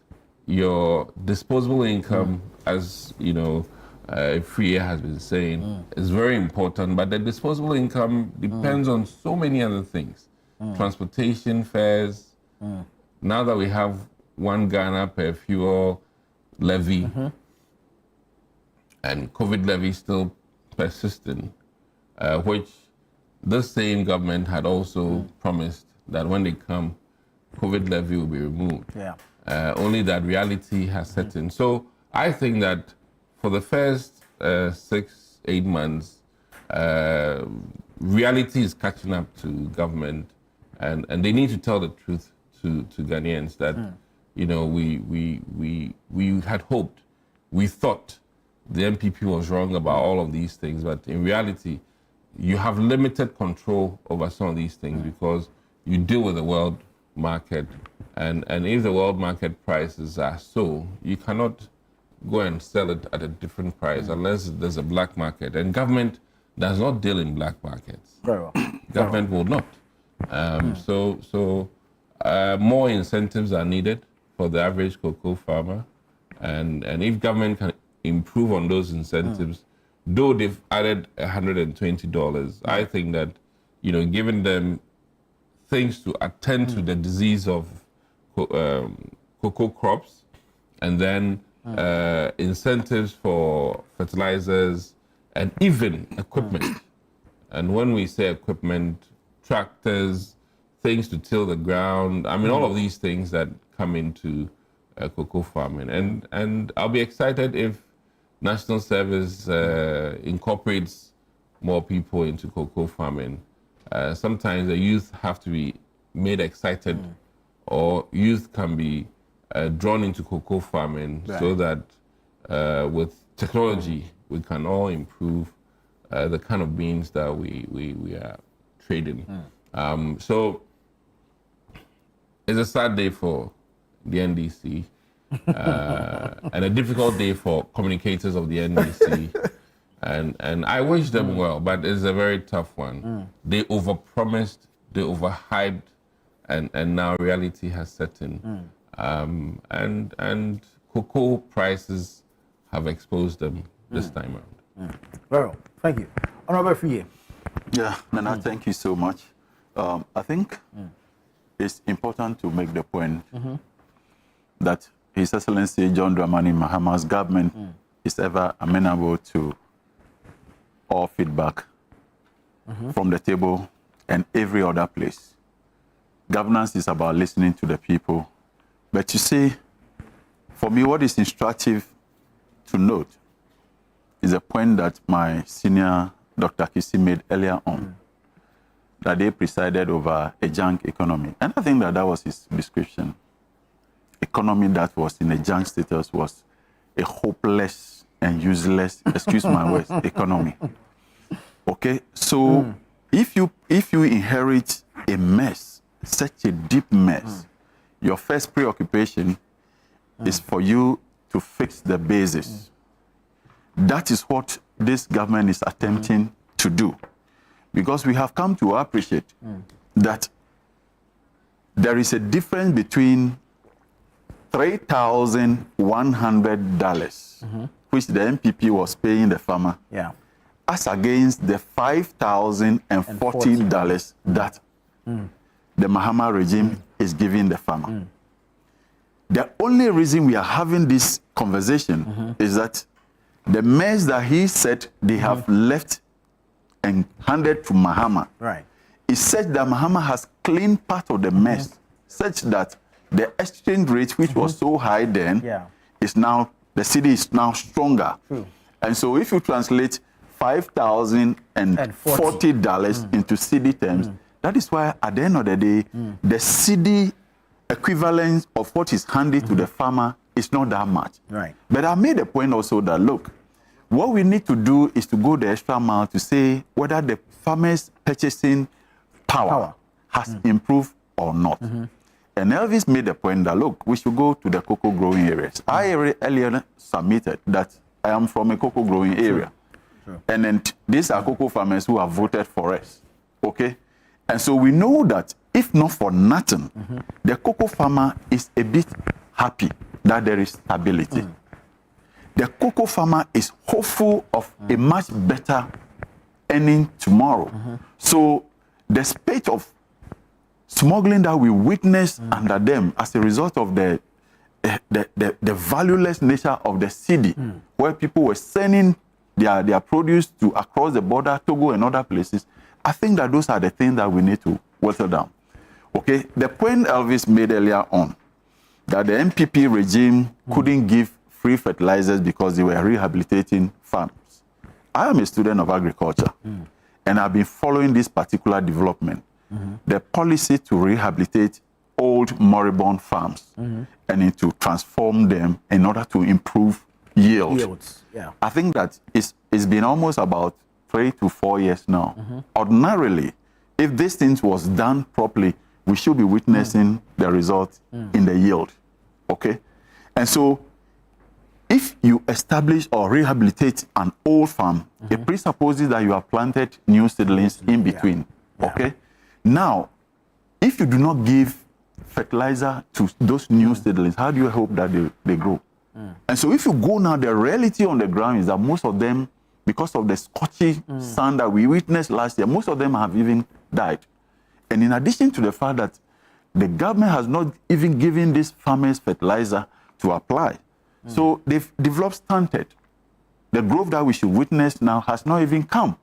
your disposable income, as Free has been saying, is very important, but the disposable income depends on so many other things. Transportation fares. Now that we have 1 Ghana per fuel levy, and COVID levy still persisting, which this same government had also promised that when they come, COVID levy will be removed. Yeah. Only that reality has set in. So I think that for the first 6-8 months, reality is catching up to government, and they need to tell the truth to Ghanaians that we had hoped, we thought the MPP was wrong about all of these things, but in reality, you have limited control over some of these things because you deal with the world market, and if the world market prices are so, you cannot go and sell it at a different price unless there's a black market, and government does not deal in black markets. Very well. Government will not. So more incentives are needed for the average cocoa farmer, and if government can improve on those incentives, though they've added $120, I think that giving them things to attend to the disease of cocoa crops, and then incentives for fertilizers and even equipment. And when we say equipment, tractors, things to till the ground, I mean all of these things that come into cocoa farming. And I'll be excited if National Service incorporates more people into cocoa farming. Sometimes the youth have to be made excited, or youth can be drawn into cocoa farming, so that with technology we can all improve the kind of beans that we are trading. So it's a sad day for the NDC. And a difficult day for communicators of the NDC, and I wish them well, but it's a very tough one. They overpromised, they overhyped, and now reality has set in. And cocoa prices have exposed them this time around. Very well. Thank you. Honorable Fiye. Yeah, Nana, thank you so much. I think it's important to make the point that His Excellency John Dramani Mahama's government is ever amenable to all feedback from the table and every other place. Governance is about listening to the people. But you see, for me, what is instructive to note is a point that my senior Dr. Kisi made earlier on, that they presided over a junk economy. And I think that was his description. Economy that was in a junk status was a hopeless and useless, excuse my words, economy. Okay, so if you inherit a mess, such a deep mess, your first preoccupation is for you to fix the basis. That is what this government is attempting to do. Because we have come to appreciate that there is a difference between $3,100, which the MPP was paying the farmer, as against the $5,040 that the Mahama regime is giving the farmer. The only reason we are having this conversation is that the mess that he said they have left and handed to Mahama is such that Mahama has cleaned part of the mess, such that the exchange rate, which was so high then, is now, the cedi is now stronger. And so if you translate $5,040 into cedi terms, that is why at the end of the day, the cedi equivalent of what is handed to the farmer is not that much. But I made a point also that, look, what we need to do is to go the extra mile to say whether the farmers' purchasing power has improved or not. And Elvis made the point that, look, we should go to the cocoa growing areas. I earlier submitted that I am from a cocoa growing area. And then these are cocoa farmers who have voted for us. Okay? And so we know that if not for nothing, the cocoa farmer is a bit happy that there is stability. The cocoa farmer is hopeful of a much better earning tomorrow. So the spate of smuggling that we witnessed under them as a result of the valueless nature of the cedi, where people were sending their produce to across the border, Togo and other places, I think that those are the things that we need to whittle down. Okay, the point Elvis made earlier on, that the MPP regime couldn't give free fertilizers because they were rehabilitating farms. I am a student of agriculture, and I've been following this particular development. The policy to rehabilitate old moribund farms and to transform them in order to improve yields. I think that it's been almost about 3 to 4 years now. Ordinarily, if these things was done properly, we should be witnessing the result in the yield. Okay? And so, if you establish or rehabilitate an old farm, it presupposes that you have planted new seedlings in between. Okay? Now, if you do not give fertilizer to those new seedlings, how do you hope that they grow? And so if you go now, the reality on the ground is that most of them, because of the scorchy sun that we witnessed last year, most of them have even died. And in addition to the fact that the government has not even given these farmers fertilizer to apply, so they've developed stunted. The growth that we should witness now has not even come.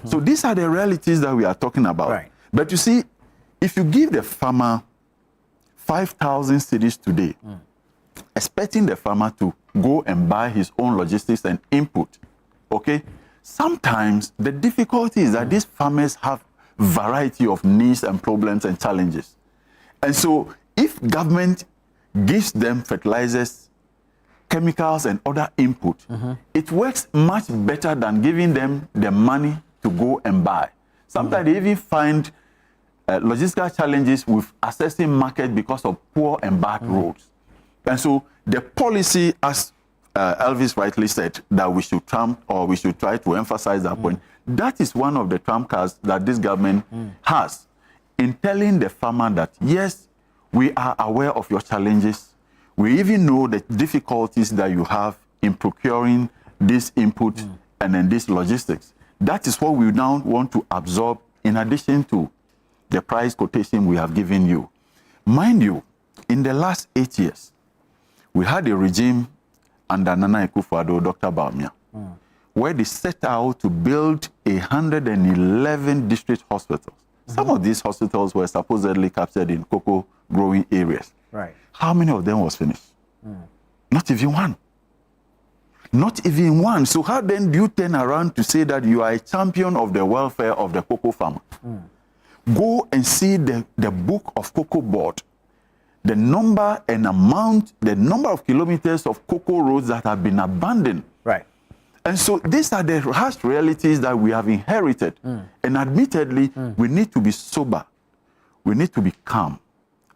So these are the realities that we are talking about. But you see, if you give the farmer 5,000 cedis today, expecting the farmer to go and buy his own logistics and input, okay, sometimes the difficulty is that these farmers have variety of needs and problems and challenges. And so if government gives them fertilizers, chemicals and other input, it works much better than giving them the money to go and buy. Sometimes they even find logistical challenges with accessing market because of poor and bad roads. And so the policy, as Elvis rightly said, that we should trump, or we should try to emphasize that point, that is one of the trump cards that this government has in telling the farmer that, yes, we are aware of your challenges. We even know the difficulties that you have in procuring this input and then this logistics. That is what we now want to absorb in addition to the price quotation we have given you. Mind you, in the last 8 years, we had a regime under Nana Akufo-Addo, Dr. Bawumia, where they set out to build 111 district hospitals. Some of these hospitals were supposedly captured in cocoa growing areas. Right. How many of them was finished? Not even one. Not even one. So how then do you turn around to say that you are a champion of the welfare of the cocoa farmer? Go and see the book of Cocoa Board, the number and amount, the number of kilometers of cocoa roads that have been abandoned. Right. And so these are the harsh realities that we have inherited. And admittedly, we need to be sober. We need to be calm.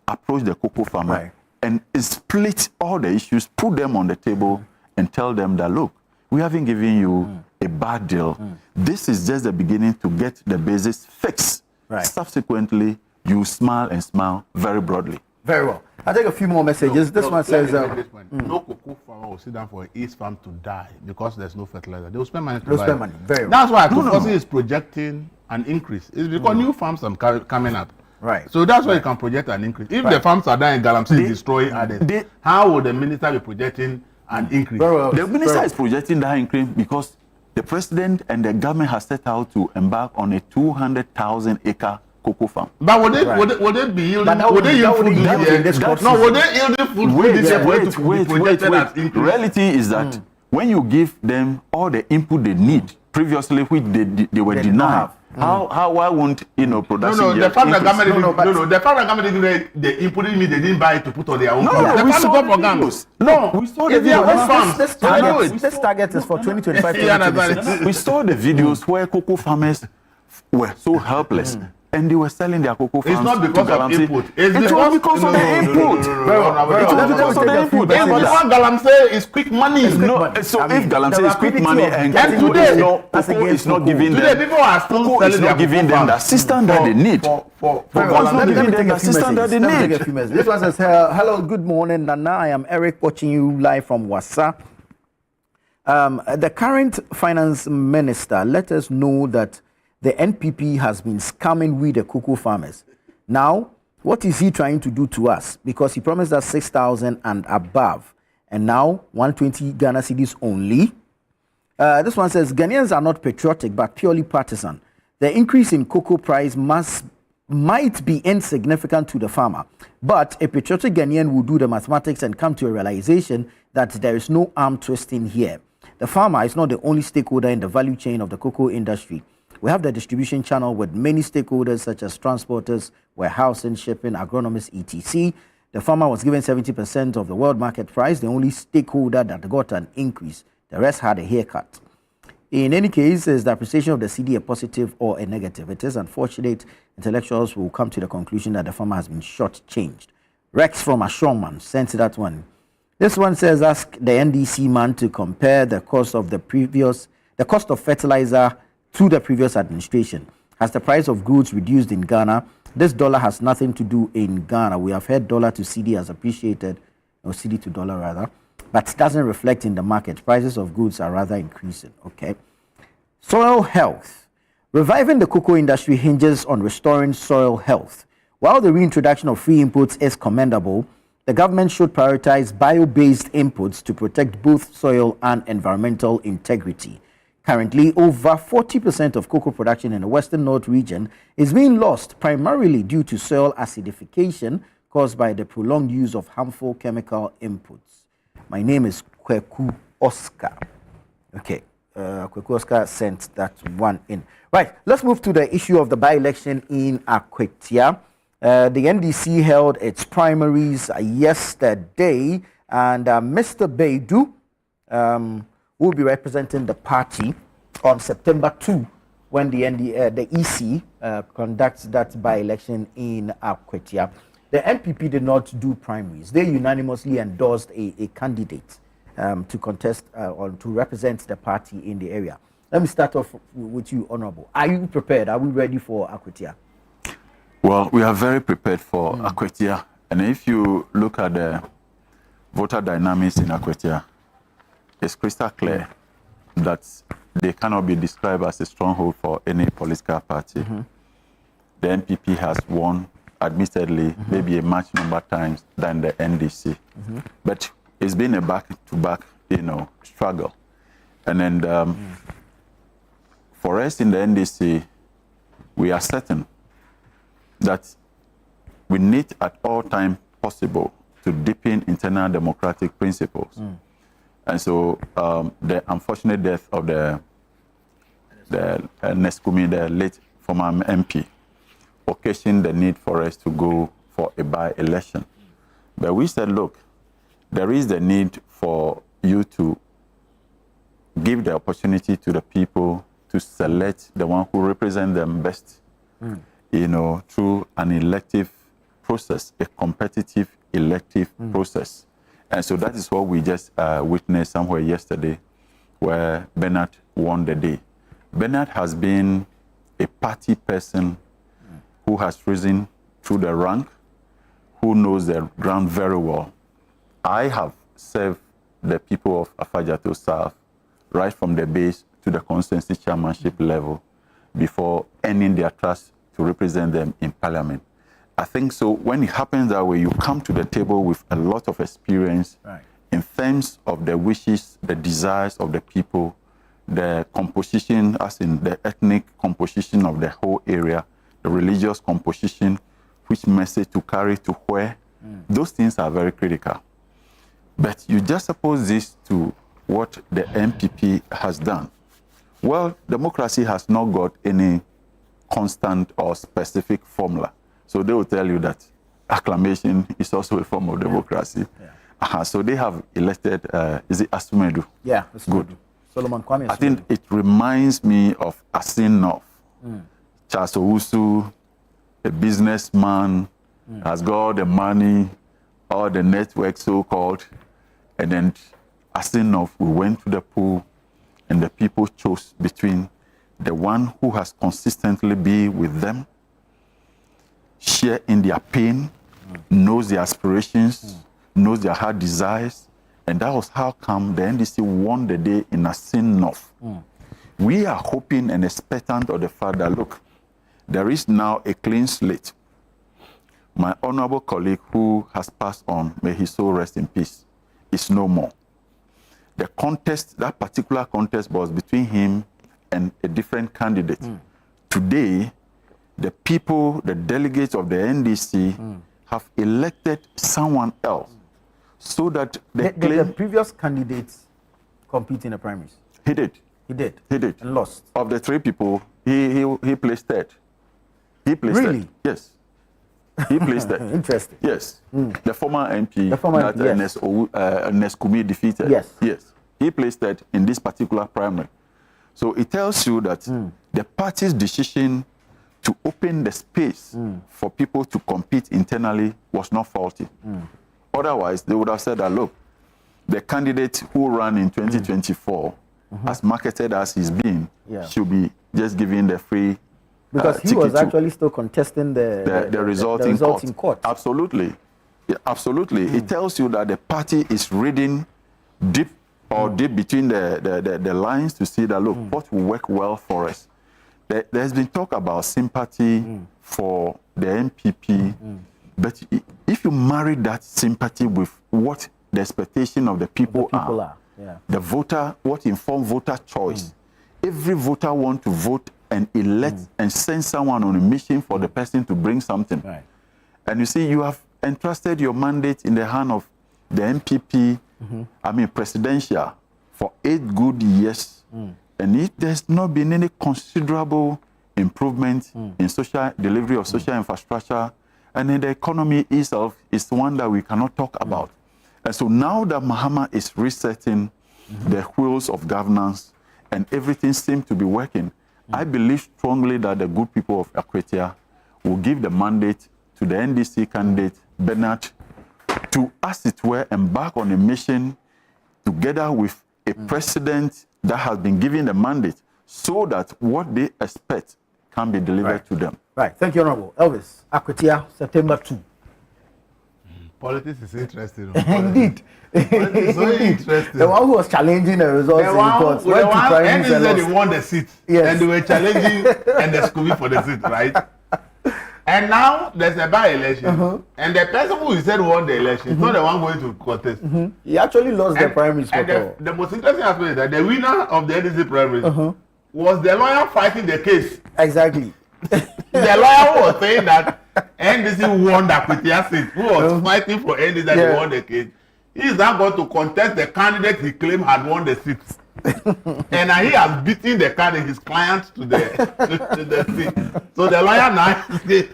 Approach the cocoa farmer and split all the issues, put them on the table and tell them that, look, we haven't given you a bad deal. This is just the beginning to get the basics fixed. Subsequently, you smile and smile very broadly. Very well. I'll take a few more messages. This one says... no cocoa farmer will sit down for East Farm to die because there's no fertilizer. They will spend money to buy spend money. Very well. That's why Akufo is projecting an increase. It's because new farms are coming up. Right. So that's why you can project an increase. If the farms are dying, Galamsey is destroying others. How would the minister be projecting an increase? The minister is projecting that increase because the president and the government has set out to embark on a 200,000 acre cocoa farm. But would they be yielding? Would they yield food this year? No, would they yielding food this year? Reality is that when you give them all the input they need previously, which they were denied, why won't production? No, the fact that government didn't the input didn't mean they didn't buy it to put on their own. No, we saw the videos. No, we saw the videos. This target is for 2025. We saw the videos where cocoa farmers were so helpless. And they were selling their cocoa farms. It's not because of input. It's because of the input. It's because of the input. Galamsey is quick money. So if Galamsey is quick money and cocoa is not giving them, today people are still selling their giving them the assistance that they need. This one says, hello, good morning, Nana. I am Eric, watching you live from Wassa. The current finance minister let us know that the NPP has been scamming with the cocoa farmers. Now, what is he trying to do to us? Because he promised us 6,000 and above, and now 120 Ghana cedis only. This one says, Ghanaians are not patriotic, but purely partisan. The increase in cocoa price might be insignificant to the farmer, but a patriotic Ghanaian will do the mathematics and come to a realization that there is no arm twisting here. The farmer is not the only stakeholder in the value chain of the cocoa industry. We have the distribution channel with many stakeholders such as transporters, warehousing, shipping, agronomists, etc. The farmer was given 70% of the world market price, the only stakeholder that got an increase. The rest had a haircut. In any case, is the appreciation of the CD a positive or a negative? It is unfortunate. Intellectuals will come to the conclusion that the farmer has been shortchanged. Rex from Ashorman sent that one. This one says, ask the NDC man to compare the cost of fertilizer to the previous administration. Has the price of goods reduced in Ghana? This dollar has nothing to do in Ghana. We have heard dollar to CD has appreciated, or CD to dollar rather, but it doesn't reflect in the market. Prices of goods are rather increasing. Okay. Soil health. Reviving the cocoa industry hinges on restoring soil health. While the reintroduction of free inputs is commendable, the government should prioritize bio-based inputs to protect both soil and environmental integrity. Currently, over 40% of cocoa production in the Western North region is being lost primarily due to soil acidification caused by the prolonged use of harmful chemical inputs. My name is Kweku Oscar. Okay, Kweku Oscar sent that one in. Right, let's move to the issue of the by-election in Akwetia. The NDC held its primaries yesterday, and Mr. Baidu will be representing the party on September 2 when the EC conducts that by-election in Akwetia. The NPP did not do primaries. They unanimously endorsed a candidate to contest or to represent the party in the area. Let me start off with you, Honorable. Are you prepared? Are we ready for Akwetia? Well, we are very prepared for Akwetia. And if you look at the voter dynamics in Akwetia, it's crystal clear that they cannot be described as a stronghold for any political party. The NPP has won, admittedly, maybe a much number of times than the NDC. But it's been a back-to-back, struggle. And then for us in the NDC, we are certain that we need at all times possible to deepen internal democratic principles. And so the unfortunate death of the Neskumi, the late former MP, occasioned the need for us to go for a by-election. But we said, look, there is the need for you to give the opportunity to the people to select the one who represent them best, through an elective process, a competitive elective process. And so that is what we just witnessed somewhere yesterday, where Bernard won the day. Bernard has been a party person who has risen through the rank, who knows the ground very well. I have served the people of Afajato South right from the base to the constituency chairmanship level before earning their trust to represent them in parliament. I think so when it happens that way, you come to the table with a lot of experience in terms of the wishes, the desires of the people, the composition, as in the ethnic composition of the whole area, the religious composition, which message to carry to where. Those things are very critical. But you just oppose this to what the MPP has done. Well, democracy has not got any constant or specific formula. So they will tell you that acclamation is also a form of democracy. So they have elected, is it Asumedu? Yeah, that's good. Solomon Kwame Asumedu. I think it reminds me of Asin North. Charles Owusu, a businessman, has got all the money, all the network so-called, and then Asin North, we went to the pool, and the people chose between the one who has consistently been with them, share in their pain, knows their aspirations, knows their heart desires, and that was how come the NDC won the day in Asin North. We are hoping and expectant of the fact that, look, there is now a clean slate. My honorable colleague who has passed on, may his soul rest in peace, is no more. The contest, that particular contest was between him and a different candidate. Today, the people, the delegates of the NDC have elected someone else so that the previous candidates compete in the primaries. He did. He did. He did. And lost. Of the three people, he placed third. He placed third. Yes. He placed third. Interesting. Yes. The former MP that Neskumi defeated. Yes. Yes. He placed third in this particular primary. So it tells you that the party's decision to open the space for people to compete internally was not faulty. Otherwise, they would have said that, look, the candidate who ran in 2024, as marketed as he's been, should be just given the free because he was actually still contesting the result in court. Absolutely. Yeah, absolutely. It tells you that the party is reading deep between the lines to see that, look, what will work well for us. There's been talk about sympathy for the MPP, but if you marry that sympathy with what the expectation of the people are. The voter, what informed voter choice. Every voter wants to vote and elect and send someone on a mission for the person to bring something. And you see, you have entrusted your mandate in the hand of the MPP, presidential, for 8 good years. And there's not been any considerable improvement in social delivery of social infrastructure. And then the economy itself is one that we cannot talk about. And so now that Mahama is resetting the wheels of governance and everything seems to be working, I believe strongly that the good people of Akwetia will give the mandate to the NDC candidate, Bernard, to, as it were, embark on a mission together with a president that has been given the mandate so that what they expect can be delivered to them. Right. Thank you, Honorable. Elvis, Akwetia, September 2. Politics is interesting. Indeed. Politics is so interesting. The one who was challenging the results in court. The one said he won the seat. Yes. And they were challenging and the Scooby for the seat, right? And now there's a by-election. And the person who said won the election is not the one going to contest. He actually lost the primaries. And the most interesting aspect is that the winner of the NDC primaries was the lawyer fighting the case. Exactly. The lawyer who was saying that NDC won the Akwetia seat, who was fighting for NDC that he won the case. He is now going to contest the candidate he claimed had won the seat. And he has beaten the candidate, his client, to the seat. So the lawyer now is if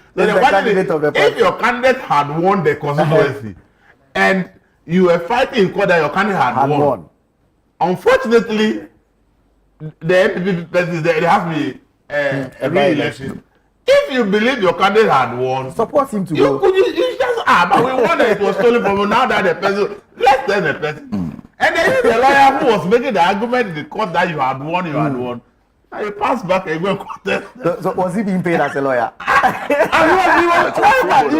your candidate had won the constituency and you were fighting in court that your candidate had won, unfortunately, the MPP president, there has to be a re-election. If you believe your candidate had won, support him to go. You just but we won that it was stolen from you. Now that the person, let's tell the person. And then the lawyer who was making the argument in the court that you had won, now you pass back and go contest. So was he being paid as a lawyer? You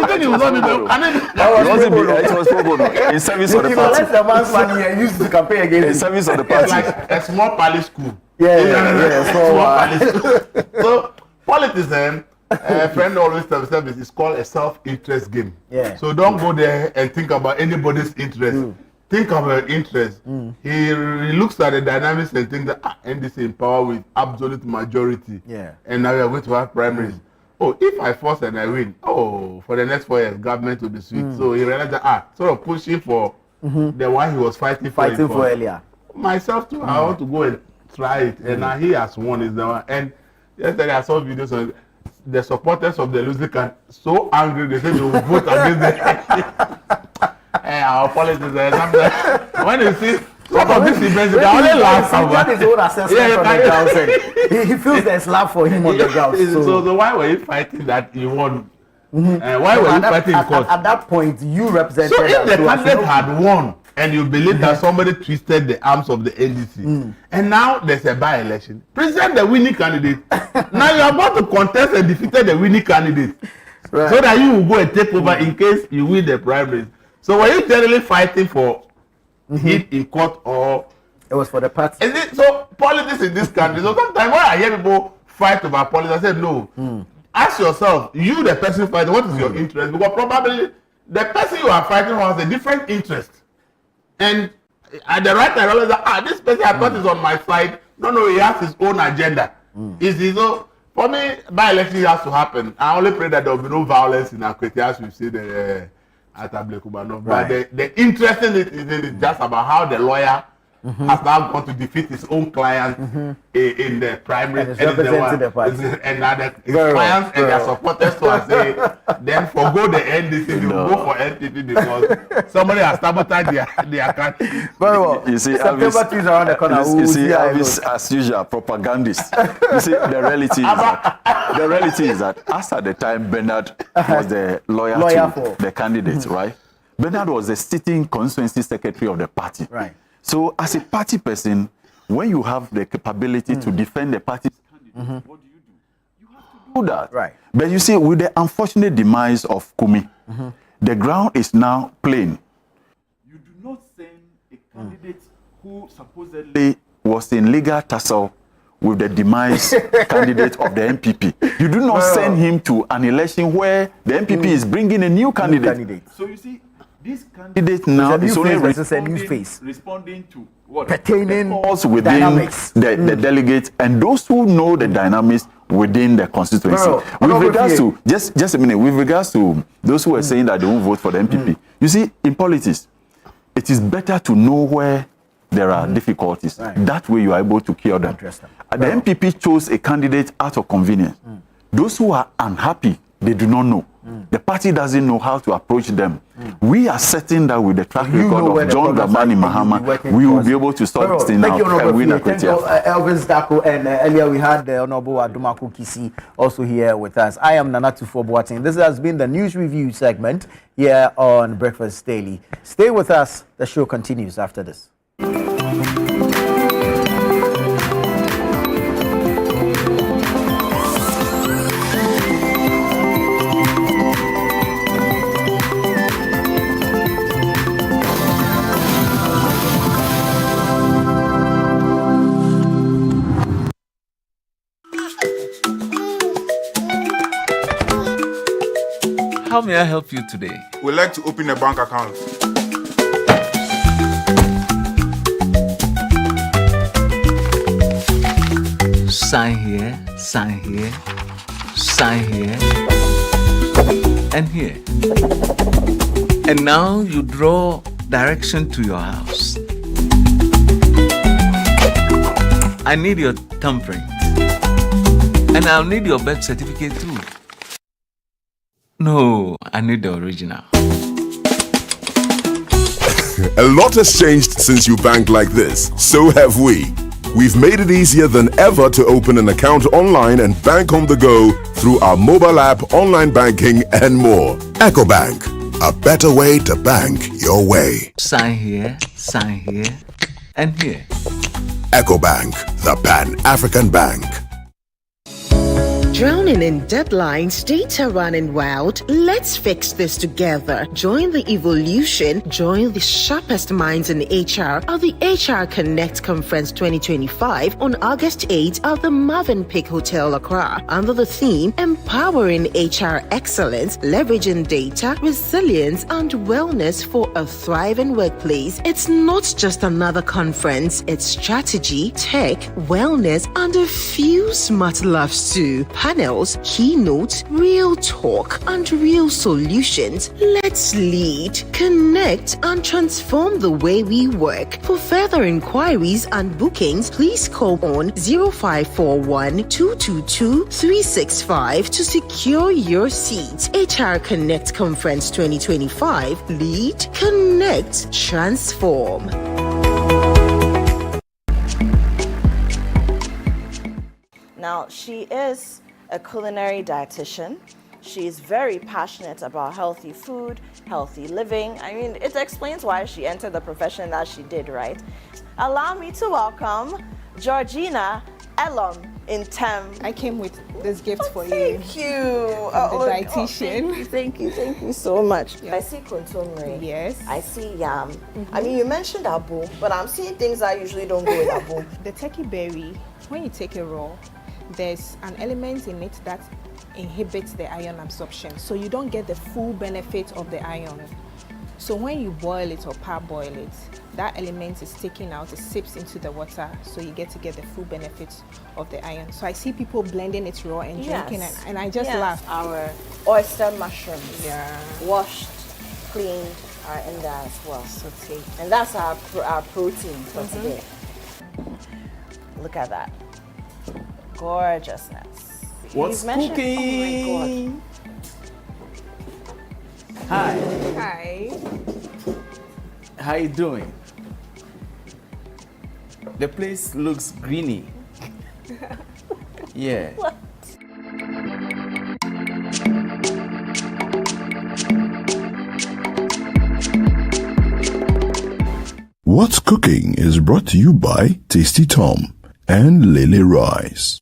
think he was not It was pro bono. In service of the party. Let's the man's money and use to campaign against in service of the party. It's like a small palace school. Small palace school. So politics, a friend always tells me it's called a self-interest game. So don't go there and think about anybody's interest. Think about interest. He looks at the dynamics and thinks that NDC in power with absolute majority. And now we are going to have primaries. Oh, if I force and I win, for the next 4 years, government will be sweet. So he realized that sort of pushing for the one he was fighting for earlier. Myself too, I want to go and try it. And now he has won is the one. And yesterday I saw videos on the supporters of the losing can so angry they say they will vote against the our politics. When you see some of these events, they only laugh about his own assessment on the ground. He feels there's love for him on the ground. So why were you fighting that he won? Why were you fighting in court? At that point, you represented. So if the candidate had won and you believe that somebody twisted the arms of the NDC, and now there's a by-election, present the winning candidate. Now you are about to contest and defeat the winning candidate, so that you will go and take over in case you win the primaries. So were you generally fighting for it in court or it was for the party? Is it so politics in this country? So sometimes when I hear people fight over politics, I say no. Ask yourself, you the person fighting, what is your interest? Because probably the person you are fighting for has a different interest. And at the right time, I realize that this person I thought is on my side. No, he has his own agenda. So for me, by-election has to happen. I only pray that there will be no violence in Akwetia, as we see at Ablekubano. But the interest in it is just about how the lawyer has now gone to defeat his own client in the primary. And representing the party. And now his clients and their supporters to say, then forgo the NDC, they will go for NPP because somebody has sabotaged their country. Very well. You see, September 2 is around the corner. You see, Elvis, as usual, propagandist. You see, the reality is that as at the time Bernard was the lawyer to the candidates, right? Bernard was the sitting constituency secretary of the party. Right. So as a party person, when you have the capability to defend the party's candidate, what do? You have to do that. Right. But you see, with the unfortunate demise of Kumi, the ground is now plain. You do not send a candidate who supposedly was in legal tussle with the demise candidate of the MPP. You do not send him to an election where the MPP is bringing a new candidate. So you see, this candidate now is only responding to what? Pertaining within dynamics. The delegates and those who know the dynamics within the constituency. With regards to, just a minute, with regards to those who are saying that they won't vote for the MPP, you see, in politics, it is better to know where there are difficulties. That way you are able to cure them. The MPP chose a candidate out of convenience. Those who are unhappy, they do not know. The party doesn't know how to approach them. We are certain that with the track record of John Dramani Mahama, we will be able to sort this thing out and win Akwetia. Elvis Dako, and earlier we had the Honorable Adumaku Kisi also here with us. I am Nanatufo Boateng. This has been the news review segment here on Breakfast Daily. Stay with us. The show continues after this. How may I help you today? We'd like to open a bank account. Sign here, sign here, sign here, and here. And now you draw direction to your house. I need your thumbprint. And I'll need your birth certificate too. No, I need the original. A lot has changed since you banked like this. So have we. We've made it easier than ever to open an account online and bank on the go through our mobile app, online banking, and more. EcoBank, a better way to bank your way. Sign here, and here. EcoBank, the Pan-African Bank. Drowning in deadlines, data running wild. Let's fix this together. Join the evolution. Join the sharpest minds in HR at the HR Connect Conference 2025 on August 8th at the Marvin Peak Hotel, Accra, under the theme Empowering HR Excellence, Leveraging Data, Resilience, and Wellness for a Thriving Workplace. It's not just another conference. It's strategy, tech, wellness, and a few smart laughs too. Panels, keynotes, real talk, and real solutions. Let's lead, connect, and transform the way we work. For further inquiries and bookings, please call on 0541 222 365 to secure your seat. HR Connect Conference 2025. Lead, connect, transform. Now, she is a culinary dietitian. She's very passionate about healthy food, healthy living. I mean, it explains why she entered the profession that she did, right? Allow me to welcome Georgina Elom in Tem. I came with this gift for you. Thank you. The dietitian. Thank you so much. Yeah. I see kontomire. Yes. I see yam. I mean, you mentioned abu, but I'm seeing things that usually don't go with abu. The turkey berry, when you take it raw, there's an element in it that inhibits the iron absorption, so you don't get the full benefit of the iron. So when you boil it or parboil it, that element is taken out, it sips into the water, so you get the full benefit of the iron. So I see people blending it raw and drinking it, and I just laugh. Our oyster mushrooms, washed, cleaned, are in there as well. And that's our protein for today. Look at that. Gorgeousness. What's cooking? Oh my God. Hi. How you doing? The place looks greeny. Yeah. What? What's Cooking is brought to you by Tasty Tom and Lily Rice.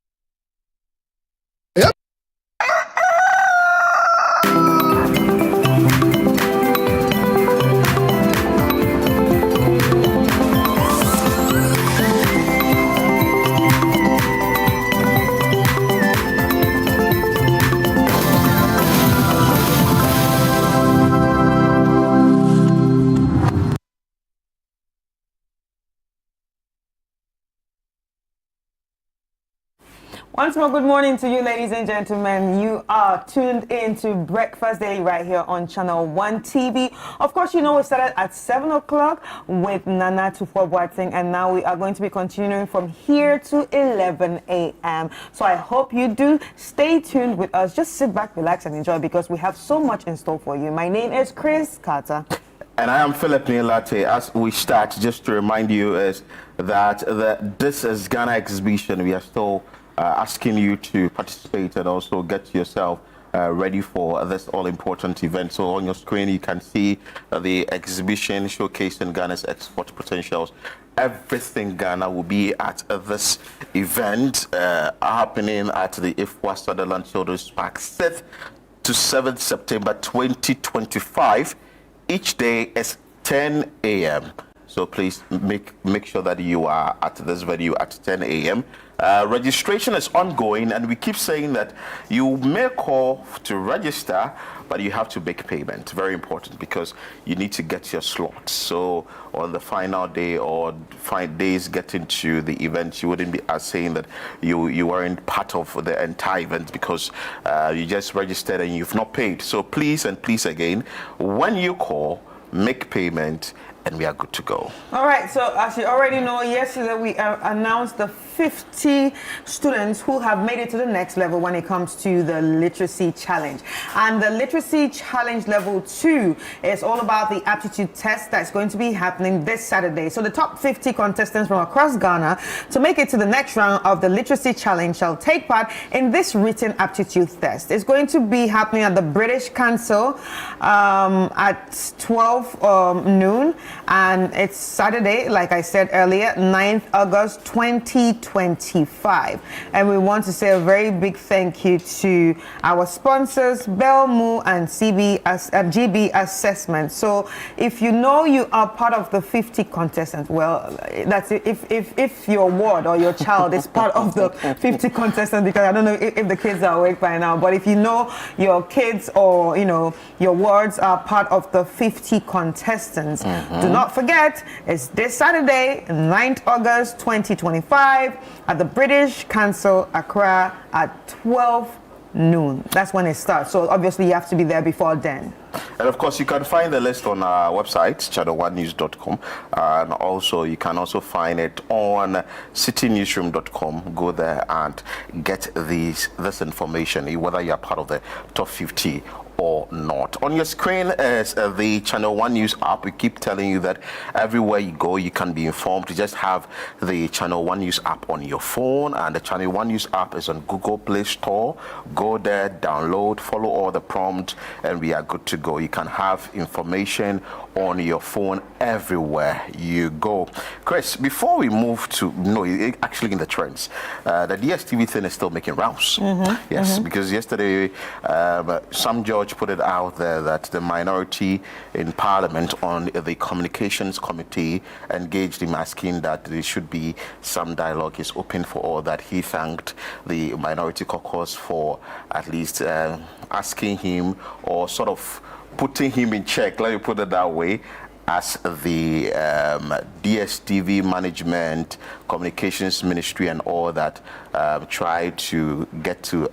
Once more, good morning to you, ladies and gentlemen. You are tuned in to Breakfast Daily right here on Channel 1 TV. Of course, you know we started at 7 o'clock with Nana Tufo-Boateng, and now we are going to be continuing from here to 11 a.m. So I hope you do stay tuned with us. Just sit back, relax, and enjoy, because we have so much in store for you. My name is Chris Carter. And I am Philip Nilate. As we start, just to remind you is that this is Ghana exhibition. We are still asking you to participate and also get yourself ready for this all-important event. So on your screen, you can see the exhibition showcasing Ghana's export potentials. Everything Ghana will be at this event happening at the Ifwa Sutherland Children's Park, 6th to 7th September 2025. Each day is 10 a.m. So please make sure that you are at this venue at 10 a.m. Registration is ongoing, and we keep saying that you may call to register, but you have to make payment. Very important, because you need to get your slot. So on the final day or 5 days getting to the event, you wouldn't be saying that you weren't part of the entire event because you just registered and you've not paid. So please and please again, when you call, make payment, and we are good to go. All right, so as you already know, yesterday we announced the 50 students who have made it to the next level when it comes to the literacy challenge. And the literacy challenge level 2 is all about the aptitude test that's going to be happening this Saturday. So the top 50 contestants from across Ghana to make it to the next round of the literacy challenge shall take part in this written aptitude test. It's going to be happening at the British Council at 12 noon. And it's Saturday, like I said earlier, 9th August 2025. And we want to say a very big thank you to our sponsors, Belmu and GB Assessment. So if you know you are part of the 50 contestants, well, that's it. If your ward or your child is part of the 50 contestants, because I don't know if the kids are awake by now, but if you know your kids or, you know, your wards are part of the 50 contestants, do not forget, it's this Saturday, 9th August 2025 at the British Council, Accra at 12 noon. That's when it starts. So obviously you have to be there before then. And of course, you can find the list on our website, channel1news.com. And also, you can also find it on citynewsroom.com. Go there and get this information, whether you are part of the top 50 or not. On your screen is the Channel 1 News app. We keep telling you that everywhere you go, you can be informed. You just have the Channel 1 News app on your phone, and the Channel 1 News app is on Google Play Store. Go there, download, follow all the prompts, and we are good to go. You can have information on your phone everywhere you go. Chris, before we move to, actually in the trends, the DSTV thing is still making rounds. Yes, because yesterday, Sam George put it out there that the minority in Parliament on the Communications Committee engaged him, asking that there should be some dialogue. Is open for all that. He thanked the Minority Caucus for at least asking him, or sort of putting him in check, let me put it that way, as the DSTV management, communications ministry, and all that try to get to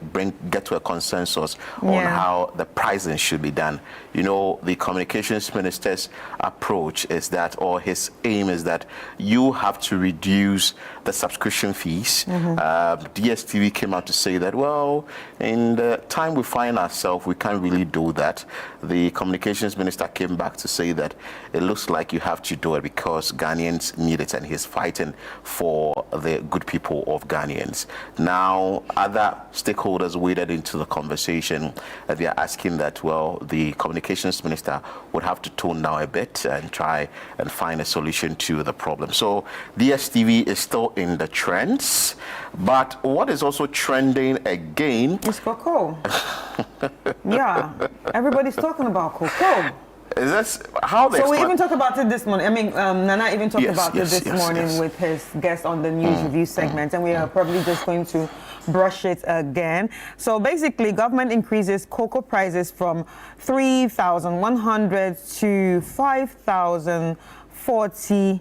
a consensus on how the pricing should be done. You know, the communications minister's approach is that, or his aim is that, you have to reduce the subscription fees. DSTV came out to say that, well, in the time we find ourselves, we can't really do that. The communications minister came back to say that it looks like you have to do it because Ghanaians need it, and he's fighting for the good people of Ghanaians. Now, other stakeholders waded into the conversation, and they are asking that, well, the communications minister would have to tone down a bit and try and find a solution to the problem. So DSTV is still in the trends, but what is also trending again is cocoa. Yeah, everybody's talking about cocoa. Is this how they? So we even talked about it this morning. I mean, Nana even talked about it this morning with his guest on the news review segment, and we are probably just going to brush it again. So basically, government increases cocoa prices from $3,100 to $5,040.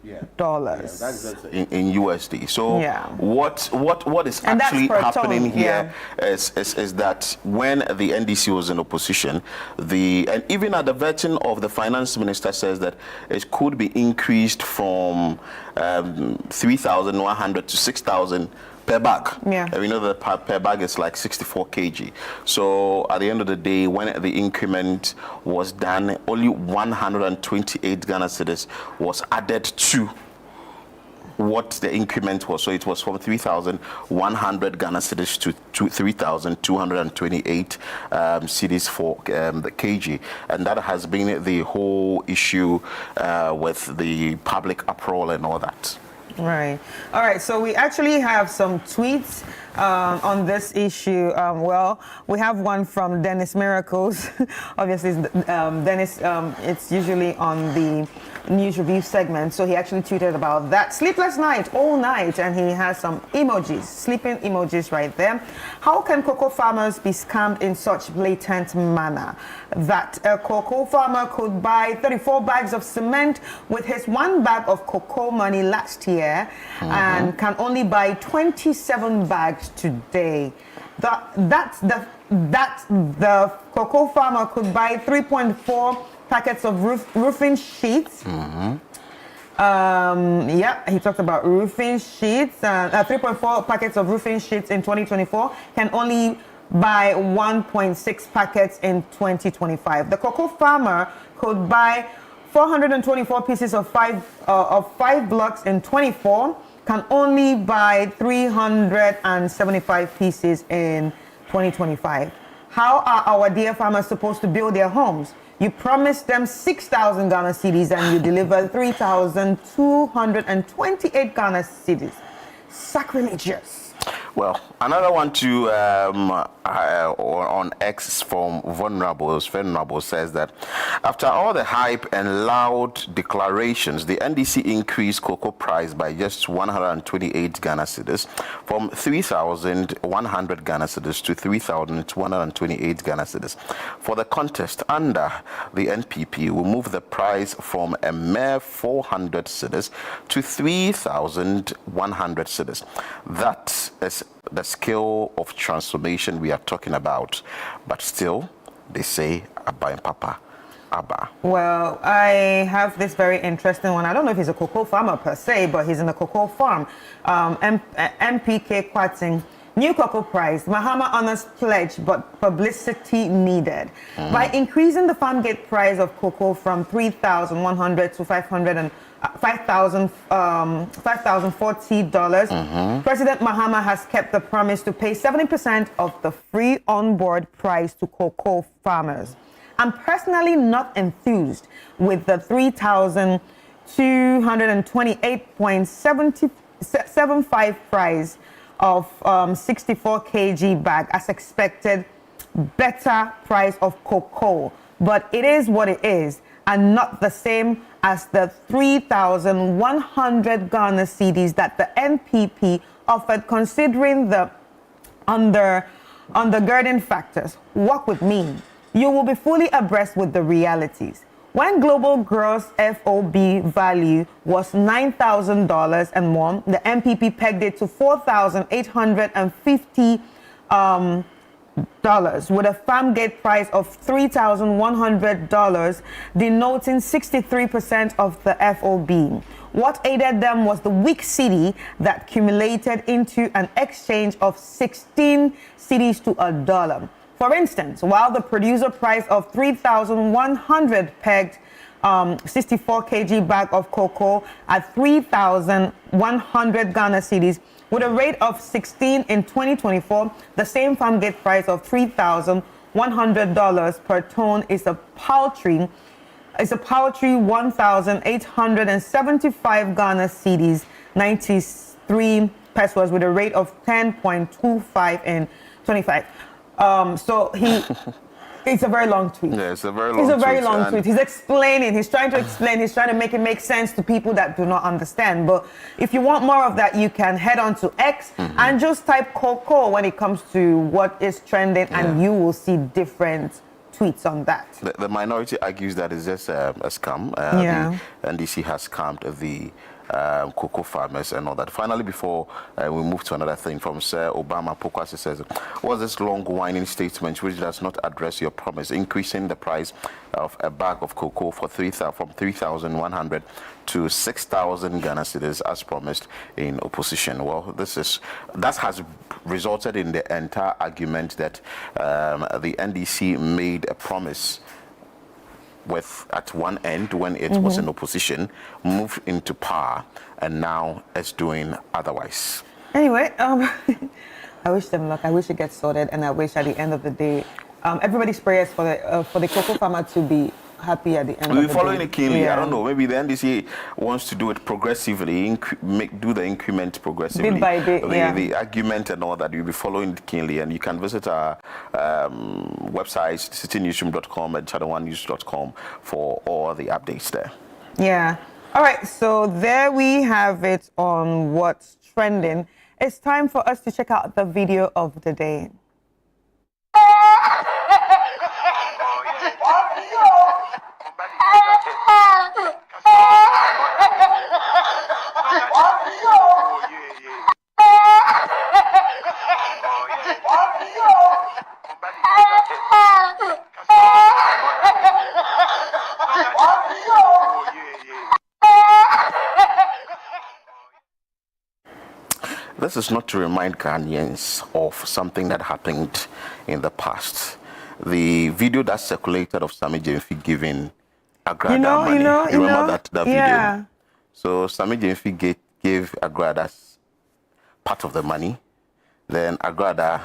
That's in USD. So what is actually happening here is that when the NDC was in opposition, and even at the vetting of the finance minister says that it could be increased from 3,100 to 6,000 per bag. And we know that per bag is like 64 kg. So at the end of the day, when the increment was done, only 128 Ghana cedis was added to what the increment was. So it was from 3,100 Ghana cedis to 3,228 cedis for the kg. And that has been the whole issue with the public uproar and all that. Right. All right. So we actually have some tweets on this issue. Well, we have one from Dennis Miracles. Obviously, Dennis, it's usually on the news review segment. So he actually tweeted about that. Sleepless night, all night, and he has some emojis, sleeping emojis right there. How can cocoa farmers be scammed in such blatant manner that a cocoa farmer could buy 34 bags of cement with his 1 bag of cocoa money last year and can only buy 27 bags today? The cocoa farmer could buy 3.4 packets of roofing sheets. He talked about roofing sheets. 3.4 packets of roofing sheets in 2024 can only buy 1.6 packets in 2025. The cocoa farmer could buy 424 pieces of five blocks in 24, can only buy 375 pieces in 2025. How are our dear farmers supposed to build their homes? You promised them 6,000 Ghana cedis and you delivered 3,228 Ghana cedis. Sacrilegious. Well, another one too on X from Venerable says that after all the hype and loud declarations, the NDC increased cocoa price by just 128 Ghana cedis from 3,100 Ghana cedis to 3,228 Ghana cedis. For the contest under the NPP, we moved the price from a mere 400 cedis to 3,100 cedis. That is the scale of transformation we are talking about, but still they say Abba and Papa Abba. Well, I have this very interesting one. I don't know if he's a cocoa farmer per se, but he's in a cocoa farm. MPK Kwating, new cocoa price, Mahama honors pledge, but publicity needed. By increasing the farm gate price of cocoa from 3,100 to $5,040, President Mahama has kept the promise to pay 70% of the free on-board price to cocoa farmers. I'm personally not enthused with the 3,228.75 price of 64 kg bag as expected, better price of cocoa, but it is what it is and not the same as the 3,100 Ghana cedis that the NPP offered, considering the undergirding factors. Walk with me. You will be fully abreast with the realities. When global gross FOB value was $9,000 and more, the NPP pegged it to $4,850 with a farm gate price of $3,100, denoting 63% of the FOB. What aided them was the weak cedi that accumulated into an exchange of 16 cedis to $1. For instance, while the producer price of 3,100 pegged 64 kg bag of cocoa at 3,100 Ghana cedis, with a rate of 16 in 2024, the same farm gate price of $3,100 per ton is a paltry 1,875 Ghana cedis, 93 pesos, with a rate of 10.25 in 25. So it's a very long tweet. Yeah, it's a very long tweet. He's explaining, he's trying to explain, he's trying to make it make sense to people that do not understand. But if you want more of that, you can head on to X and just type cocoa when it comes to what is trending, and you will see different tweets on that. The minority argues that it's just a scam. The NDC has scammed the cocoa farmers and all that. Finally, before we move to another thing from Sir Obama Pokwasi, says, what's this long whining statement which does not address your promise, increasing the price of a bag of cocoa for from 3,100 to 6,000 Ghana cedis as promised in opposition? Well, that has resulted in the entire argument that the NDC made a promise with at one end when it was in opposition, moved into power, and now it's doing otherwise. Anyway, I wish them luck. I wish it gets sorted, and I wish at the end of the day, everybody's prayers for the cocoa farmer to be happy at the end of the day. We're following it keenly. I don't know. Maybe the NDC wants to do it progressively, do the increment progressively. Bit by bit, the argument and all that, you'll be following it keenly. And you can visit our websites, citynewsroom.com and channel1news.com for all the updates there. Yeah. All right, so there we have it on what's trending. It's time for us to check out the video of the day. This is not to remind Ghanaians of something that happened in the past. The video that circulated of Sami Jemfi giving Agrada money. You remember that yeah. video? So Sami Jemfi gave Agrada part of the money. Then Agrada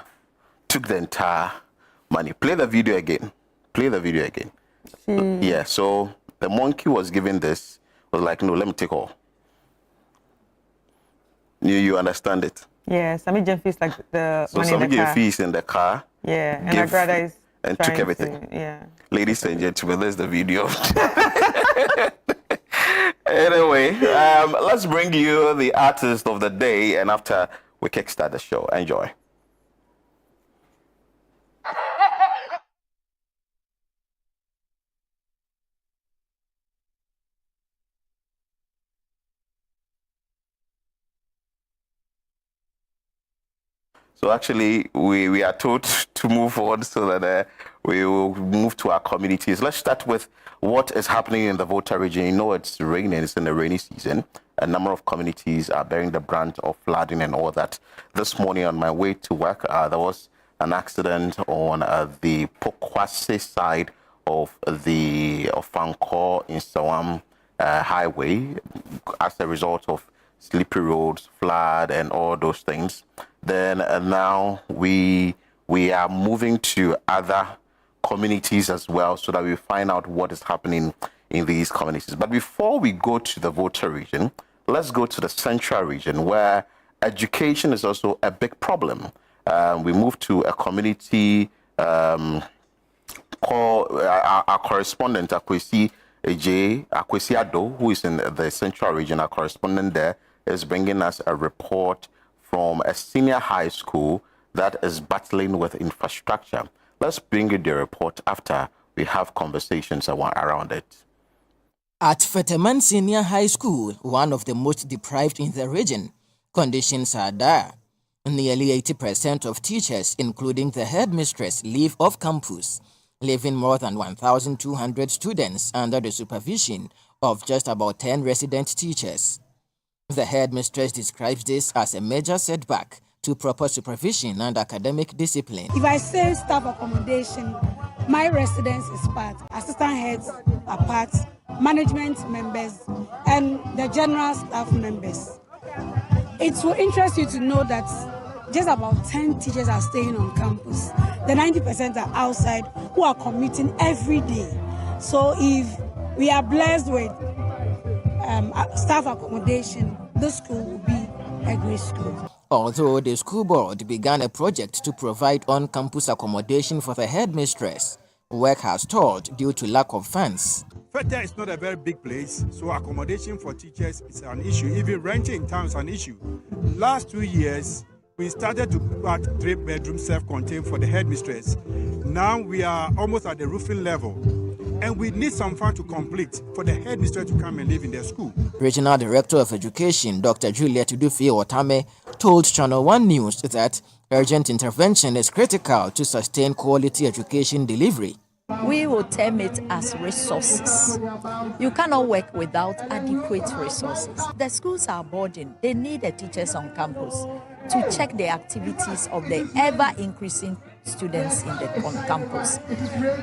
took the entire money. Play the video again. Play the video again. Yeah, so the monkey was giving this, was like, no, let me take all. You understand it? Yeah, Sami Jemfi is like the so money Sami in the car. Jemfi is in the car. Yeah, and Agrada is and took everything. Yeah. Ladies and gentlemen, there's the video. Anyway, let's bring you the artist of the day, and after we kickstart the show. Enjoy. So actually, we are told to move on so that we will move to our communities. Let's start with what is happening in the Volta region. You know it's raining, it's in the rainy season. A number of communities are bearing the brunt of flooding and all that. This morning on my way to work, there was an accident on the Pokwase side of the Fankor in Sawam highway as a result of slippery roads, flood, and all those things. Then now we are moving to other communities as well so that we find out what is happening in these communities. But before we go to the Volta region, let's go to the Central region where education is also a big problem. We moved to a community called our correspondent, Akwesi Ado, who is in the Central region. Our correspondent there is bringing us a report from a senior high school that is battling with infrastructure. Let's bring you the report after we have conversations around it. At Feteman Senior High School, one of the most deprived in the region, conditions are dire. Nearly 80% of teachers, including the headmistress, live off campus, leaving more than 1,200 students under the supervision of just about 10 resident teachers. The headmistress describes this as a major setback to proper supervision and academic discipline. If I say staff accommodation, my residence is part, assistant heads are part, management members, and the general staff members. It will interest you to know that just about 10 teachers are staying on campus. The 90% are outside who are commuting every day. So if we are blessed with staff accommodation, the school will be a great school. Although the school board began a project to provide on-campus accommodation for the headmistress, work has stalled due to lack of funds. Feta is not a very big place, so accommodation for teachers is an issue. Even renting in town is an issue. Last 2 years, we started to put 3-bedroom self-contained for the headmistress. Now we are almost at the roofing level, and we need some funds to complete for the headmistress to come and live in their school. Regional Director of Education, Dr. Juliet Udufi Otame, told Channel 1 News that urgent intervention is critical to sustain quality education delivery. We will term it as resources. You cannot work without adequate resources. The schools are boarding. They need the teachers on campus to check the activities of the ever-increasing students in the on campus.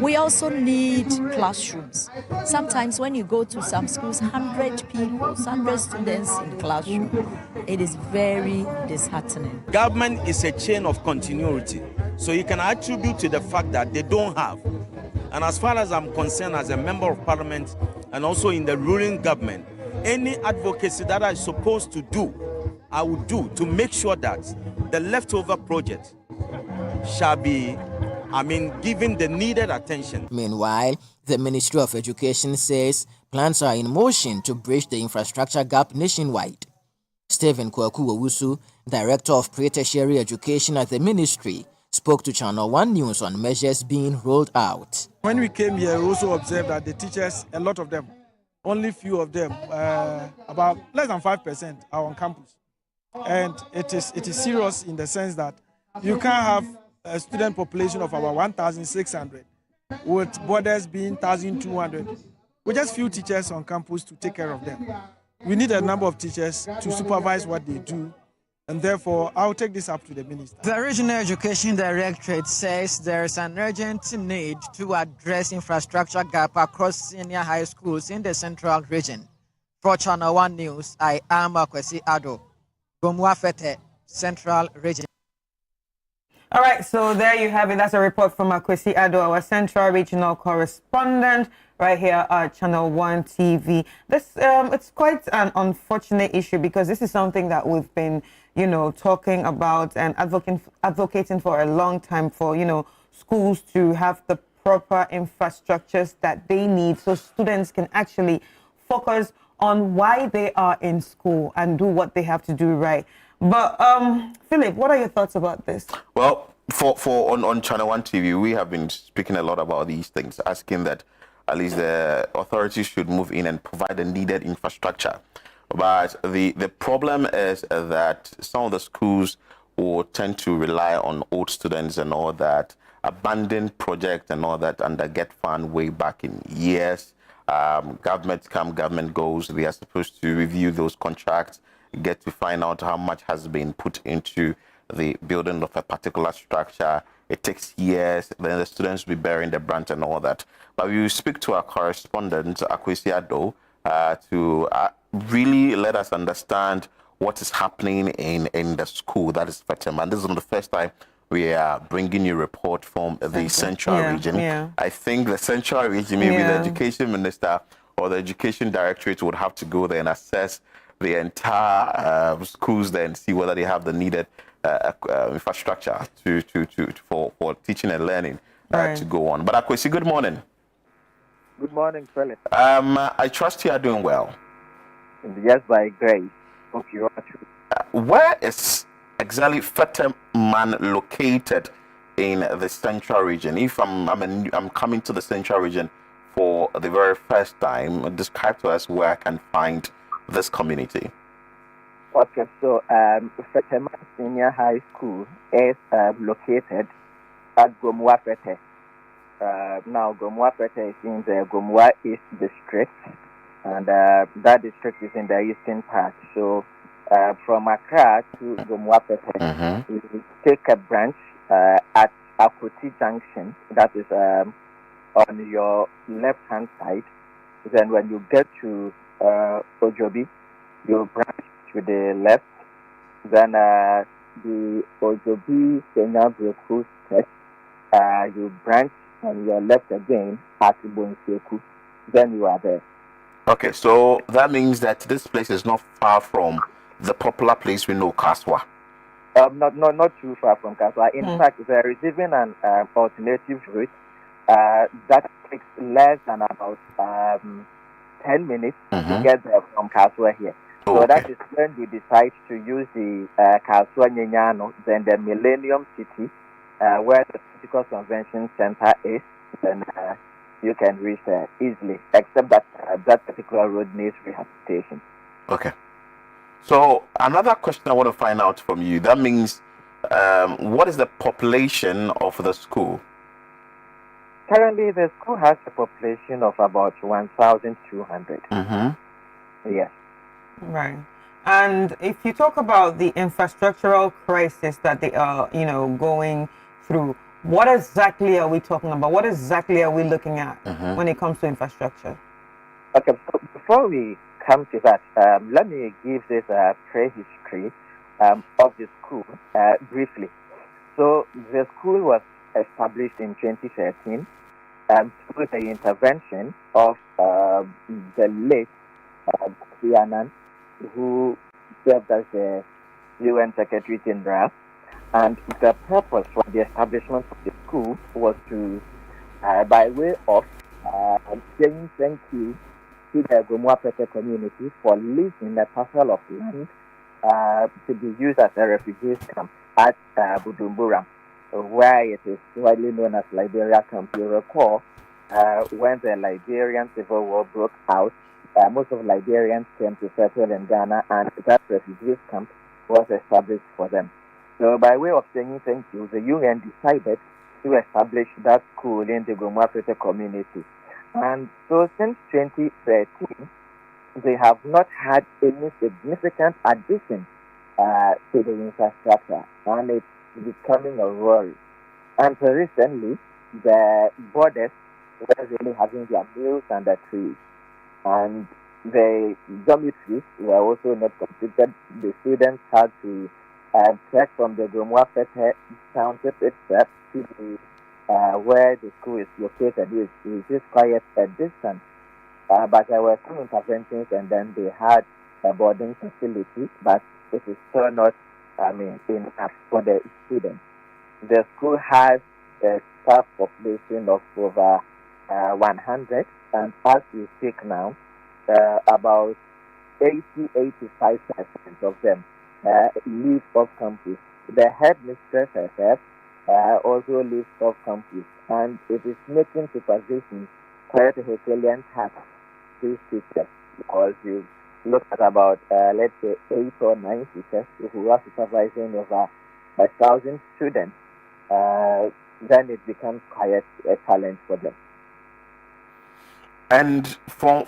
We also need classrooms. Sometimes when you go to some schools, 100 people, 100 students in classroom, it is very disheartening. Government is a chain of continuity, so you can attribute to the fact that they don't have. And as far as I'm concerned, as a member of parliament and also in the ruling government, any advocacy that I'm supposed to do, I will do to make sure that the leftover project shall be, given the needed attention. Meanwhile, the Ministry of Education says Plans are in motion to bridge the infrastructure gap nationwide. Stephen Kwaku Owusu, Director of Pre-Tertiary Education at the Ministry, spoke to Channel 1 News on measures being rolled out. When we came here, we also observed that the teachers, a lot of them, only few of them, about less than 5% are on campus. And it is serious in the sense that you can't have a student population of about 1,600 with borders being 1,200 with just few teachers on campus to take care of them. We need a number of teachers to supervise what they do, and therefore I'll take this up to the minister. The Regional Education Directorate says there is an urgent need to address infrastructure gap across senior high schools in the central region. For Channel 1 News, I am Akwesi Ado, Gomuafete, Central Region. All right, so there you have it. That's a report from Akwesi Ado, our Central Regional Correspondent, right here at Channel 1 TV. This it's quite an unfortunate issue because this is something that we've been, talking about and advocating for a long time for, schools to have the proper infrastructures that they need so students can actually focus on why they are in school and do what they have to do right. But Philip, what are your thoughts about this? Well, on Channel 1 TV, we have been speaking a lot about these things, asking that at least the authorities should move in and provide the needed infrastructure. But the problem is that some of the schools will tend to rely on old students and all that, abandoned projects and all that, and that get fund way back in years. Government come, government goes. They are supposed to review those contracts, get to find out how much has been put into the building of a particular structure. It takes years, then the students will be bearing the brunt and all that. But we will speak to our correspondent, Akwesi Ado, to really let us understand what is happening in the school, that is Fatima. And this is not the first time we are bringing you a report from the Central Region. Yeah. I think the Central Region, maybe the Education Minister or the Education Directorate would have to go there and assess the entire schools there and see whether they have the needed infrastructure for teaching and learning to go on. But Akwesi, good morning. Good morning, Philip. I trust you are doing well. Yes, by grace. Hope you are too. Where is exactly Fetterman located in the Central Region? If I'm coming to the Central Region for the very first time, describe to us where I can find this community. Okay, so Fetterman Senior High School is located at Gomuafete. Now, Gomuafete is in the Gomua East District, and that district is in the eastern part. So, from Accra to Gomuafete, you take a branch at Akoti Junction. That is on your left-hand side. Then, when you get to Ojobi, you branch to the left. Then, the Ojobi Senior Breakfast Test, you branch on your left again at Bonseku. Then you are there. Okay, so that means that this place is not far from the popular place we know, Kaswa. Not too far from Kaswa. In fact, there is even an alternative route that takes less than about 10 minutes to get there from Kaswa here. So that is when you decide to use the Kaswa Nyenyano, then the Millennium City, where the Political Convention Center is, then you can reach there easily, except that that particular road needs rehabilitation. Okay. So another question I want to find out from you, that means what is the population of the school? Currently, the school has a population of about 1,200. Yes. Right. And if you talk about the infrastructural crisis that they are, going through, what exactly are we talking about? What exactly are we looking at when it comes to infrastructure? Okay, so before we come to that, let me give this prehistory of the school briefly. So the school was established in 2013 through the intervention of the late Anand, who served as the UN Secretary General. And the purpose for the establishment of the school was to, by way of saying thank you to the Gomwapete community for leasing a parcel of land to be used as a refugee camp at Bujumbura, where it is widely known as Liberia Camp. You recall when the Liberian Civil War broke out, most of Liberians came to settle in Ghana, and that refugee camp was established for them. So by way of saying thank you, the UN decided to establish that school in the Gomwapete community. And so since 2013, they have not had any significant addition to the infrastructure, and it's becoming a worry. And so recently, the borders were really having their meals under trees, and the dormitories were also not completed. The students had to trek from the Gomwapete township itself to the where the school is located, which is quite a distance. But there were some interventions, and then they had a boarding facility, but it is still not, enough for the students. The school has a staff population of over 100, and as we speak now, about 80-85% of them leave off campus. The headmistress herself also leaves off campus, and it is making supervision quite a Herculean task. These teachers, because you look at about let's say 8 or 9 teachers who are supervising over 1,000 students, then it becomes quite a challenge for them. And from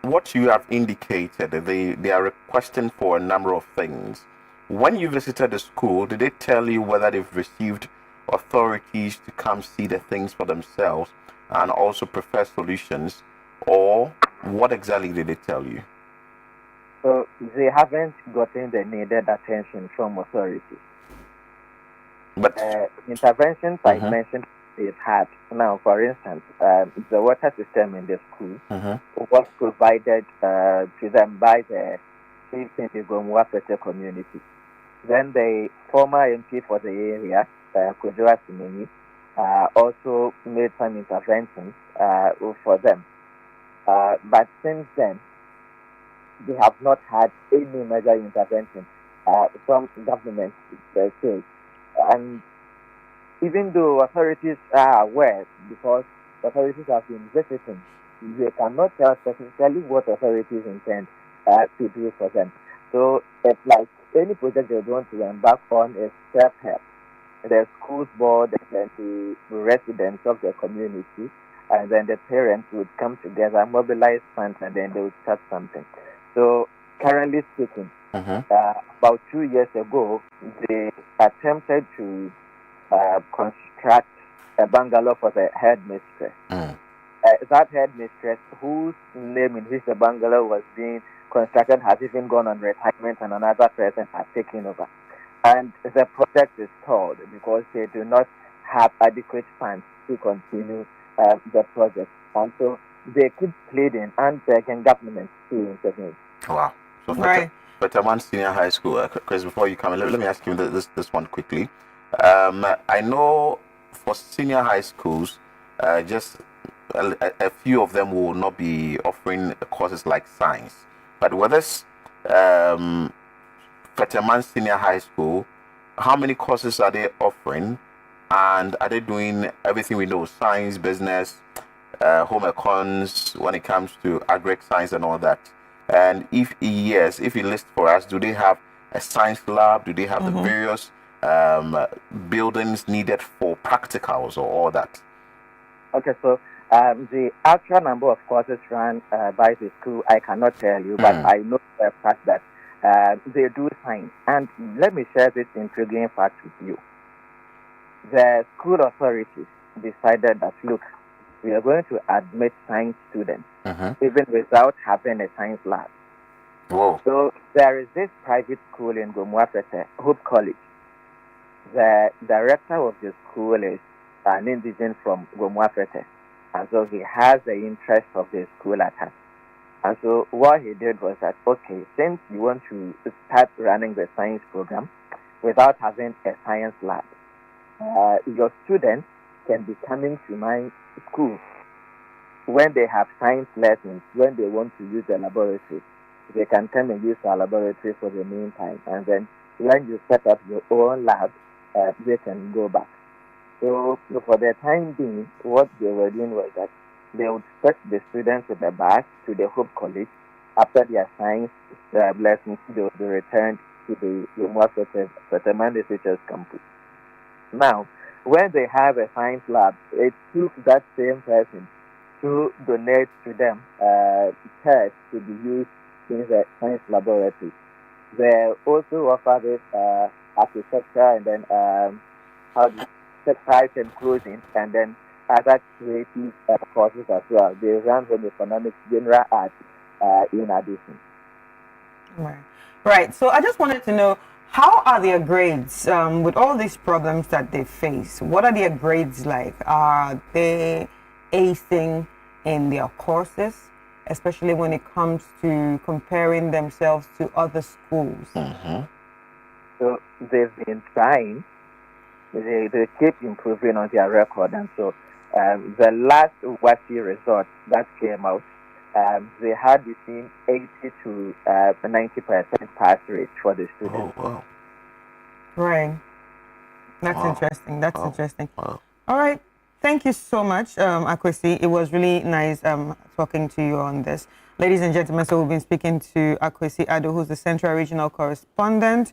what you have indicated, they are requesting for a number of things. When you visited the school, did they tell you whether they've received authorities to come see the things for themselves and also prefer solutions, or what exactly did they tell you? So they haven't gotten the needed attention from authorities. But interventions I mentioned they've had. Now, for instance, the water system in the school was provided to them by the chief in the Gomwapete community. Then the former MP for the area, Kujua Simini, also made some interventions for them. But since then, they have not had any major intervention from government per se. And even though authorities are aware, because authorities have been visiting, they cannot tell specifically what authorities intend to do for them. So it's like any project they want to embark on is self-help. The schools board and the residents of the community, and then the parents would come together, mobilize funds, and then they would start something. So currently speaking, about 2 years ago, they attempted to construct a bungalow for the headmistress. That headmistress, whose name in which the bungalow was being constructed, has even gone on retirement, and another person has taken over. And the project is stalled because they do not have adequate funds to continue the project. And so they keep pleading and begging government to intervene. Wow. So Right. Fetterman Senior High School, Chris, before you come in, let me ask you this one quickly. I know for senior high schools, just a few of them will not be offering courses like science. But with this Fetterman Senior High School, how many courses are they offering? And are they doing everything we know, science, business, home econs, when it comes to agri science and all that? And if yes, if you list for us, do they have a science lab? Do they have the various buildings needed for practicals or all that? Okay, so the actual number of courses run by the school, I cannot tell you, but I know for a fact that they do science. And let me share this intriguing fact with you. The school authorities decided that, look, we are going to admit science students, even without having a science lab. Whoa. So there is this private school in Gomwapete, Hope College. The director of the school is an indigent from Gomwapete, and so he has the interest of the school at heart. And so what he did was that, okay, since you want to start running the science program without having a science lab, your students can be coming to my school when they have science lessons, when they want to use the laboratory, they can come and use our laboratory for the meantime. And then when you set up your own lab, they can go back. So for the time being, what they were doing was that they would set the students at the back to the Hope College. After their science lessons, they would be returned to the Fetterman Researchers Campus. Now, when they have a science lab, it took that same person to donate to them tests to be used in the science laboratory. They also offer this architecture and then textiles and clothing, and then other creative courses as well. They run home economics, general art in addition. Right. So I just wanted to know, how are their grades with all these problems that they face? What are their grades like? Are they acing in their courses, especially when it comes to comparing themselves to other schools? So they've been trying. They keep improving on their record, and so the last WASI result that came out, they had between 80 to 90% pass rate for the students. Oh, wow. Right. That's interesting. That's interesting. All right. Thank you so much, Akwesi. It was really nice talking to you on this. Ladies and gentlemen, so we've been speaking to Akwesi Ado, who's the Central Regional Correspondent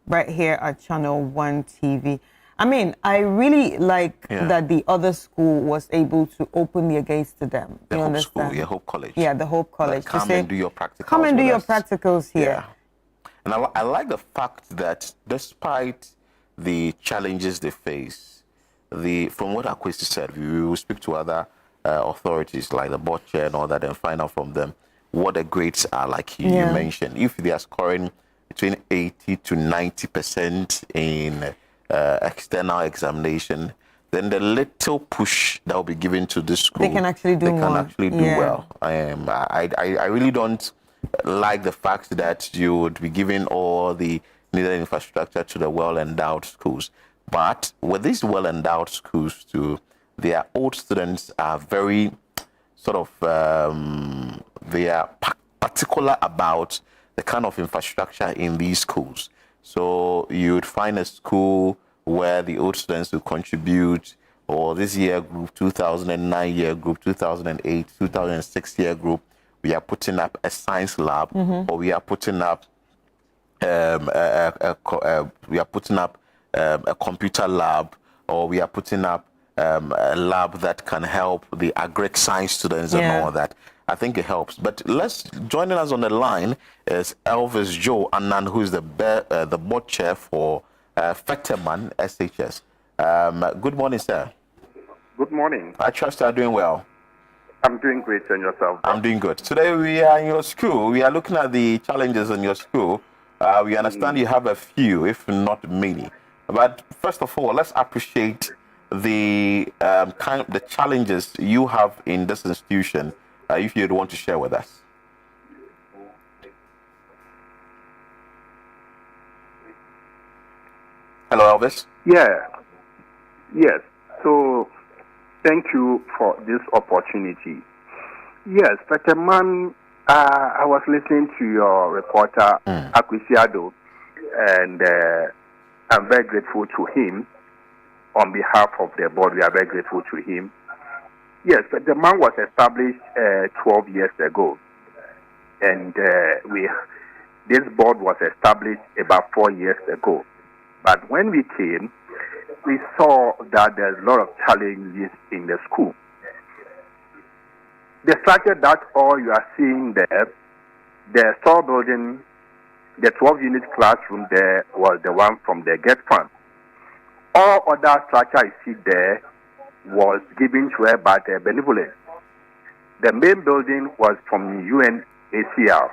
right here at Channel 1 TV. I mean, I really like that the other school was able to open their gates to them. The you Hope understand? School, Hope College. Yeah, the Hope College. Like, come and do your practicals. Come and do with your us. practicals here. Yeah. And I like the fact that despite the challenges they face, from what Akwesi said, we will speak to other authorities like the board chair and all that and find out from them what the grades are, like you mentioned. If they are scoring between 80 to 90% in external examination, then the little push that will be given to this school, they can actually do well. I really don't like the fact that you would be giving all the needed infrastructure to the well-endowed schools. But with these well-endowed schools too, their old students are very sort of, they are particular about the kind of infrastructure in these schools. So you would find a school where the old students will contribute, or this year group, 2009 year group, 2008, 2006 year group, we are putting up a science lab, or we are putting up a computer lab, or we are putting up a lab that can help the agric science students and all that. I think it helps. But joining us on the line is Elvis Joe Annan, who is the board chair for Fetterman SHS. Good morning, sir. Good morning. I trust you are doing well. I'm doing great, and yourself? I'm doing good. Today we are in your school. We are looking at the challenges in your school. We understand you have a few, if not many. But first of all, let's appreciate the the challenges you have in this institution, if you'd want to share with us. Hello, Elvis. Yes. So, thank you for this opportunity. Yes, Fetterman, I was listening to your reporter, Akwesi Ado, and I'm very grateful to him. On behalf of the board, we are very grateful to him. Yes, Fetterman was established 12 years ago, and this board was established about 4 years ago. But when we came, we saw that there's a lot of challenges in the school. The structure that all you are seeing there, the store building, the 12-unit classroom there was the one from the GET fund. All other structure you see there was given to her by the benevolence. The main building was from UNHCR.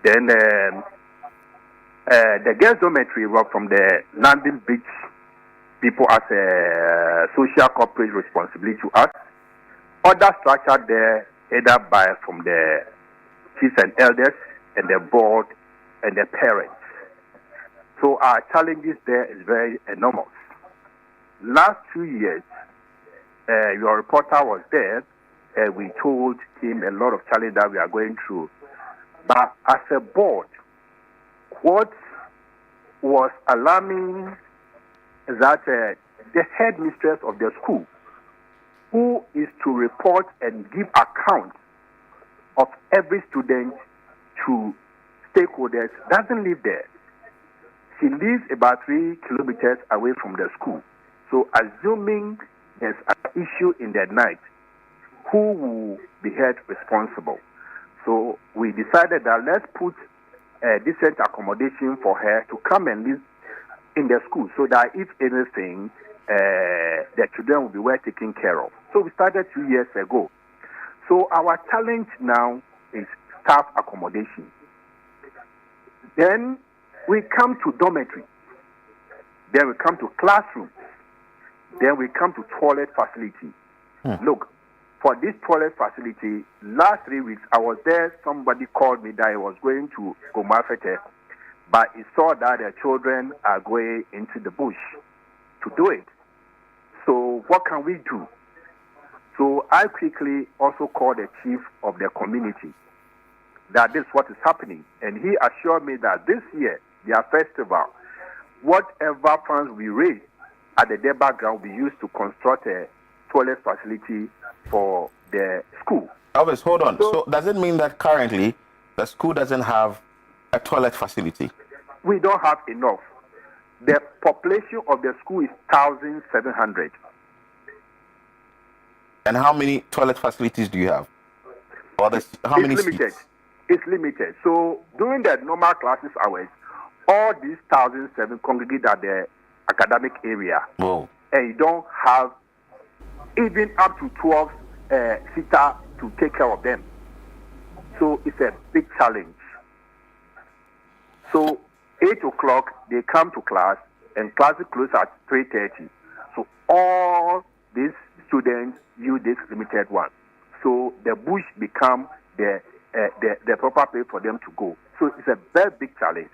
Then the girls' dormitory was from the London Beach people as a social corporate responsibility to us. Other structure there, either from the chiefs and elders and the board and the parents. So our challenges there is very enormous. Last 2 years, your reporter was there. we told him a lot of challenge that we are going through. But as a board, what was alarming is that the headmistress of the school, who is to report and give account of every student to stakeholders, doesn't live there. She lives about 3 kilometers away from the school. So assuming there's an issue in the night, who will be held responsible? So we decided that let's put a decent accommodation for her to come and live in the school, so that if anything, the children will be well taken care of. So we started 2 years ago. So our challenge now is staff accommodation. Then we come to dormitory. Then we come to classroom. Then we come to toilet facility. Look, for this toilet facility, last 3 weeks, I was there. Somebody called me that I was going to Gomafete, but he saw that the children are going into the bush to do it. So what can we do? So I quickly also called the chief of the community that this is what is happening. And he assured me that this year, their festival, whatever funds we raise at the Deba ground will be used to construct a toilet facility for the school. Elvis, hold on. So does it mean that currently the school doesn't have a toilet facility? We don't have enough. The population of the school is 1,700. And how many toilet facilities do you have? Or how many limited. seats? It's limited. So during the normal classes hours, all these 1,007 congregate at the academic area. Whoa. And you don't have even up to 12 sitter to take care of them. So it's a big challenge. So 8 o'clock, they come to class, and classes close at 3:30. So all these students use this limited one. So the bush become the proper place for them to go. So it's a very big challenge.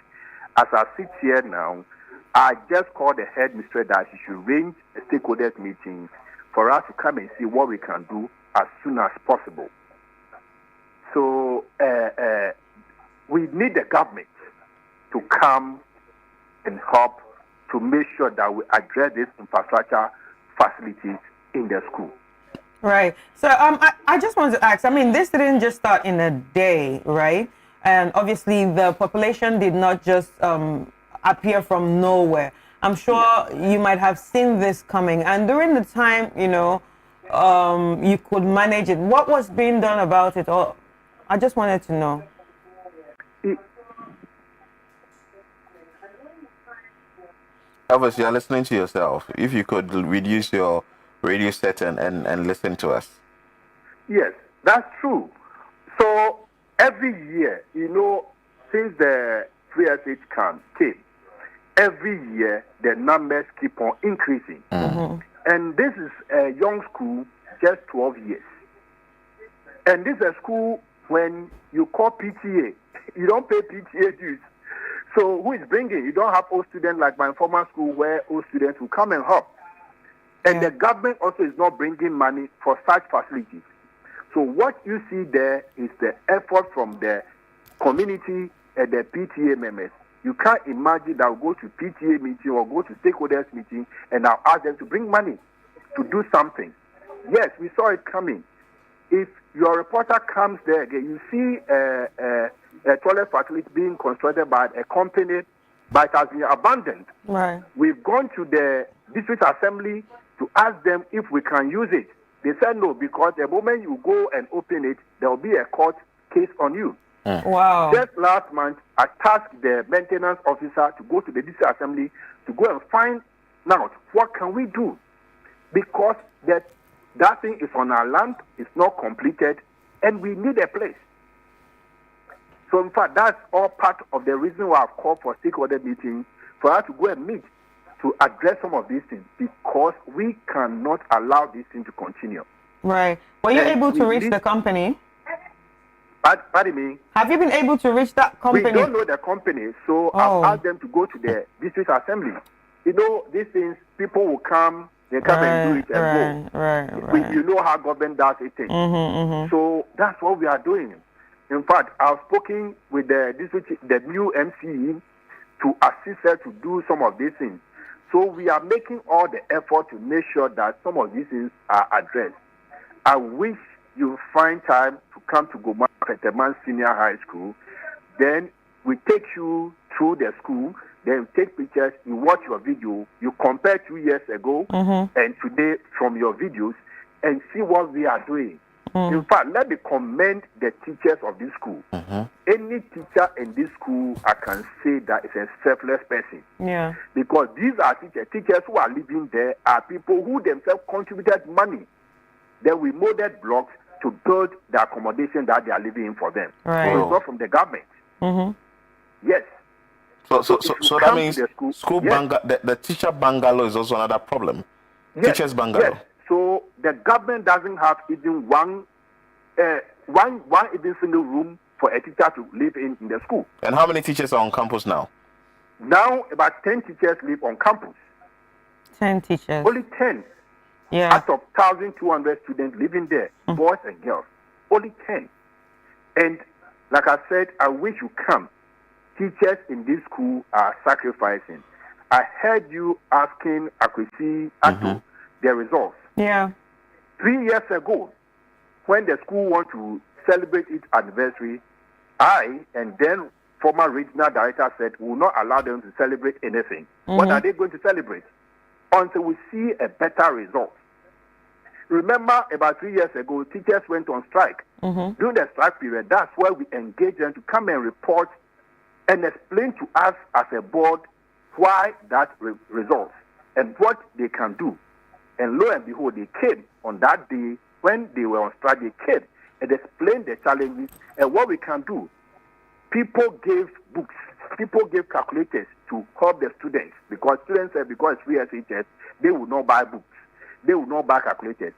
As I sit here now, I just called the headmistress that she should arrange a stakeholders meeting for us to come and see what we can do as soon as possible. So we need the government to come and help to make sure that we address these infrastructure facilities in the school. Right. So I just want to ask, I mean, this didn't just start in a day, right? And obviously the population did not just appear from nowhere. I'm sure you might have seen this coming. And during the time, you know, you could manage it. What was being done about it? Or I just wanted to know. Elvis, you're listening to yourself. If you could reduce your radio set and listen to us. Yes, that's true. So every year, you know, since the 3SH camp came, every year the numbers keep on increasing. And this is a young school, just 12 years. And this is a school when you call PTA, you don't pay PTA dues. So who is bringing? You don't have old students like my former school where old students will come and help. And the government also is not bringing money for such facilities. So what you see there is the effort from the community and the PTA members. You can't imagine that I'll go to PTA meeting or go to stakeholders meeting and I'll ask them to bring money to do something. Yes, we saw it coming. If your reporter comes there again, you see a toilet facility being constructed by a company, but it has been abandoned. Right. We've gone to the district assembly to ask them if we can use it. They said no, because the moment you go and open it, there will be a court case on you. Wow. Just last month, I tasked the maintenance officer to go to the district assembly to go and find out what can we do, because that thing is on our land, it's not completed, and we need a place. So in fact, that's all part of the reason why I've called for stakeholder meeting, for us to go and meet to address some of these things, because we cannot allow this thing to continue. Right. Were you able to reach the company? Pardon me? Have you been able to reach that company? We don't know the company, so I've asked them to go to the district assembly. You know, these things, people will come They come and do it and go. Right. You know how government does it. So that's what we are doing. In fact, I've spoken with the new MCE to assist her to do some of these things. So we are making all the effort to make sure that some of these things are addressed. I wish you find time to come to Goma Peterman Senior High School. Then we take you through the school. Then you take pictures, you watch your video, you compare 2 years ago and today from your videos and see what we are doing. In fact, let me commend the teachers of this school. Any teacher in this school, I can say that is a selfless person. Yeah. Because these are teachers who are living there are people who themselves contributed money. Then we molded blocks to build the accommodation that they are living in for them. Right. So it's not from the government. Yes. So that means the teacher bungalow is also another problem. Yes. Teachers bungalow. Yes. So the government doesn't have even one even single room for a teacher to live in the school. And how many teachers are on campus now? Now about 10 teachers live on campus. 10 teachers. Only 10. Yeah. Out of 1,200 students living there, boys and girls. Only 10. And like I said, I wish you come. Teachers in this school are sacrificing. I heard you asking Akwesi Ato their results. Yeah. 3 years ago, when the school wanted to celebrate its anniversary, I and then former regional director said we will not allow them to celebrate anything. What are they going to celebrate? Until we see a better result. Remember, about 3 years ago, teachers went on strike. During the strike period, that's where we engaged them to come and report and explain to us as a board why that results and what they can do. And lo and behold, they came on that day when they were on strike. They came and explained the challenges and what we can do. People gave books, people gave calculators to help the students because students said because it's free SHS, they will not buy books, they will not buy calculators.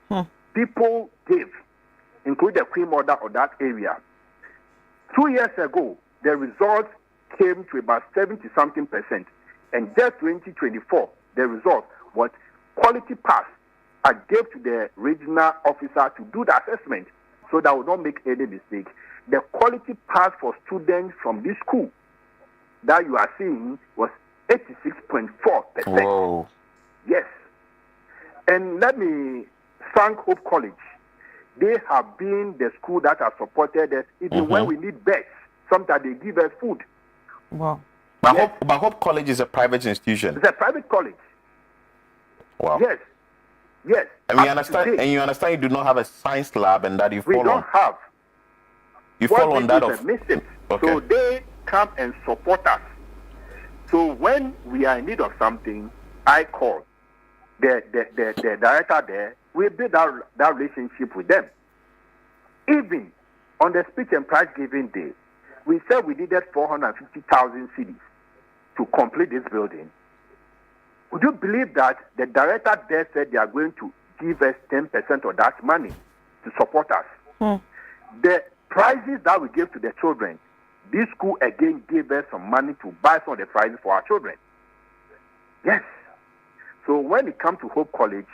People gave, including the Queen Mother of that area. 2 years ago, the results came to about 70-something%, and just 2024, the result was quality pass. I gave to the regional officer to do the assessment so that I would not make any mistake. The quality pass for students from this school that you are seeing was 86.4%. Whoa. Yes. And let me thank Hope College. They have been the school that has supported us even when we need beds. Sometimes they give us food. Wow. But Hope College is a private institution. It's a private college. Wow. Yes. Yes. And you understand you do not have a science lab and that you we fall don't on. have. You fall on that of missing. Okay. So they come and support us. So when we are in need of something, I call the director there. We build that relationship with them. Even on the speech and prize giving day, we said we needed 450,000 cedis to complete this building. Would you believe that the director there said they are going to give us 10% of that money to support us? The prizes that we gave to the children, this school again gave us some money to buy some of the prizes for our children. Yes. So when it comes to Hope College,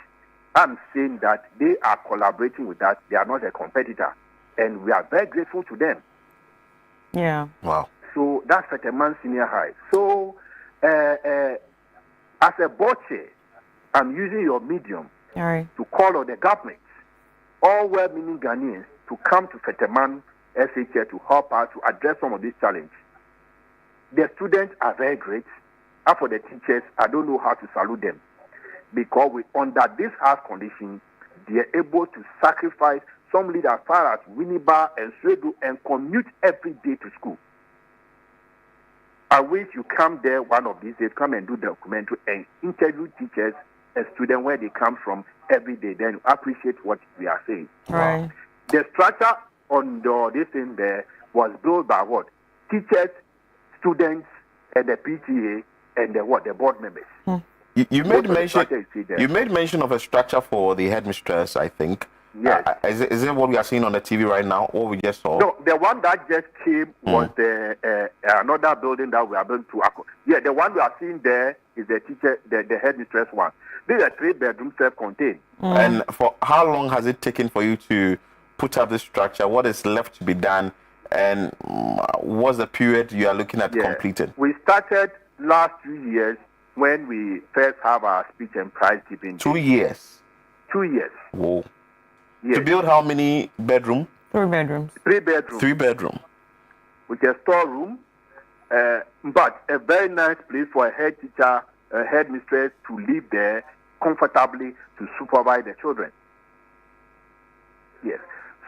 I'm saying that they are collaborating with us. They are not a competitor. And we are very grateful to them. Yeah. Wow. So that's Fetterman Senior High. So as a board chair, I'm using your medium to call on the government, all well-meaning Ghanaians, to come to Fetterman SHA to help us to address some of these challenges. The students are very great. As for the teachers, I don't know how to salute them. Because under this harsh condition, they are able to sacrifice some lead as far as Winneba and Swedo and commute every day to school. I wish you come there one of these days, come and do the documentary and interview teachers and students where they come from every day. Then you appreciate what we are saying. Right. The structure on this thing there was built by what? Teachers, students, and the PTA and the board members. You made mention of a structure for the headmistress, I think. Yes. Is it what we are seeing on the TV right now, what we just saw? No, the one that just came was another building that we are going to. Yeah, the one we are seeing there is the headmistress one. These are 3-bedroom self-contained. And for how long has it taken for you to put up this structure? What is left to be done? And what's the period you are looking at completing? We started last 2 years when we first have our speech and prize giving. 2 years? 2 years. Whoa. Yes. To build how many bedroom? 3 bedrooms. 3 bedrooms. 3 bedroom. With a storeroom, but a very nice place for a head teacher, a headmistress to live there comfortably to supervise the children. Yes.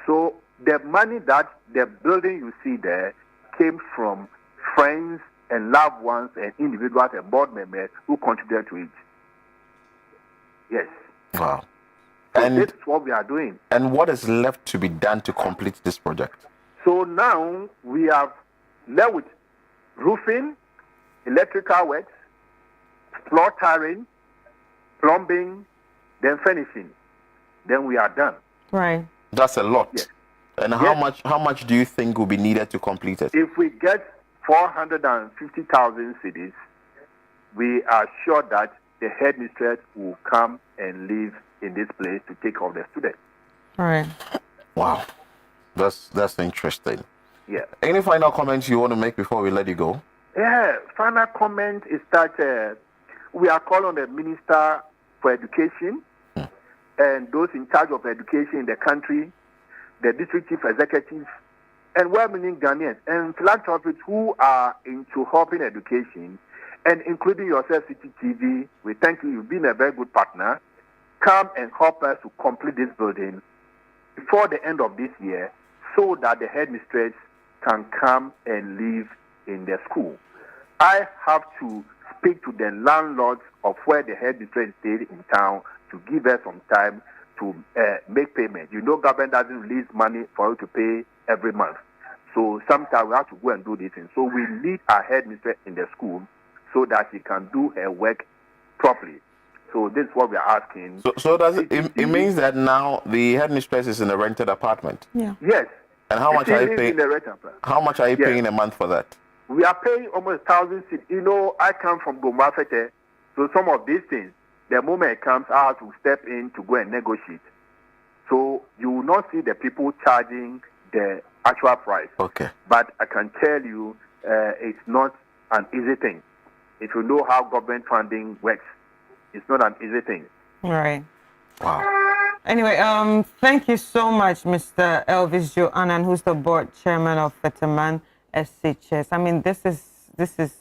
So the money that the building you see there came from friends and loved ones and individuals and board members who contributed to it. Yes. Wow. So And this is what we are doing. And what is left to be done to complete this project? So now we have left with roofing, electrical works, floor tiling, plumbing, then finishing. Then we are done. Right. That's a lot. Yes. And how much do you think will be needed to complete it? If we get 450,000 cedis, we are sure that the headmistress will come and live in this place to take care of the students. Right. Wow. That's interesting. Yeah. Any final comments you want to make before we let you go? Yeah. Final comment is that we are calling on the Minister for Education and those in charge of education in the country, the district chief executives, and well-meaning Ghanaians and philanthropists who are into helping education, and including yourself, CCTV. We thank you. You've been a very good partner. Come and help us to complete this building before the end of this year so that the headmistress can come and live in the school. I have to speak to the landlords of where the headmistress stayed in town to give her some time to make payment. You know, government doesn't release money for you to pay every month. So sometimes we have to go and do this. And so we need our headmistress in the school so that she can do her work properly. So this is what we are asking. So does it means that now the headmistress is in a rented apartment? Yeah. Yes. And how much are you paying? In the rented apartment. How much are you Yes. paying a month for that? We are paying almost 1,000 cedis. You know, I come from Gomafete, so some of these things, the moment it comes, I have to step in to go and negotiate. So you will not see the people charging the actual price. Okay. But I can tell you, it's not an easy thing. If you know how government funding works, it's not an easy thing. Right. Wow. Anyway, thank you so much, Mr. Elvis Joannan, who's the board chairman of Fetterman SHS. I mean, this is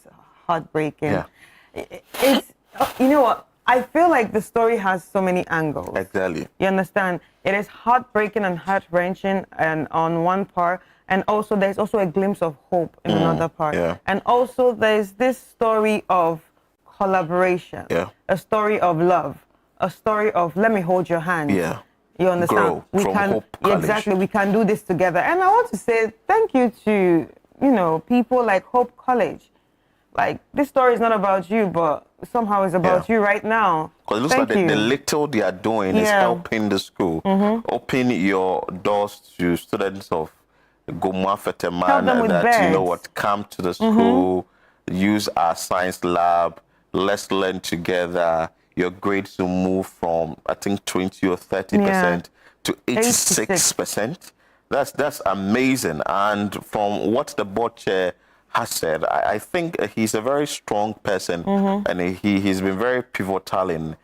heartbreaking. Yeah. It's, you know what? I feel like the story has so many angles. Exactly. You understand? It is heartbreaking and heart-wrenching and on one part, and also there's also a glimpse of hope in another part. Yeah. And also there's this story of collaboration, a story of love, a story of let me hold your hand. Yeah. You understand? Grow we from can Hope College. exactly. We can do this together. And I want to say thank you to people like Hope College. Like this story is not about you, but somehow it's about you right now. Because it looks like the little they are doing is helping the school. Open your doors to students of Gomwa Fetterman that come to the school, use our science lab, let's learn together. Your grades will move from I think 20 or 30% to 86%. That's amazing. And from what the board chair has said, I think he's a very strong person, and he's been very pivotal in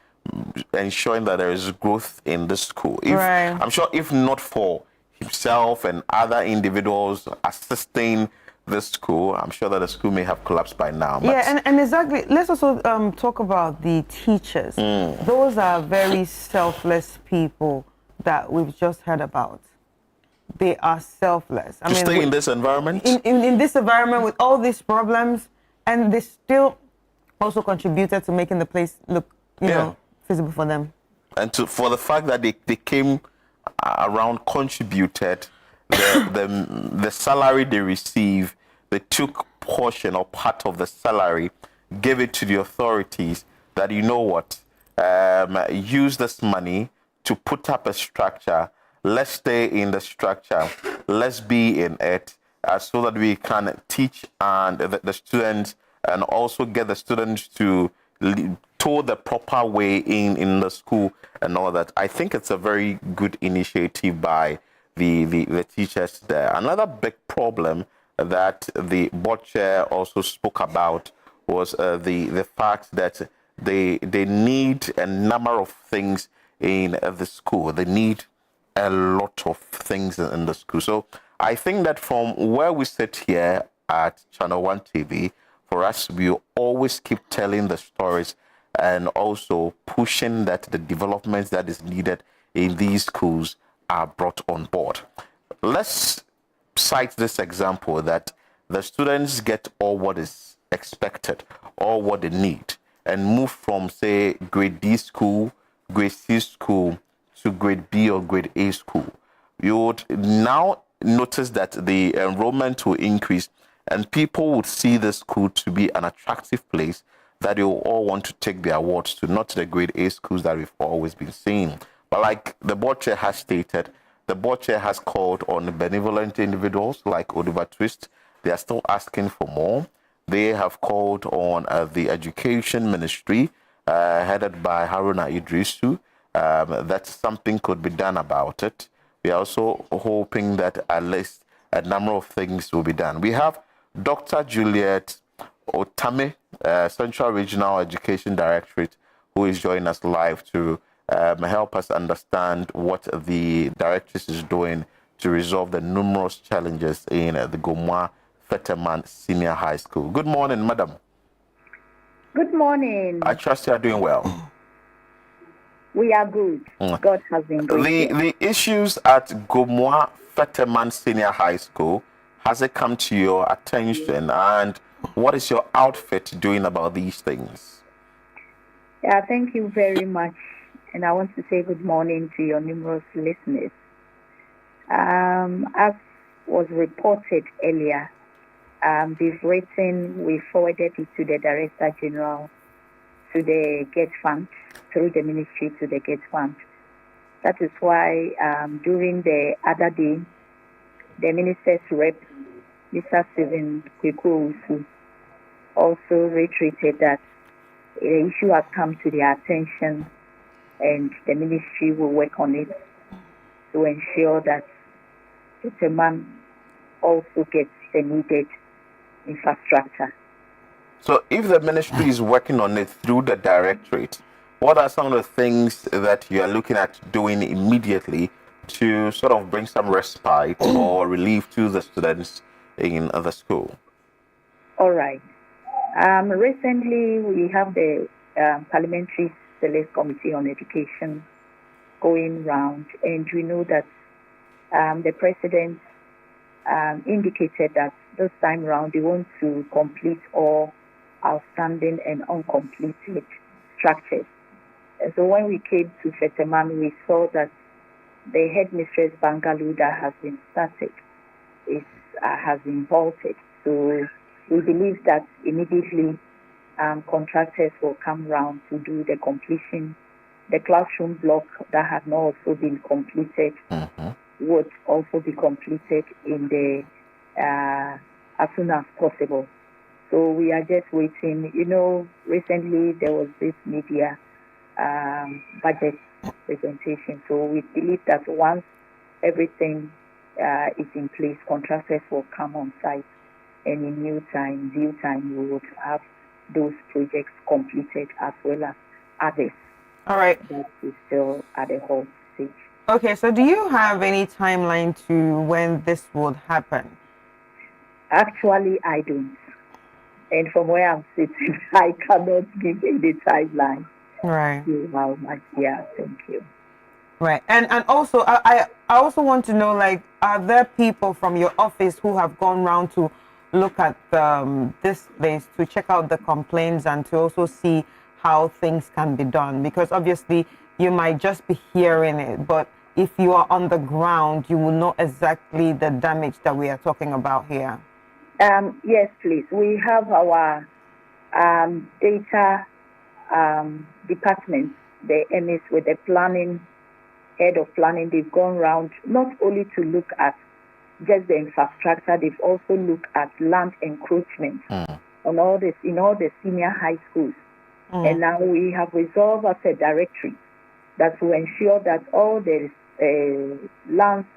ensuring that there is growth in the school. I'm sure if not for himself and other individuals assisting the school, I'm sure that the school may have collapsed by now. Yeah, and exactly. Let's also talk about the teachers. Those are very selfless people that we've just heard about. They are selfless. I mean, stay in this environment? In this environment with all these problems, and they still also contributed to making the place look, you know, feasible for them. And for the fact that they came around, contributed, the salary they receive, they took portion or part of the salary, gave it to the authorities that, you know what, use this money to put up a structure. Let's stay in the structure. Let's be in it so that we can teach and the students and also get the students to stored the proper way in the school and all that. I think it's a very good initiative by the teachers there. Another big problem that the board chair also spoke about was the fact that they need a number of things in the school. They need a lot of things in the school. So I think that from where we sit here at Channel 1 TV, for us, we always keep telling the stories and also pushing that the developments that is needed in these schools are brought on board. Let's cite this example that the students get all what is expected, all what they need, and move from, say, grade D school, grade C school, to grade B or grade A school. You would now notice that the enrollment will increase and people would see the school to be an attractive place that they will all want to take their awards to, not the grade A schools that we've always been seeing. But like the board chair has stated, the board chair has called on benevolent individuals like Oliver Twist. They are still asking for more. They have called on the education ministry headed by Haruna Idrisu, that something could be done about it. We are also hoping that at least a number of things will be done. We have Dr. Juliet Otame, Central Regional Education Directorate, who is joining us live to help us understand what the directorate is doing to resolve the numerous challenges in the Gomwa Fetterman Senior High School. Good morning, madam. Good morning. I trust you are doing well. We are good. God has been good. The issues at Gomwa Fetterman Senior High School, has it come to your attention, and what is your outfit doing about these things? Yeah, thank you very much. And I want to say good morning to your numerous listeners. As was reported earlier, we forwarded it to the Director General, to the GET Fund, through the ministry to the GET Fund. That is why during the other day, the minister's rep, Mr. Stephen Kwekuosu, also reiterated that the issue has come to their attention and the ministry will work on it to ensure that the man also gets the needed infrastructure. So if the ministry is working on it through the directorate, what are some of the things that you are looking at doing immediately to sort of bring some respite or relief to the students in the school? All right. Recently, we have the Parliamentary Select Committee on Education going round, and we know that the President indicated that this time round they want to complete all outstanding and uncompleted structures. And so when we came to Fetterman, we saw that the headmistress bungalow that has been started has been vaulted. So we believe that immediately contractors will come round to do the completion. The classroom block that had not also been completed would also be completed in the as soon as possible. So we are just waiting. You know, recently there was this media budget presentation. So we believe that once everything is in place, contractors will come on site, and in due time, we would have those projects completed as well as others. All right. That is still at the whole stage. Okay, so do you have any timeline to when this would happen? Actually, I don't. And from where I'm sitting, I cannot give any timeline. Right. How much? Yeah, thank you. Right. And also, I also want to know, like, are there people from your office who have gone around to look at this place, to check out the complaints and to also see how things can be done? Because obviously you might just be hearing it, but if you are on the ground, you will know exactly the damage that we are talking about here. Yes, please. We have our data department, the MS with the head of planning. They've gone around not only to look at just the infrastructure, they've also looked at land encroachment in all the senior high schools. And now we have resolved as a directory that will ensure that all the lands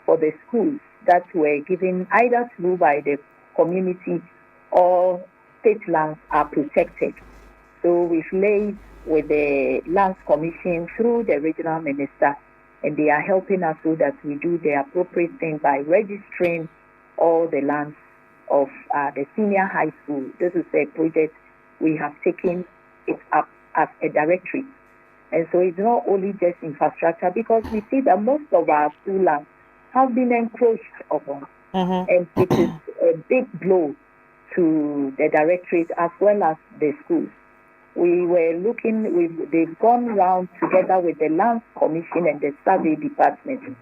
for the schools that were given either through by the community or state lands are protected. So we've laid with the Lands Commission through the regional minister, and they are helping us so that we do the appropriate thing by registering all the lands of the senior high school. This is a project we have taken it up as a directory. And so it's not only just infrastructure, because we see that most of our school lands have been encroached upon. And it is a big blow to the directorate as well as the schools. We were looking, they've gone round together with the Lands Commission and the Survey Department.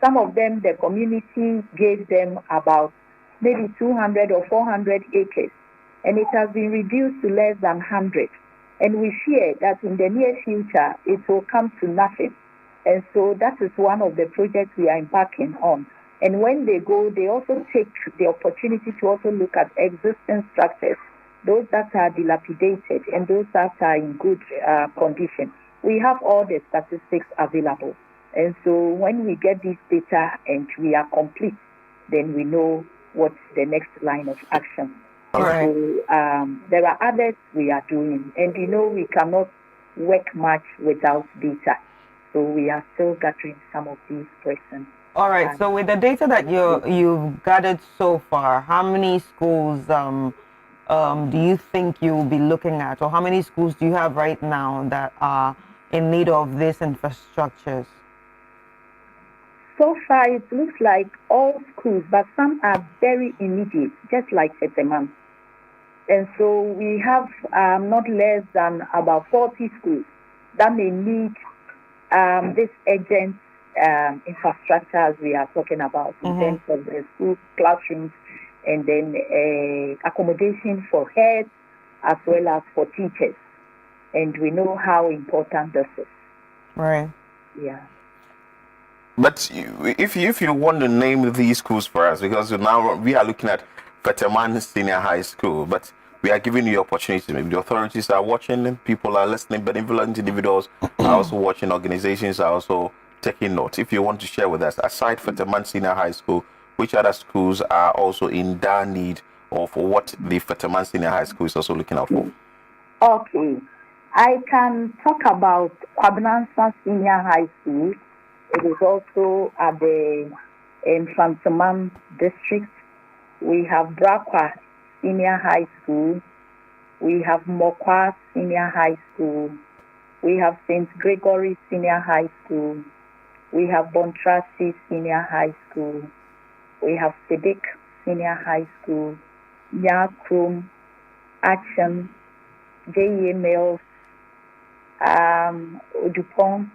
Some of them, the community gave them about maybe 200 or 400 acres, and it has been reduced to less than 100. And we fear that in the near future, it will come to nothing. And so that is one of the projects we are embarking on. And when they go, they also take the opportunity to also look at existing structures, those that are dilapidated and those that are in good condition. We have all the statistics available. And so when we get this data and we are complete, then we know what's the next line of action. Right. So there are others we are doing. And we cannot work much without data. So we are still gathering some of these questions. All right. So with the data that you've gathered so far, how many schools do you think you will be looking at, or how many schools do you have right now that are in need of these infrastructures? So far, it looks like all schools, but some are very immediate, just like Fetteman. And so we have not less than about 40 schools that may need this urgent infrastructure as we are talking about in terms of the school classrooms, and then accommodation for heads as well as for teachers. And we know how important this is. Right. Yeah. But if you want to name these schools for us, because now we are looking at Fetteman Senior High School, but we are giving you opportunity. Maybe the authorities are watching, people are listening, benevolent individuals are also watching, organizations are also taking note. If you want to share with us, aside Fetteman Senior High School, which other schools are also in dire need of what the Fetteman Senior High School is also looking out for? Okay. I can talk about Kwabnansa Senior High School. It is also at the Fantaman district. We have Brakwa Senior High School. We have Mokwa Senior High School. We have St. Gregory Senior High School. We have Bontrasi Senior High School. We have Sidik Senior High School, Nyakrum, Action, J.E. Mills, Udupon,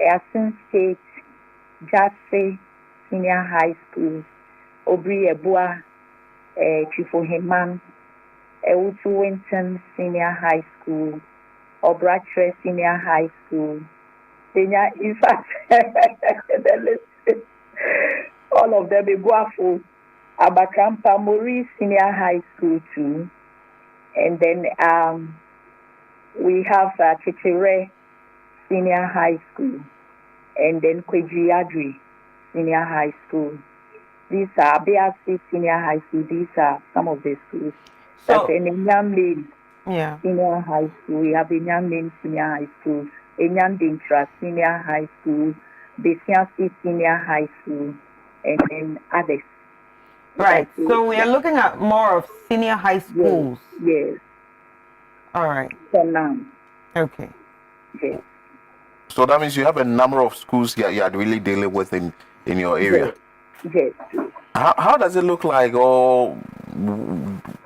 Asin State, Jase Senior High School, Obri Ebua, Chifoheman, Ewutu Winton Senior High School, Obratre Senior High School. In fact, all of them, Iguafu, Abakampa Maurice Senior High School too. And then we have Chichire Senior High School. And then Kwejiadri Senior High School. These are BRC Senior High School. These are some of the schools. So, in Enyam Lane Senior High School, we have Enyam Lane Senior High School, Enyam Dintra Senior High School, Besiansi Senior High School, and then others. Right. So we are looking at more of senior high schools. Yes. All right. For now. Okay. Yes. So that means you have a number of schools you are really dealing with in your area. Yes. How does it look like, or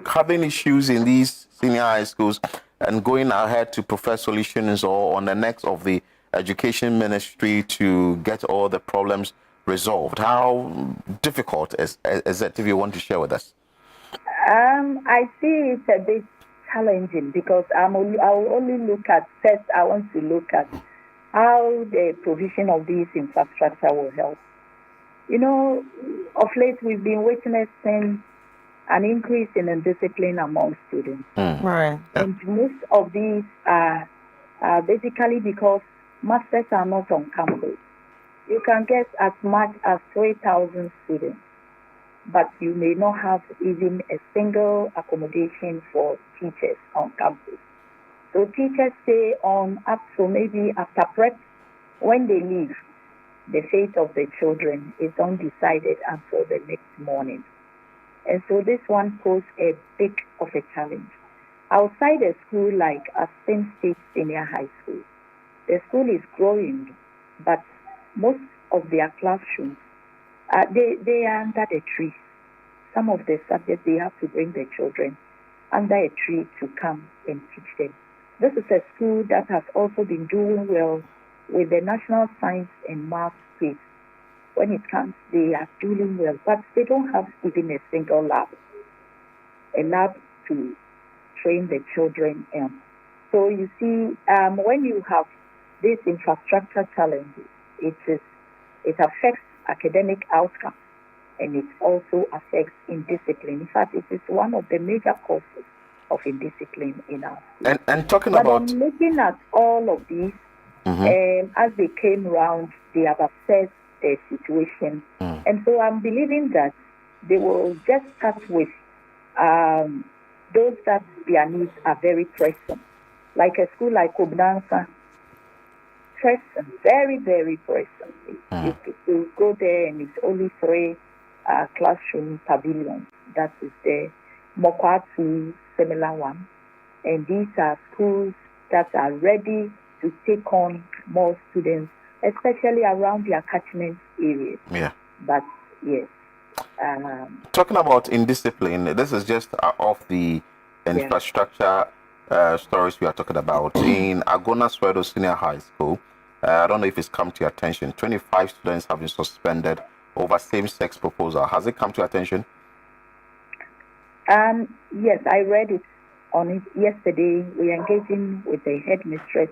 having issues in these senior high schools and going ahead to prefer solutions or on the next of the education ministry to get all the problems resolved? How difficult is it, if you want to share with us? I see it's a bit challenging because I will only look at, first I want to look at how the provision of these infrastructure will help. Of late we've been witnessing an increase in indiscipline among students. Right. And most of these are basically because masters are not on campus. You can get as much as 3,000 students, but you may not have even a single accommodation for teachers on campus. So teachers stay on up to maybe after prep. When they leave, the fate of the children is undecided until the next morning. And so this one poses a big of a challenge. Outside a school like Aspen State Senior High School, the school is growing, but most of their classrooms, they are under the trees. Some of the subjects, they have to bring the children under a tree to come and teach them. This is a school that has also been doing well with the National Science and Math quiz. When it comes, they are doing well, but they don't have even a single lab, to train the children in. So you see, when you have these infrastructure challenges, it affects academic outcomes, and it also affects indiscipline. In fact, it is one of the major causes of indiscipline in our schools. And talking but about... I'm looking at all of these, as they came round, they have assessed their situation. And so I'm believing that they will just start with those that their needs are very pressing. Like a school like Obnansa, pressing, very, very pressing. You go there and it's only 3 classroom pavilions. That is the Mokwatu, similar one. And these are schools that are ready to take on more students, especially around their catchment areas. Yeah. But yes. Talking about indiscipline, this is just off the infrastructure stories we are talking about. In Agona Swedo Senior High School, I don't know if it's come to your attention, 25 students have been suspended over same-sex proposal. Has it come to your attention? Yes, I read it on it yesterday. We are engaging with the headmistress,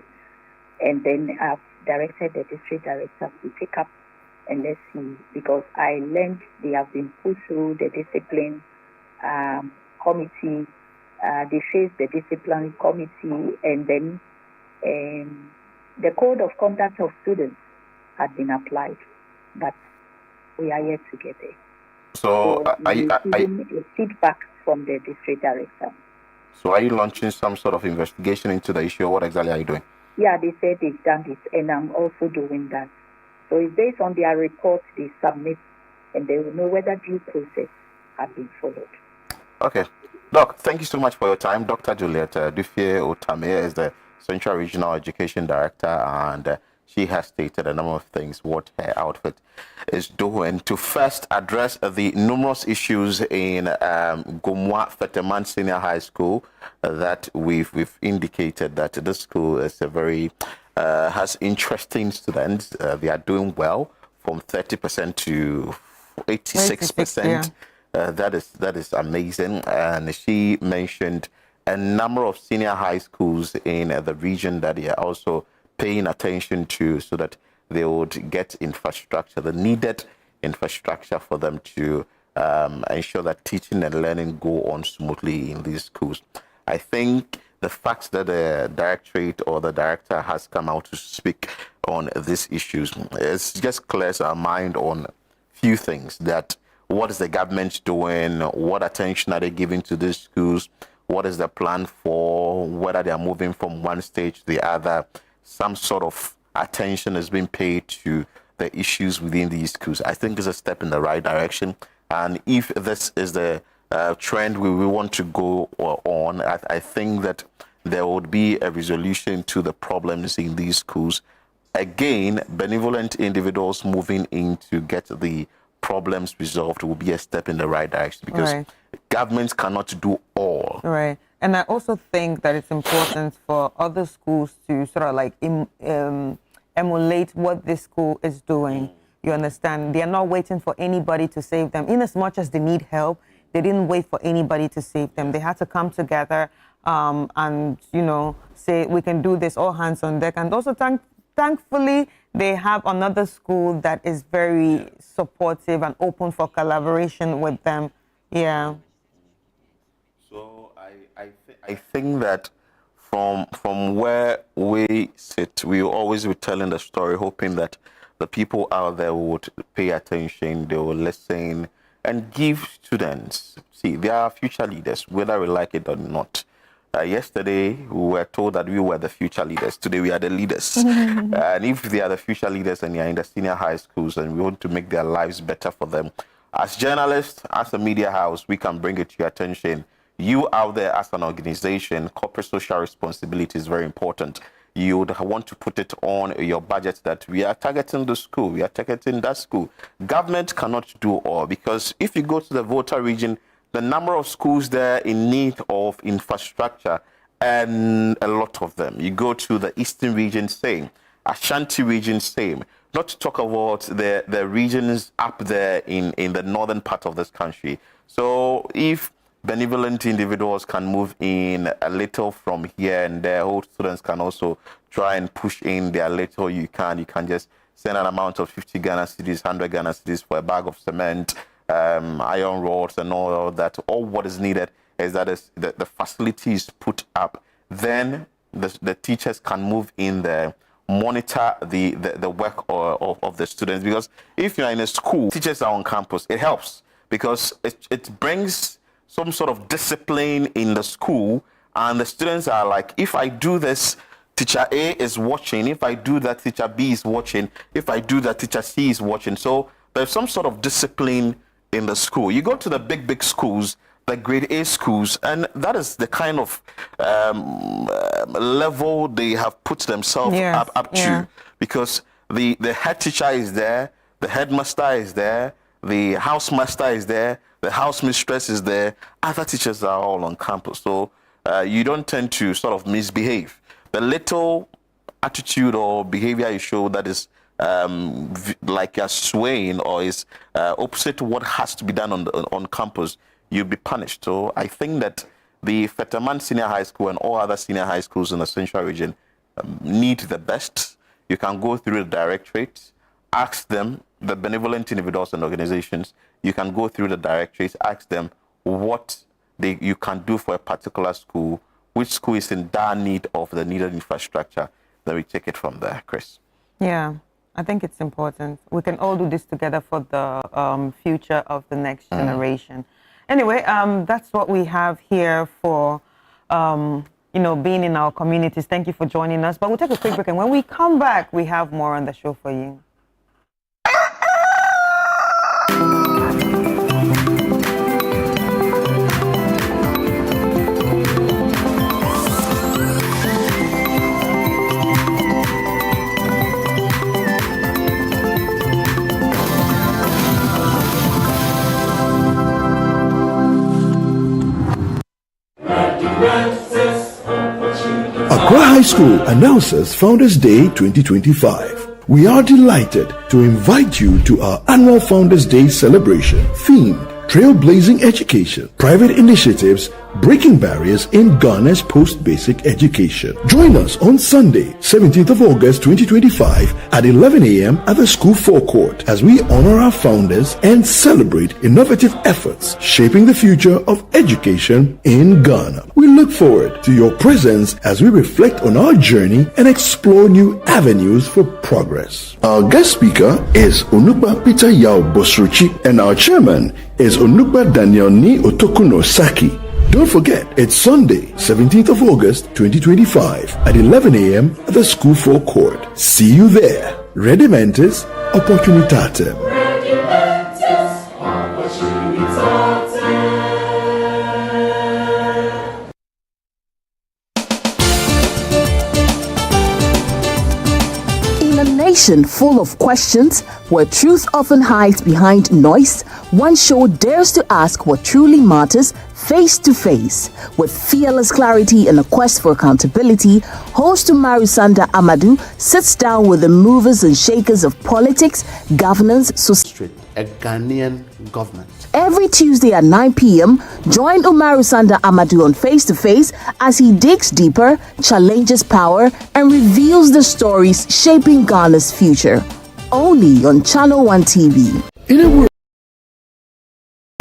and then I've directed the district director to take up and let's see, because I learned they have been put through the discipline committee. They faced the discipline committee, and then the code of conduct of students had been applied, but we are yet to get there. So are you feedback from the district director. So are you launching some sort of investigation into the issue, or what exactly are you doing? Yeah, they said they've done it, and I'm also doing that. So it's based on their report they submit, and they will know whether due process has been followed. Okay. Doc, thank you so much for your time. Dr. Juliet Dufie Otame is the Central Regional Education Director, and she has stated a number of things what her outfit is doing to first address the numerous issues in Gomwa Feteman Senior High School that we've indicated that this school is a very has interesting students. They are doing well from 30% to 86%. Yeah. That is amazing. And she mentioned a number of senior high schools in the region that they are also paying attention to, so that they would get infrastructure, the needed infrastructure for them to ensure that teaching and learning go on smoothly in these schools. I think the fact that the directorate or the director has come out to speak on these issues, it just clears our mind on few things. That what is the government doing? What attention are they giving to these schools? What is the plan for whether they are moving from one stage to the other? Some sort of attention is being paid to the issues within these schools. I think it's a step in the right direction. And if this is the trend we want to go on, I think that there would be a resolution to the problems in these schools. Again, benevolent individuals moving in to get the problems resolved will be a step in the right direction, because governments cannot do all. Right. And I also think that it's important for other schools to sort of like emulate what this school is doing. You understand? They are not waiting for anybody to save them. In as much as they need help, they didn't wait for anybody to save them. They had to come together and, you know, say, we can do this, all hands on deck. And also, thankfully, they have another school that is very supportive and open for collaboration with them. Yeah. I think that from where we sit, we will always be telling the story, hoping that the people out there would pay attention, they will listen, and give students. See, they are future leaders, whether we like it or not. Yesterday, we were told that we were the future leaders. Today, we are the leaders. And if they are the future leaders and they are in the senior high schools and we want to make their lives better for them, as journalists, as a media house, we can bring it to your attention. You out there as an organization, corporate social responsibility is very important. You would want to put it on your budget that we are targeting the school, we are targeting that school. Government cannot do all, because if you go to the Volta region, the number of schools there in need of infrastructure, and a lot of them. You go to the Eastern region, same. Ashanti region, same. Not to talk about the regions up there in the northern part of this country. So if benevolent individuals can move in a little from here and there, all students can also try and push in their little. You can just send an amount of 50 Ghana cedis, 100 Ghana cedis for a bag of cement, iron rods and all that. All what is needed is that the facility is put up. Then the teachers can move in there, monitor the work of the students. Because if you're in a school, teachers are on campus, it helps because it brings some sort of discipline in the school, and the students are like, if I do this, teacher A is watching. If I do that, teacher B is watching. If I do that, teacher C is watching. So there's some sort of discipline in the school. You go to the big schools, the grade A schools, and that is the kind of level they have put themselves up to, because the head teacher is there, the headmaster is there, the housemaster is there, the house mistress is there, other teachers are all on campus. So you don't tend to sort of misbehave. The little attitude or behavior you show that is like you're swaying or is opposite to what has to be done on campus, you'll be punished. So I think that the Fetaman Senior High School and all other senior high schools in the Central Region need the best. You can go through the directorates, ask them, the benevolent individuals and organizations, you can go through the directorates, ask them what you can do for a particular school, which school is in dire need of the needed infrastructure. Then we take it from there, Chris. Yeah, I think it's important. We can all do this together for the future of the next generation. Anyway, that's what we have here for, being in our communities. Thank you for joining us. But we'll take a quick break, and when we come back, we have more on the show for you. Accra High School announces Founders Day 2025. We are delighted to invite you to our annual Founders Day celebration themed Trailblazing Education, Private Initiatives, Breaking Barriers in Ghana's Post-Basic Education. Join us on Sunday, 17th of August 2025 at 11 a.m. at the school forecourt as we honor our founders and celebrate innovative efforts shaping the future of education in Ghana. We look forward to your presence as we reflect on our journey and explore new avenues for progress. Our guest speaker is Onukba Peter Yao Bosruchi, and our chairman is Onukba Daniel Ni Otokuno Saki. Don't forget, it's Sunday, 17th of August 2025 at 11 a.m. at the school forecourt. See you there. Redimentis Opportunitatem. Nation full of questions, where truth often hides behind noise, one show dares to ask what truly matters face to face. With fearless clarity and a quest for accountability, host Umaru Sanda Amadou sits down with the movers and shakers of politics, governance, society. A Ghanaian government. Every Tuesday at 9 p.m., join Umaru Sanda Amadou on Face to Face as he digs deeper, challenges power, and reveals the stories shaping Ghana's future. Only on Channel 1 TV. In a world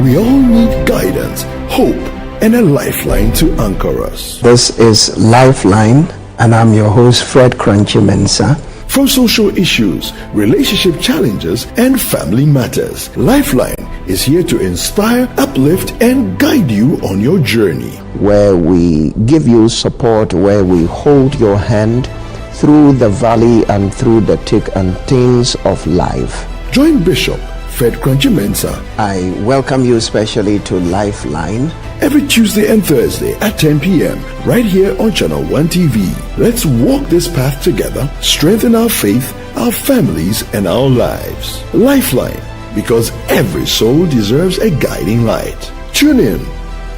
we all need guidance, hope, and a lifeline to anchor us. This is Lifeline, and I'm your host, Fred Crunchy Mensa. From social issues, relationship challenges, and family matters, Lifeline is here to inspire, uplift, and guide you on your journey. Where we give you support, where we hold your hand through the valley and through the thick and thins of life. Join Bishop Fred Crunchy Mensa. I welcome you especially to Lifeline. Every Tuesday and Thursday at 10 p.m. right here on Channel 1 TV. Let's walk this path together, strengthen our faith, our families, and our lives. Lifeline, because every soul deserves a guiding light. Tune in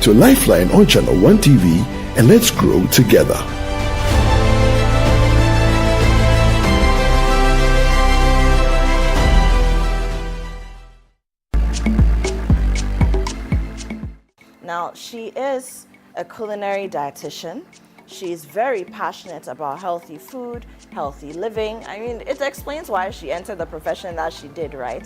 to Lifeline on Channel 1 TV and let's grow together. Now, she is a culinary dietitian. She's very passionate about healthy food, healthy living. I mean, it explains why she entered the profession that she did, right?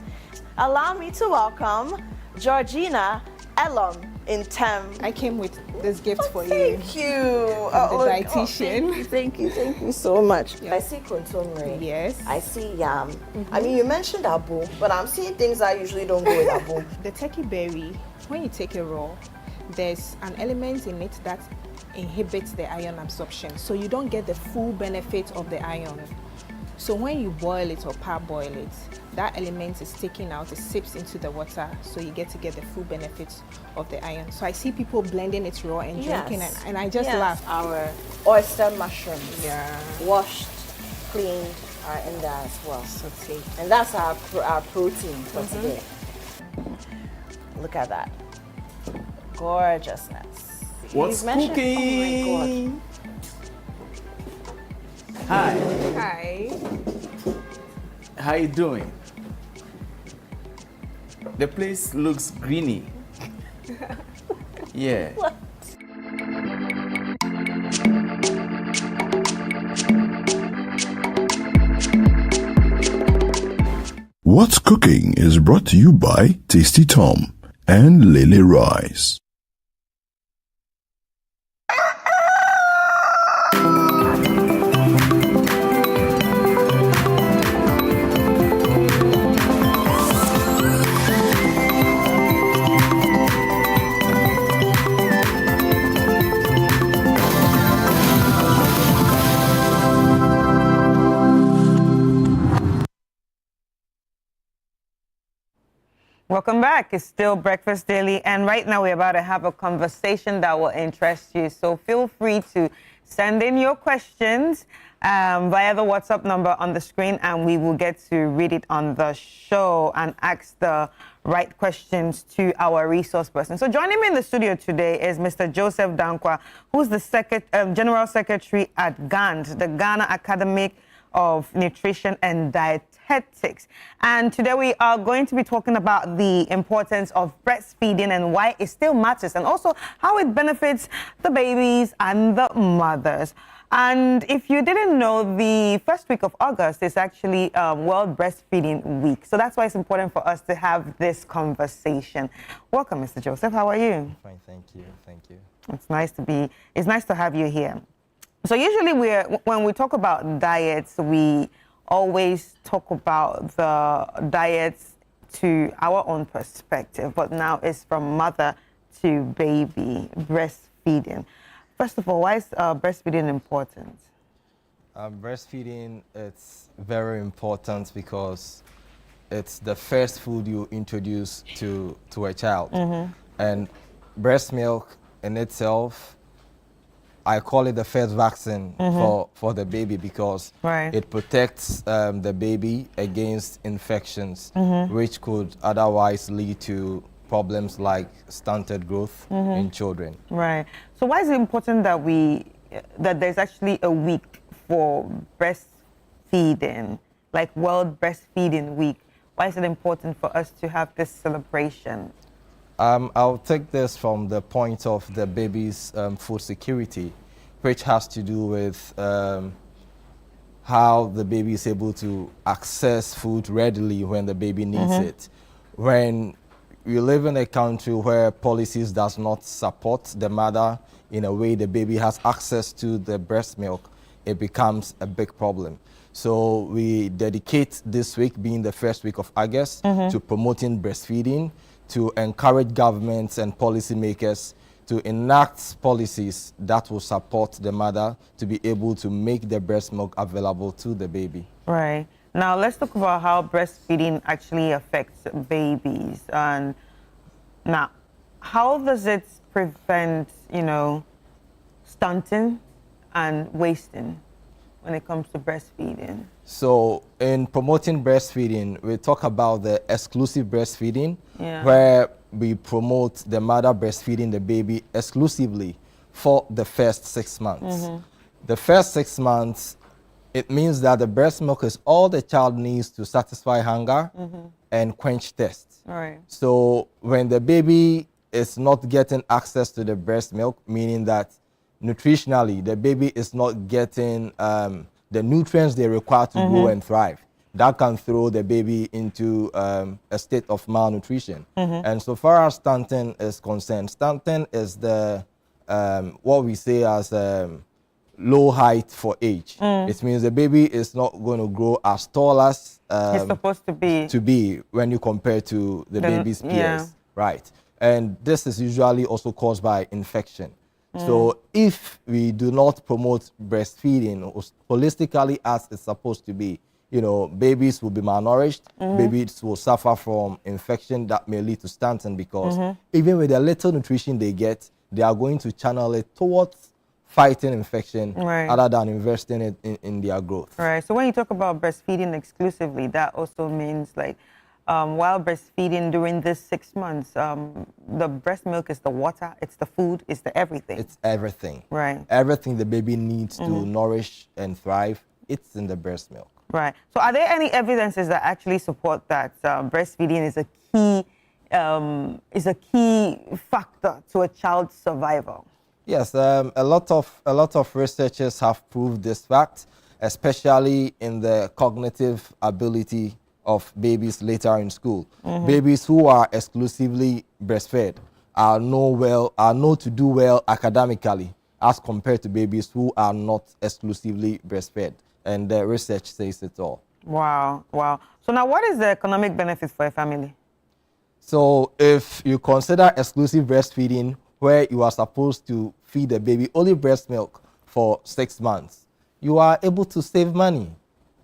Allow me to welcome Georgina Elom in Tem. I came with this gift for you. Thank you. The dietitian. Thank you so much. I see kontomire. Yes. I see yam. I mean, you mentioned abu, but I'm seeing things that usually don't go with abu. The turkey berry, when you take it raw, there's an element in it that inhibits the iron absorption, so you don't get the full benefit of the iron. So when you boil it or parboil it, that element is taken out, it sips into the water, so you get the full benefits of the iron. So I see people blending it raw and drinking it, and I just laugh. Our oyster mushrooms, washed, cleaned, are in there as well. And that's our protein for today. Look at that. Gorgeousness. What's cooking? Oh my God. Hi. Hi. How you doing? The place looks greeny. Yeah. What? What's Cooking is brought to you by Tasty Tom and Lily Rice. Welcome back. It's still Breakfast Daily, and right now we're about to have a conversation that will interest you. So feel free to send in your questions via the WhatsApp number on the screen, and we will get to read it on the show and ask the right questions to our resource person. So joining me in the studio today is Mr. Joseph Dankwa, who's the General Secretary at GAND, the Ghana Academic of Nutrition and Dietetics. And today we are going to be talking about the importance of breastfeeding and why it still matters, and also how it benefits the babies and the mothers. And if you didn't know, the first week of August is actually World Breastfeeding Week. So that's why it's important for us to have this conversation. Welcome, Mr. Joseph. How are you? Fine, thank you. Thank you. It's nice to have you here. So usually when we talk about diets, we always talk about the diets to our own perspective, but now it's from mother to baby, breastfeeding. First of all, why is breastfeeding important? Breastfeeding, it's very important because it's the first food you introduce to a child. Mm-hmm. And breast milk in itself, I call it the first vaccine for the baby because it protects the baby against infections, which could otherwise lead to problems like stunted growth in children. Right. So why is it important that there's actually a week for breastfeeding, like World Breastfeeding Week? Why is it important for us to have this celebration? I'll take this from the point of the baby's food security, which has to do with how the baby is able to access food readily when the baby needs it. When we live in a country where policies does not support the mother in a way the baby has access to the breast milk, it becomes a big problem. So we dedicate this week, being the first week of August, to promoting breastfeeding, to encourage governments and policymakers to enact policies that will support the mother to be able to make the breast milk available to the baby. Right. Now let's talk about how breastfeeding actually affects babies. And now, how does it prevent, stunting and wasting when it comes to breastfeeding? So in promoting breastfeeding, we talk about the exclusive breastfeeding, where we promote the mother breastfeeding the baby exclusively for the first 6 months. The first 6 months, it means that the breast milk is all the child needs to satisfy hunger and quench thirst. Right. So when the baby is not getting access to the breast milk, meaning that nutritionally the baby is not getting the nutrients they require to grow and thrive, that can throw the baby into a state of malnutrition. And so far as stunting is concerned, stunting is the what we say as low height for age. It means the baby is not going to grow as tall as he's supposed to be when you compare to the baby's peers. Right. And this is usually also caused by infection. So if we do not promote breastfeeding holistically as it's supposed to be, babies will be malnourished, babies will suffer from infection that may lead to stunting, because even with the little nutrition they get, they are going to channel it towards fighting infection other than investing it in their growth. Right. So when you talk about breastfeeding exclusively, that also means while breastfeeding during this 6 months, the breast milk is the water, it's the food, it's the everything. It's everything. Right. Everything the baby needs to nourish and thrive, it's in the breast milk. Right. So are there any evidences that actually support that breastfeeding is a key factor to a child's survival? Yes, a lot of researchers have proved this fact, especially in the cognitive ability of babies later in school. Babies who are exclusively breastfed are known to do well academically as compared to babies who are not exclusively breastfed. And the research says it all. Wow, wow. So now what is the economic benefit for a family? So if you consider exclusive breastfeeding, where you are supposed to feed the baby only breast milk for 6 months, you are able to save money.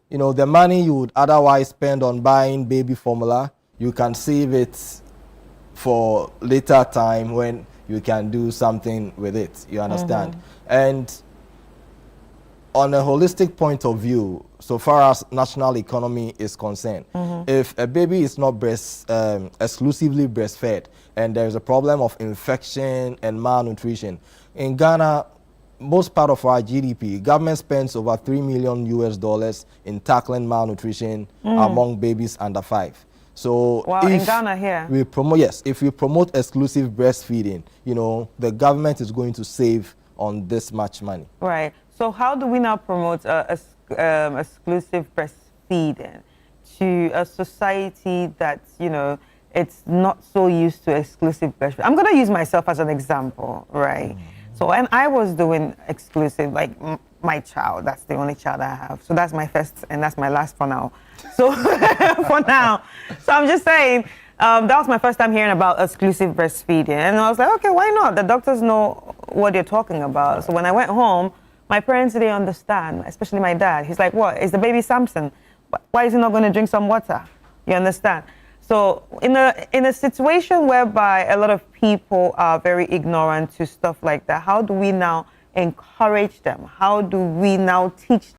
The money you would otherwise spend on buying baby formula, you can save it for later time when you can do something with it. You understand? And on a holistic point of view, so far as national economy is concerned, if a baby is not exclusively breastfed and there's a problem of infection and malnutrition, in Ghana, most part of our GDP, government spends over $3 million in tackling malnutrition among babies under 5. So in Ghana here, if we promote exclusive breastfeeding, the government is going to save on this much money. Right. So how do we now promote exclusive breastfeeding to a society that, it's not so used to exclusive breastfeeding? I'm going to use myself as an example, right? So when I was doing exclusive, like my child, that's the only child I have. So that's my first and that's my last for now. So for now. So I'm just saying, that was my first time hearing about exclusive breastfeeding. And I was like, okay, why not? The doctors know what you're talking about. So when I went home, my parents didn't understand, especially my dad. He's like, what? Is the baby Samson? Why is he not going to drink some water? You understand? So in a situation whereby a lot of people are very ignorant to stuff like that, how do we now encourage them? How do we now teach